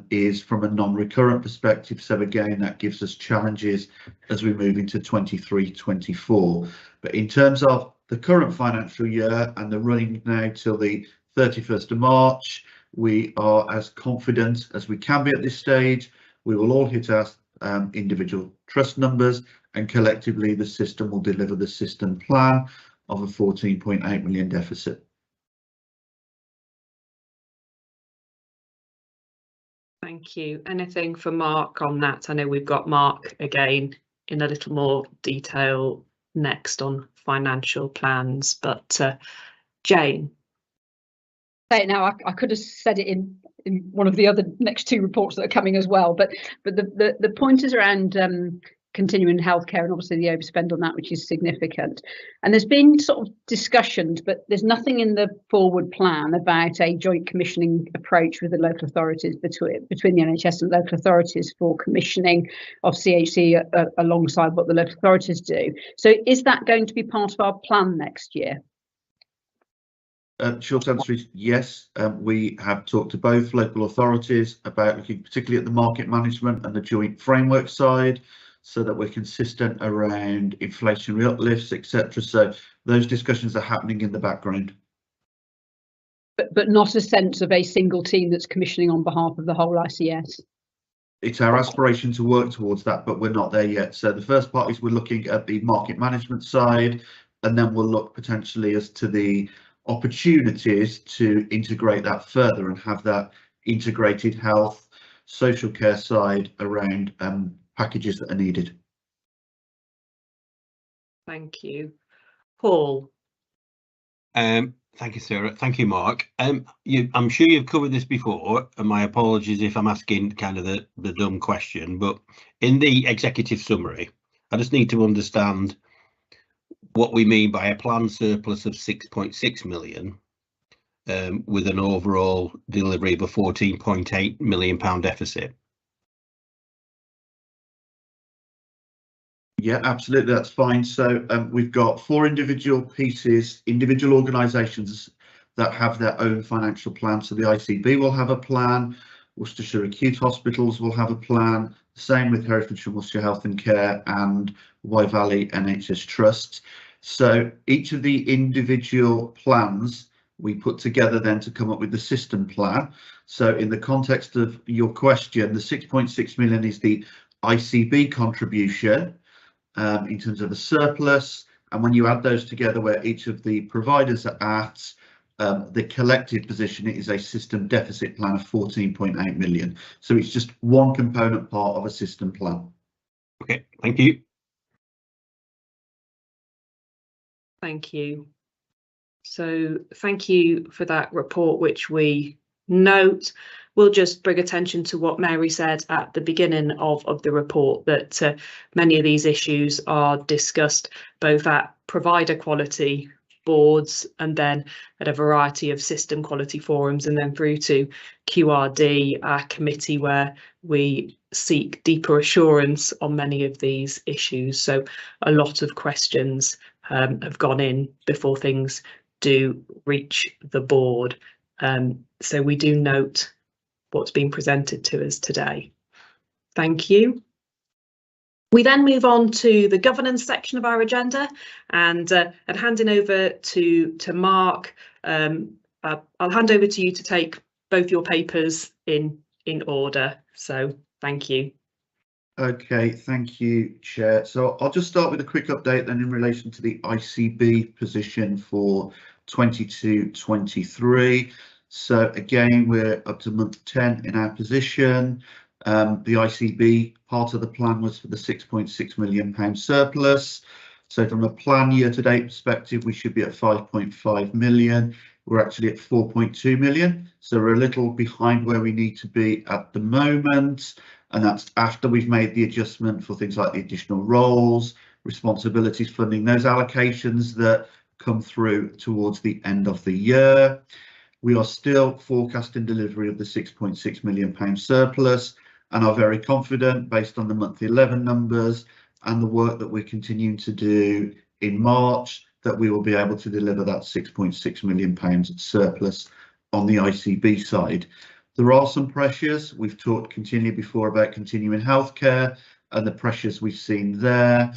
is from a non-recurrent perspective. So again, that gives us challenges as we move into 23-24. But in terms of the current financial year and the running now till the 31st of March, we are as confident as we can be at this stage. We will all hit our individual trust numbers, and collectively the system will deliver the system plan of a 14.8 million deficit. Thank you. Anything for Mark on that? I know we've got Mark again in a little more detail next on financial plans, but Jane. Now I could have said it in one of the other next 2 reports that are coming as well, but the pointers around continuing healthcare and obviously the overspend on that, which is significant. And there's been sort of discussions, but there's nothing in the forward plan about a joint commissioning approach with the local authorities between the NHS and local authorities for commissioning of CHC alongside what the local authorities do. So is that going to be part of our plan next year? Short answer is yes. We have talked to both local authorities about looking particularly at the market management and the joint framework side, so that we're consistent around inflationary uplifts, etc. So those discussions are happening in the background. But not a sense of a single team that's commissioning on behalf of the whole ICS? It's our aspiration to work towards that, but we're not there yet. So the first part is we're looking at the market management side, and then we'll look potentially as to the opportunities to integrate that further and have that integrated health, social care side around packages that are needed. Thank you. Paul. Thank you, Sarah. Thank you, Mark. I'm sure you've covered this before, and my apologies if I'm asking kind of the dumb question, but in the executive summary, I just need to understand what we mean by a planned surplus of 6.6 million with an overall delivery of a 14.8 million pound deficit. Yeah, absolutely, that's fine. So we've got 4 individual pieces, individual organisations that have their own financial plan. So the ICB will have a plan, Worcestershire Acute Hospitals will have a plan, same with Herefordshire and Worcestershire Health and Care and Wye Valley NHS Trust. So each of the individual plans we put together then to come up with the system plan. So in the context of your question, the 6.6 million is the ICB contribution. in terms of the surplus, and when you add those together where each of the providers are at, the collective position is a system deficit plan of 14.8 million. So it's just one component part of a system plan. Okay, thank you. Thank you. So thank you for that report, which we note. We'll just bring attention to what Mary said at the beginning of the report, that many of these issues are discussed both at provider quality boards and then at a variety of system quality forums, and then through to QRD, our committee, where we seek deeper assurance on many of these issues. So a lot of questions have gone in before things do reach the board. So we do note what's been presented to us today. Thank you. We then move on to the governance section of our agenda, and handing over to Mark, I'll hand over to you to take both your papers in order. So thank you. Okay, thank you, Chair. So I'll just start with a quick update then in relation to the ICB position for 22-23. So again, we're up to month 10 in our position. The ICB part of the plan was for the £6.6 million surplus. So from a plan year to date perspective, we should be at 5.5 million. We're actually at 4.2 million. So we're a little behind where we need to be at the moment. And that's after we've made the adjustment for things like the additional roles, responsibilities, funding, those allocations that come through towards the end of the year. We are still forecasting delivery of the £6.6 million surplus and are very confident based on the month 11 numbers and the work that we're continuing to do in March that we will be able to deliver that £6.6 million surplus on the ICB side. There are some pressures. We've talked continually before about continuing healthcare and the pressures we've seen there.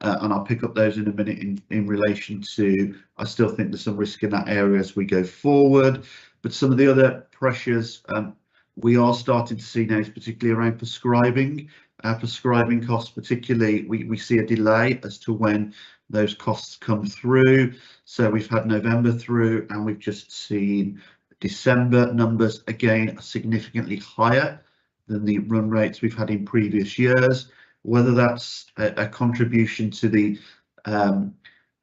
And I'll pick up those in a minute in relation to, I still think there's some risk in that area as we go forward. But some of the other pressures we are starting to see now is particularly around prescribing. Prescribing costs particularly, we see a delay as to when those costs come through. So we've had November through and we've just seen December numbers again significantly higher than the run rates we've had in previous years. Whether that's a contribution to the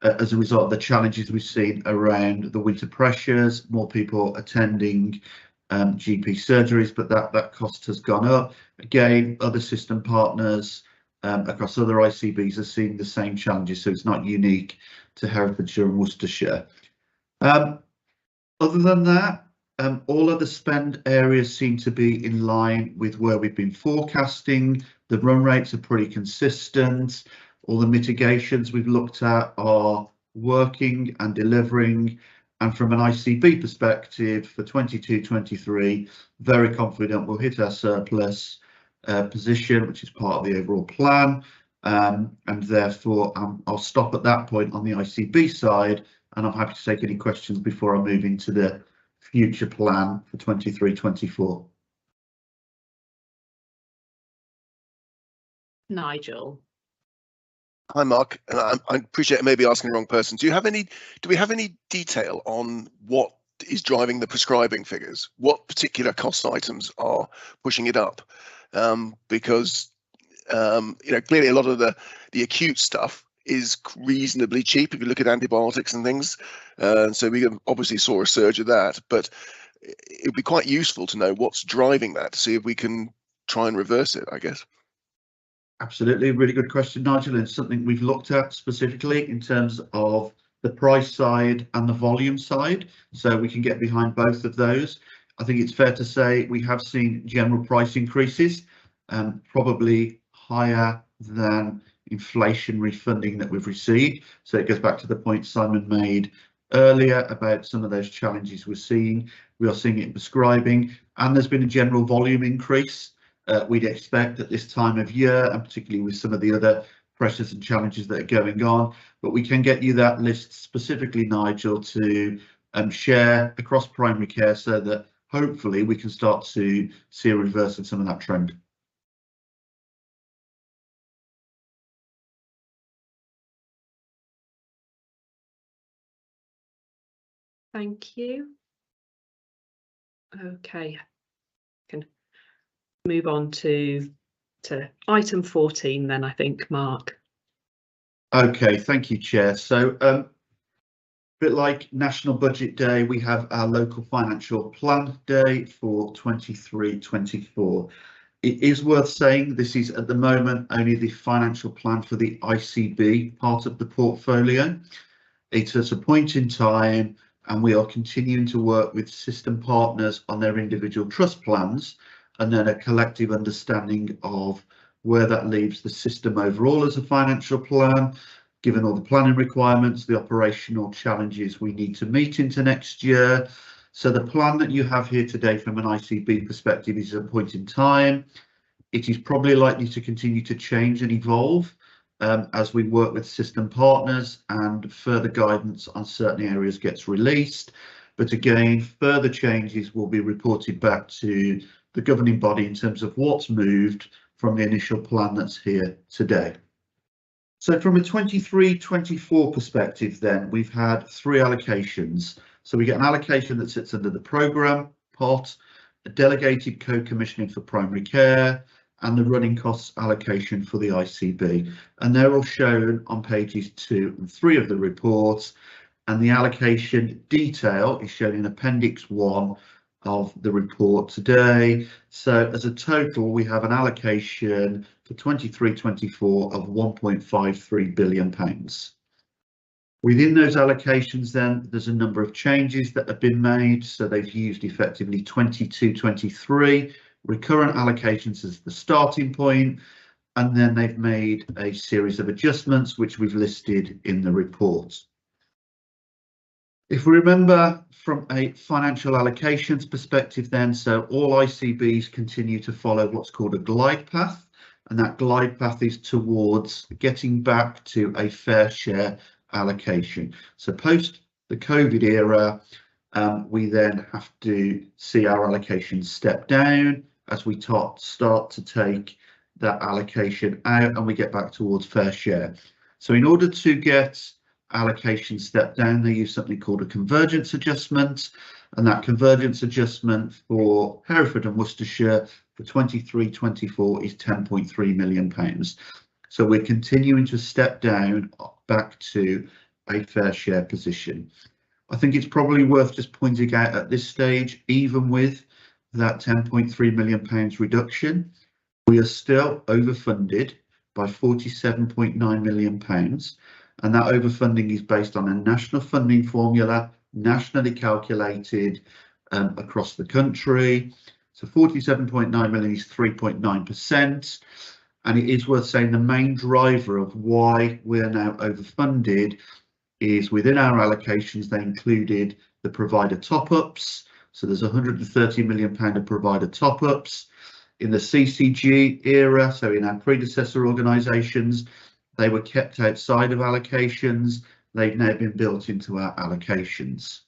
as a result of the challenges we've seen around the winter pressures, more people attending GP surgeries, but that cost has gone up. Again, other system partners across other ICBs are seeing the same challenges, so it's not unique to Herefordshire and Worcestershire. Other than that, all other spend areas seem to be in line with where we've been forecasting. The run rates are pretty consistent. All the mitigations we've looked at are working and delivering. And from an ICB perspective for 22-23, very confident we'll hit our surplus position, which is part of the overall plan. And therefore, I'll stop at that point on the ICB side, and I'm happy to take any questions before I move into the future plan for 23-24. Nigel. Hi, Mark. I appreciate it, maybe asking the wrong person. Do we have any detail on what is driving the prescribing figures? What particular cost items are pushing it up? Because clearly a lot of the acute stuff is reasonably cheap if you look at antibiotics and things. So we obviously saw a surge of that, but it would be quite useful to know what's driving that to see if we can try and reverse it, I guess. Absolutely, really good question, Nigel, and something we've looked at specifically in terms of the price side and the volume side, so we can get behind both of those. I think it's fair to say we have seen general price increases, probably higher than inflationary funding that we've received. So it goes back to the point Simon made earlier about some of those challenges we're seeing. We are seeing it in prescribing, and there's been a general volume increase. We'd expect at this time of year, and particularly with some of the other pressures and challenges that are going on, but we can get you that list specifically, Nigel, to share across primary care so that hopefully we can start to see a reverse in some of that trend. Thank you. Okay, can move on to item 14 then, I think, Mark. Okay, thank you, Chair. So a bit like National Budget Day, we have our local financial plan day for 23-24. It is worth saying this is at the moment only the financial plan for the ICB part of the portfolio. It's at a point in time, and we are continuing to work with system partners on their individual trust plans, and then a collective understanding of where that leaves the system overall as a financial plan, given all the planning requirements, the operational challenges we need to meet into next year. So the plan that you have here today from an ICB perspective is a point in time. It is probably likely to continue to change and evolve as we work with system partners and further guidance on certain areas gets released. But again, further changes will be reported back to the governing body in terms of what's moved from the initial plan that's here today. So from a 23-24 perspective, then we've had 3 allocations. So we get an allocation that sits under the programme pot, a delegated co-commissioning for primary care, and the running costs allocation for the ICB. And they're all shown on pages 2 and 3 of the report. And the allocation detail is shown in Appendix 1 of the report today. So as a total, we have an allocation for 23-24 of £1.53 billion. Within those allocations, then there's a number of changes that have been made. So they've used effectively 22-23 recurrent allocations as the starting point, and then they've made a series of adjustments which we've listed in the report. If we remember from a financial allocations perspective then, so all ICBs continue to follow what's called a glide path, and that glide path is towards getting back to a fair share allocation. So post the COVID era, we then have to see our allocations step down as we start to take that allocation out and we get back towards fair share. So in order to get allocation step down, they use something called a convergence adjustment, and that convergence adjustment for Hereford and Worcestershire for 23-24 is £10.3 million. So we're continuing to step down back to a fair share position. I think it's probably worth just pointing out at this stage, even with that £10.3 million reduction, we are still overfunded by £47.9 million. And that overfunding is based on a national funding formula, nationally calculated across the country. So 47.9 million is 3.9%. And it is worth saying the main driver of why we're now overfunded is within our allocations, they included the provider top-ups. So there's £130 million of provider top-ups. In the CCG era, so in our predecessor organisations, they were kept outside of allocations. They've now been built into our allocations.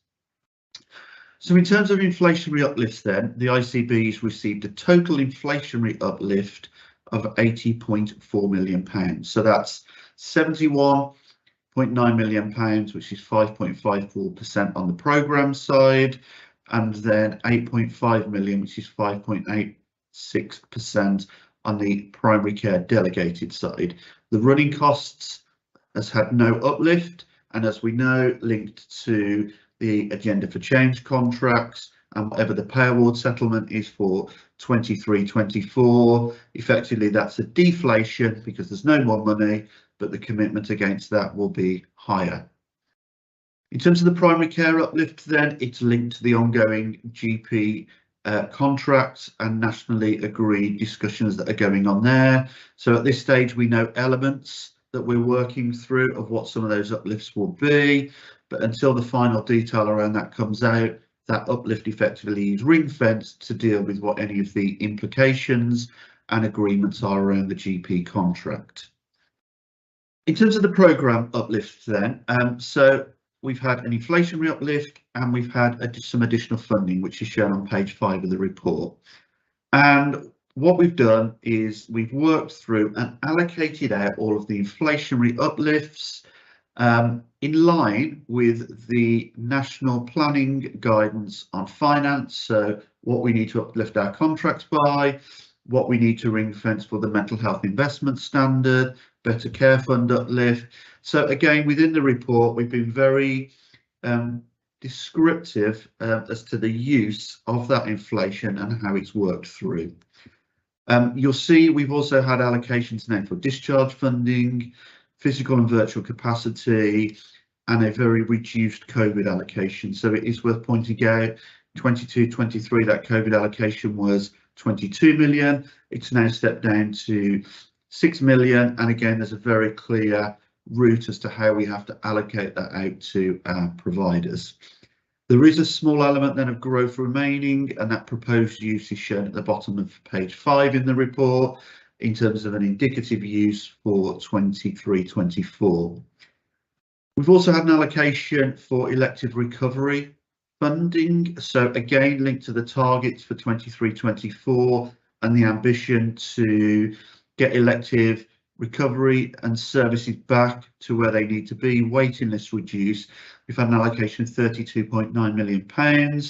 So in terms of inflationary uplifts then, the ICBs received a total inflationary uplift of £80.4 million. So that's £71.9 million, which is 5.54% on the programme side, and then 8.5 million, which is 5.86% on the primary care delegated side. The running costs has had no uplift, and as we know, linked to the Agenda for Change contracts and whatever the pay award settlement is for 23-24, effectively that's a deflation because there's no more money, but the commitment against that will be higher. In terms of the primary care uplift, then it's linked to the ongoing GP contracts and nationally agreed discussions that are going on there. So at this stage, we know elements that we're working through of what some of those uplifts will be, but until the final detail around that comes out, that uplift effectively is ring-fenced to deal with what any of the implications and agreements are around the GP contract. In terms of the programme uplift then, so we've had an inflationary uplift and we've had some additional funding, which is shown on page 5 of the report. And what we've done is we've worked through and allocated out all of the inflationary uplifts in line with the national planning guidance on finance. So what we need to uplift our contracts by, what we need to ring fence for the mental health investment standard, better care fund uplift. So again, within the report, we've been very descriptive as to the use of that inflation and how it's worked through. You'll see we've also had allocations now for discharge funding, physical and virtual capacity, and a very reduced COVID allocation. So it is worth pointing out 22-23 that COVID allocation was 22 million. It's now stepped down to 6 million, and again there's a very clear route as to how we have to allocate that out to our providers. There is a small element then of growth remaining, and that proposed use is shown at the bottom of page 5 in the report in terms of an indicative use for 23-24. We've also had an allocation for elective recovery funding, so again linked to the targets for 23-24 and the ambition to get elective recovery and services back to where they need to be, waiting lists reduced. We've had an allocation of £32.9 million.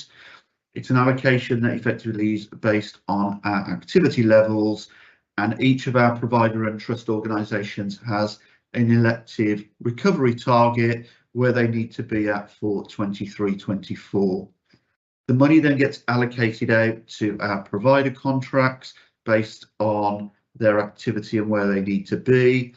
It's an allocation that effectively is based on our activity levels, and each of our provider and trust organisations has an elective recovery target where they need to be at for 23-24. The money then gets allocated out to our provider contracts based on their activity and where they need to be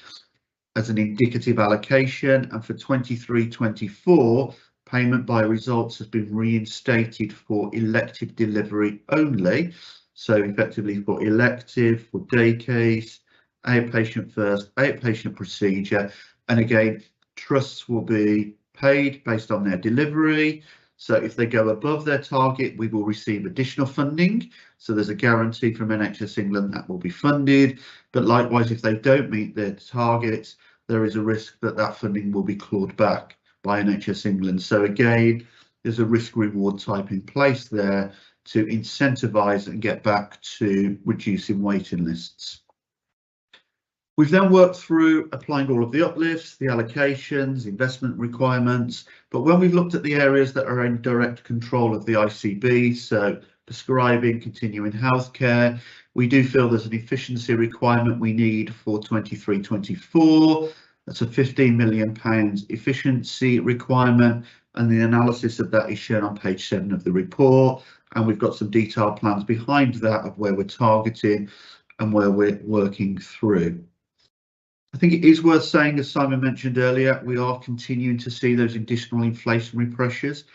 as an indicative allocation, and for 23-24 payment by results has been reinstated for elective delivery only, so effectively for elective, for day case, outpatient first, outpatient procedure, and again trusts will be paid based on their delivery. So if they go above their target, we will receive additional funding. So there's a guarantee from NHS England that will be funded. But likewise, if they don't meet their targets, there is a risk that that funding will be clawed back by NHS England. So again, there's a risk reward type in place there to incentivise and get back to reducing waiting lists. We've then worked through applying all of the uplifts, the allocations, investment requirements, but when we've looked at the areas that are in direct control of the ICB, so prescribing, continuing healthcare, we do feel there's an efficiency requirement we need for 23-24. That's a £15 million efficiency requirement, and the analysis of that is shown on page 7 of the report, and we've got some detailed plans behind that of where we're targeting and where we're working through. I think it is worth saying, as Simon mentioned earlier, we are continuing to see those additional inflationary pressures.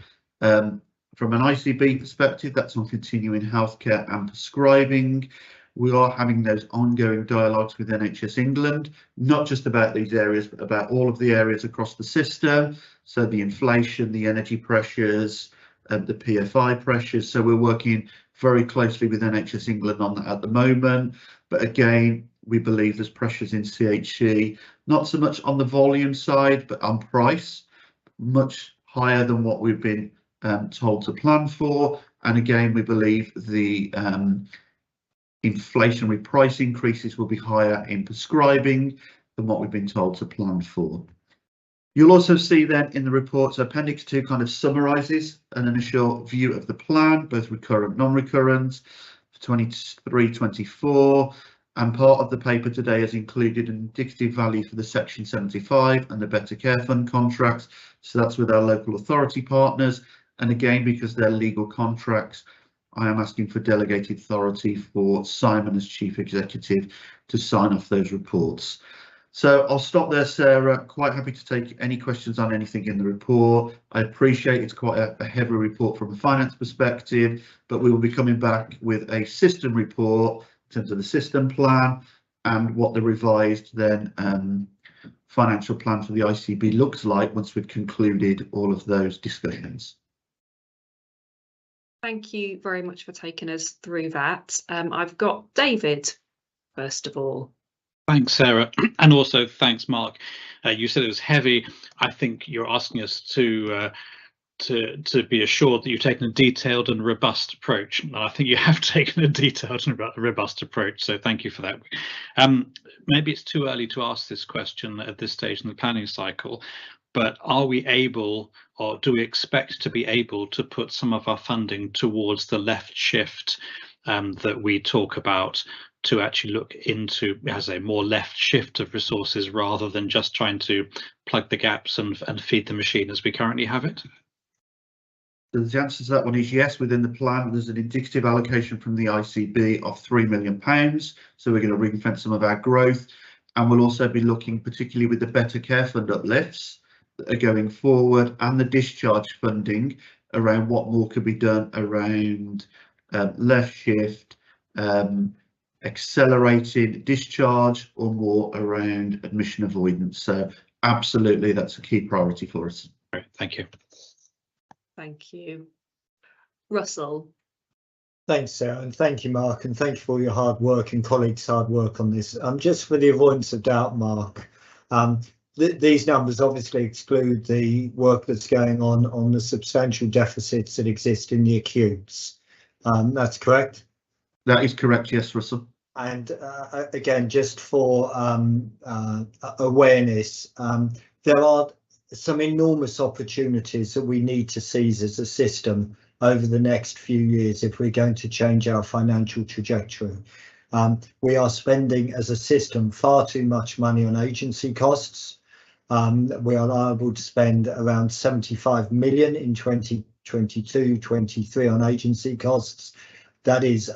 From an ICB perspective, that's on continuing healthcare and prescribing. We are having those ongoing dialogues with NHS England, not just about these areas, but about all of the areas across the system. So the inflation, the energy pressures, the PFI pressures. So we're working very closely with NHS England on that at the moment. But again, we believe there's pressures in CHC, not so much on the volume side, but on price, much higher than what we've been told to plan for. And again, we believe the inflationary price increases will be higher in prescribing than what we've been told to plan for. You'll also see then in the report, so Appendix 2 kind of summarises an initial view of the plan, both recurrent, non-recurrent, for 23-24. And part of the paper today has included an indicative value for the Section 75 and the Better Care Fund contracts. So that's with our local authority partners. And again, because they're legal contracts, I am asking for delegated authority for Simon as Chief Executive to sign off those reports. So I'll stop there, Sarah. Quite happy to take any questions on anything in the report. I appreciate it's quite a heavy report from a finance perspective, but we will be coming back with a system report in terms of the system plan and what the revised then financial plan for the ICB looks like once we've concluded all of those discussions. Thank you very much for taking us through that. I've got David, first of all. Thanks, Sarah, and also thanks, Mark. You said it was heavy. I think you're asking us to be assured that you've taken a detailed and robust approach. And I think you have taken a detailed and robust approach, so thank you for that. Maybe it's too early to ask this question at this stage in the planning cycle, but are we able, or do we expect to be able to put some of our funding towards the left shift that we talk about, to actually look into as a more left shift of resources rather than just trying to plug the gaps and feed the machine as we currently have it? So the answer to that one is yes. Within the plan, there's an indicative allocation from the ICB of £3 million. So we're going to ring-fence some of our growth, and we'll also be looking, particularly with the Better Care Fund uplifts that are going forward and the discharge funding, around what more could be done around left shift, accelerated discharge, or more around admission avoidance. So absolutely, that's a key priority for us. Great, thank you. Thank you. Russell. Thanks, Sarah, and thank you, Mark, and thank you for your hard work and colleagues' hard work on this. Just for the avoidance of doubt, Mark, these numbers obviously exclude the work that's going on the substantial deficits that exist in the acutes. That's correct? That is correct, yes, Russell. And again, just for awareness, there are some enormous opportunities that we need to seize as a system over the next few years if we're going to change our financial trajectory. We are spending as a system far too much money on agency costs. We are liable to spend around 75 million in 2022-23 on agency costs. That is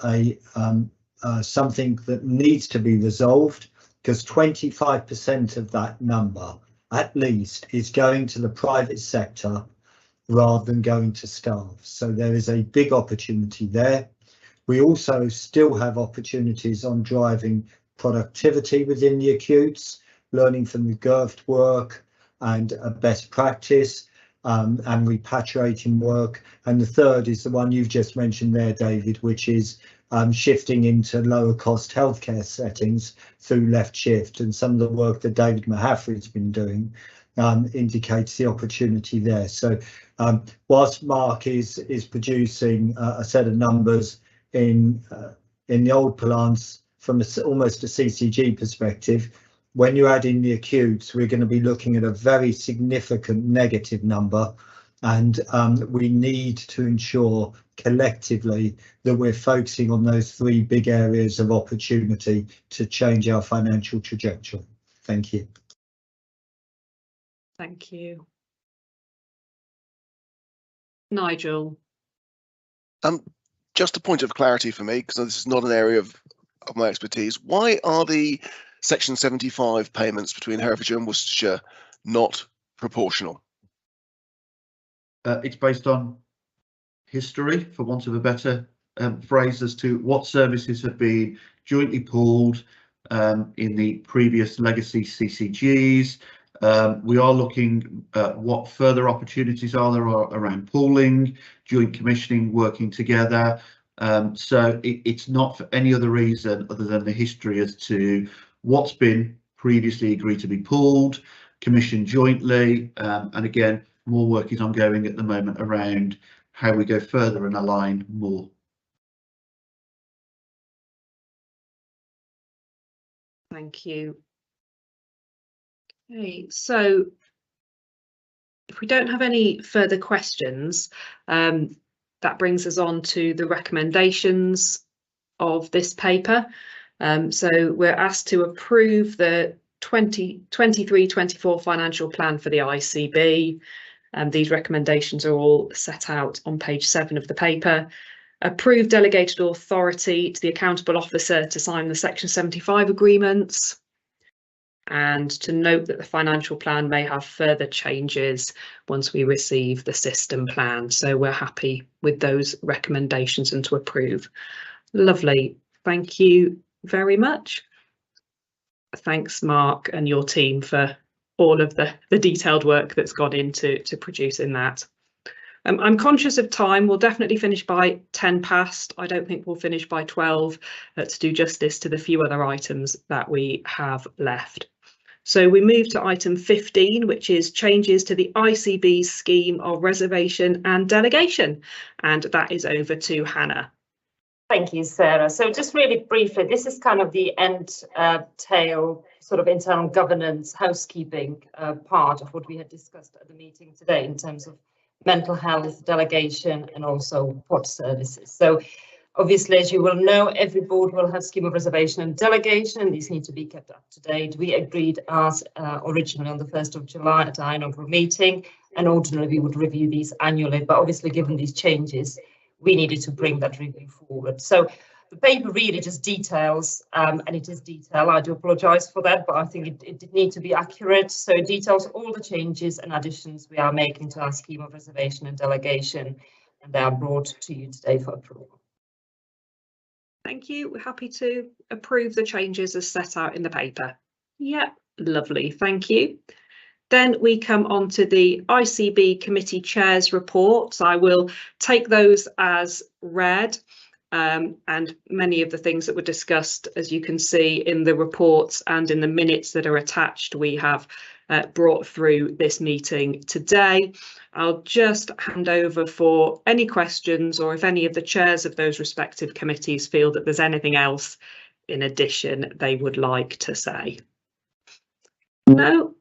something that needs to be resolved, because 25% of that number at least is going to the private sector rather than going to staff. So there is a big opportunity there. We also still have opportunities on driving productivity within the acutes, learning from the GIRFT work and best practice, and repatriating work. And the third is the one you've just mentioned there, David, which is shifting into lower cost healthcare settings through left shift. And some of the work that David Mahaffrey's been doing indicates the opportunity there. So whilst Mark is producing a set of numbers in the old plans from almost a CCG perspective, when you add in the acutes, we're going to be looking at a very significant negative number, and we need to ensure collectively that we're focusing on those three big areas of opportunity to change our financial trajectory. Thank you. Thank you. Nigel. Just a point of clarity for me, because this is not an area of my expertise. Why are the Section 75 payments between Herefordshire and Worcestershire not proportional? It's based on history, for want of a better phrase, as to what services have been jointly pooled in the previous legacy CCGs. We are looking at what further opportunities are there around pooling, joint commissioning, working together. So it's not for any other reason other than the history as to what's been previously agreed to be pooled, commissioned jointly, and again, more work is ongoing at the moment around how we go further and align more. Thank you. Okay, so if we don't have any further questions, that brings us on to the recommendations of this paper. So we're asked to approve the 2023-24 financial plan for the ICB. These recommendations are all set out on page 7 of the paper. Approve delegated authority to the accountable officer to sign the Section 75 agreements, and to note that the financial plan may have further changes once we receive the system plan. So we're happy with those recommendations and to approve. Lovely. Thank you very much. Thanks, Mark, and your team for all of the detailed work that's gone into producing that. I'm conscious of time. We'll definitely finish by 10 past. I don't think we'll finish by 12 to do justice to the few other items that we have left. So we move to item 15, which is changes to the ICB scheme of reservation and delegation. And that is over to Hannah. Thank you, Sarah. So just really briefly, this is kind of the end tail sort of internal governance housekeeping part of what we had discussed at the meeting today in terms of mental health delegation and also pod services. So obviously, as you will know, every board will have scheme of reservation and delegation. These need to be kept up to date. We agreed as originally on the 1st of July at our inaugural meeting, and ordinarily we would review these annually, but obviously given these changes, we needed to bring that review forward. So the paper really just details, and it is detailed. I do apologise for that, but I think it did need to be accurate. So it details all the changes and additions we are making to our scheme of reservation and delegation, and they are brought to you today for approval. Thank you. We're happy to approve the changes as set out in the paper. Yeah, lovely. Thank you. Then we come on to the ICB committee chairs reports. I will take those as read, and many of the things that were discussed, as you can see in the reports and in the minutes that are attached, we have brought through this meeting today. I'll just hand over for any questions, or if any of the chairs of those respective committees feel that there's anything else in addition they would like to say. No?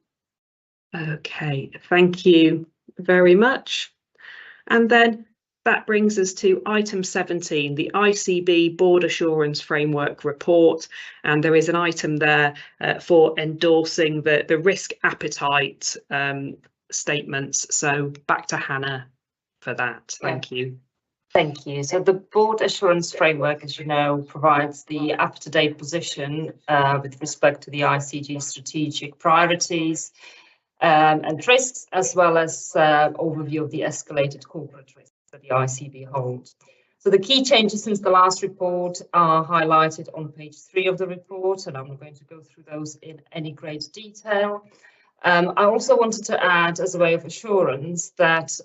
Okay, thank you very much. And then that brings us to item 17, the ICB Board Assurance Framework Report. And there is an item there for endorsing the risk appetite statements. So back to Hannah for that. Thank you. Thank you. So the Board Assurance Framework, as you know, provides the up-to-date position with respect to the ICG strategic priorities and risks, as well as overview of the escalated corporate risks that the ICB holds. So the key changes since the last report are highlighted on page 3 of the report, and I'm not going to go through those in any great detail. I also wanted to add, as a way of assurance, that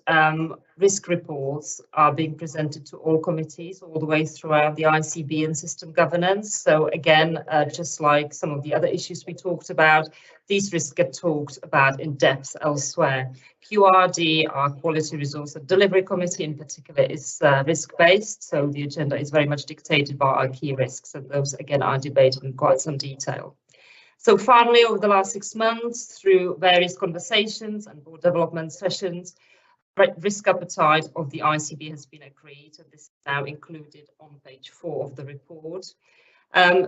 risk reports are being presented to all committees all the way throughout the ICB and system governance. So again, just like some of the other issues we talked about, these risks get talked about in depth elsewhere. QRD, our Quality Resource and Delivery Committee in particular, is risk-based, so the agenda is very much dictated by our key risks, and those again are debated in quite some detail. So finally, over the last 6 months, through various conversations and board development sessions, risk appetite of the ICB has been agreed, and this is now included on page 4 of the report.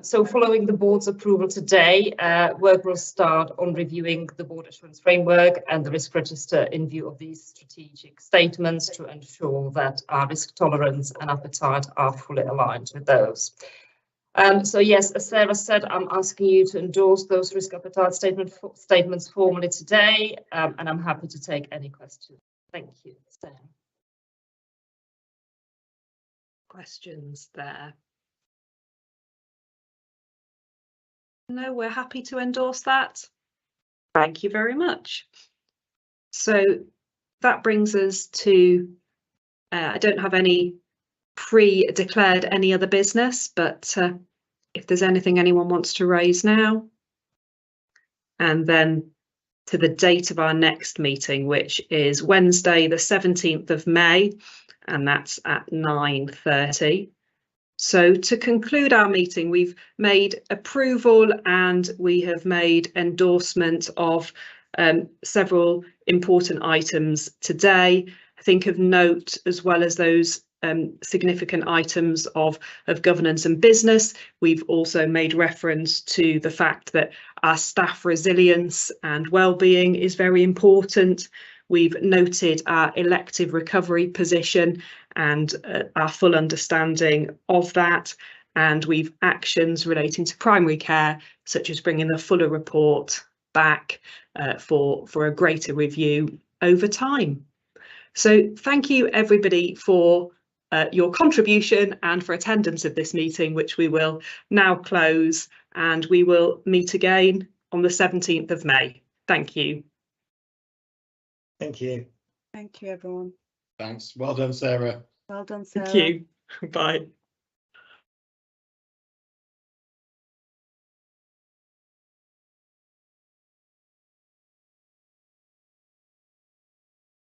So following the board's approval today, work will start on reviewing the board assurance framework and the risk register in view of these strategic statements to ensure that our risk tolerance and appetite are fully aligned with those. So yes, as Sarah said, I'm asking you to endorse those risk appetite statements formally today, and I'm happy to take any questions. Thank you, Sarah. Questions there? No, we're happy to endorse that. Thank you very much. So that brings us to, I don't have any pre-declared any other business, but if there's anything anyone wants to raise now, and then to the date of our next meeting, which is Wednesday the 17th of May, and that's at 9:30. So to conclude our meeting, we've made approval and we have made endorsement of several important items today. I think of note, as well as those significant items of governance and business, we've also made reference to the fact that our staff resilience and well-being is very important. We've noted our elective recovery position and our full understanding of that, and we've actions relating to primary care, such as bringing the fuller report back for a greater review over time. So thank you everybody for your contribution and for attendance of this meeting, which we will now close, and we will meet again on the 17th of May. Thank you. Thank you. Thank you, everyone. Thanks. Well done, Sarah. Well done, Sarah. Thank you. Bye.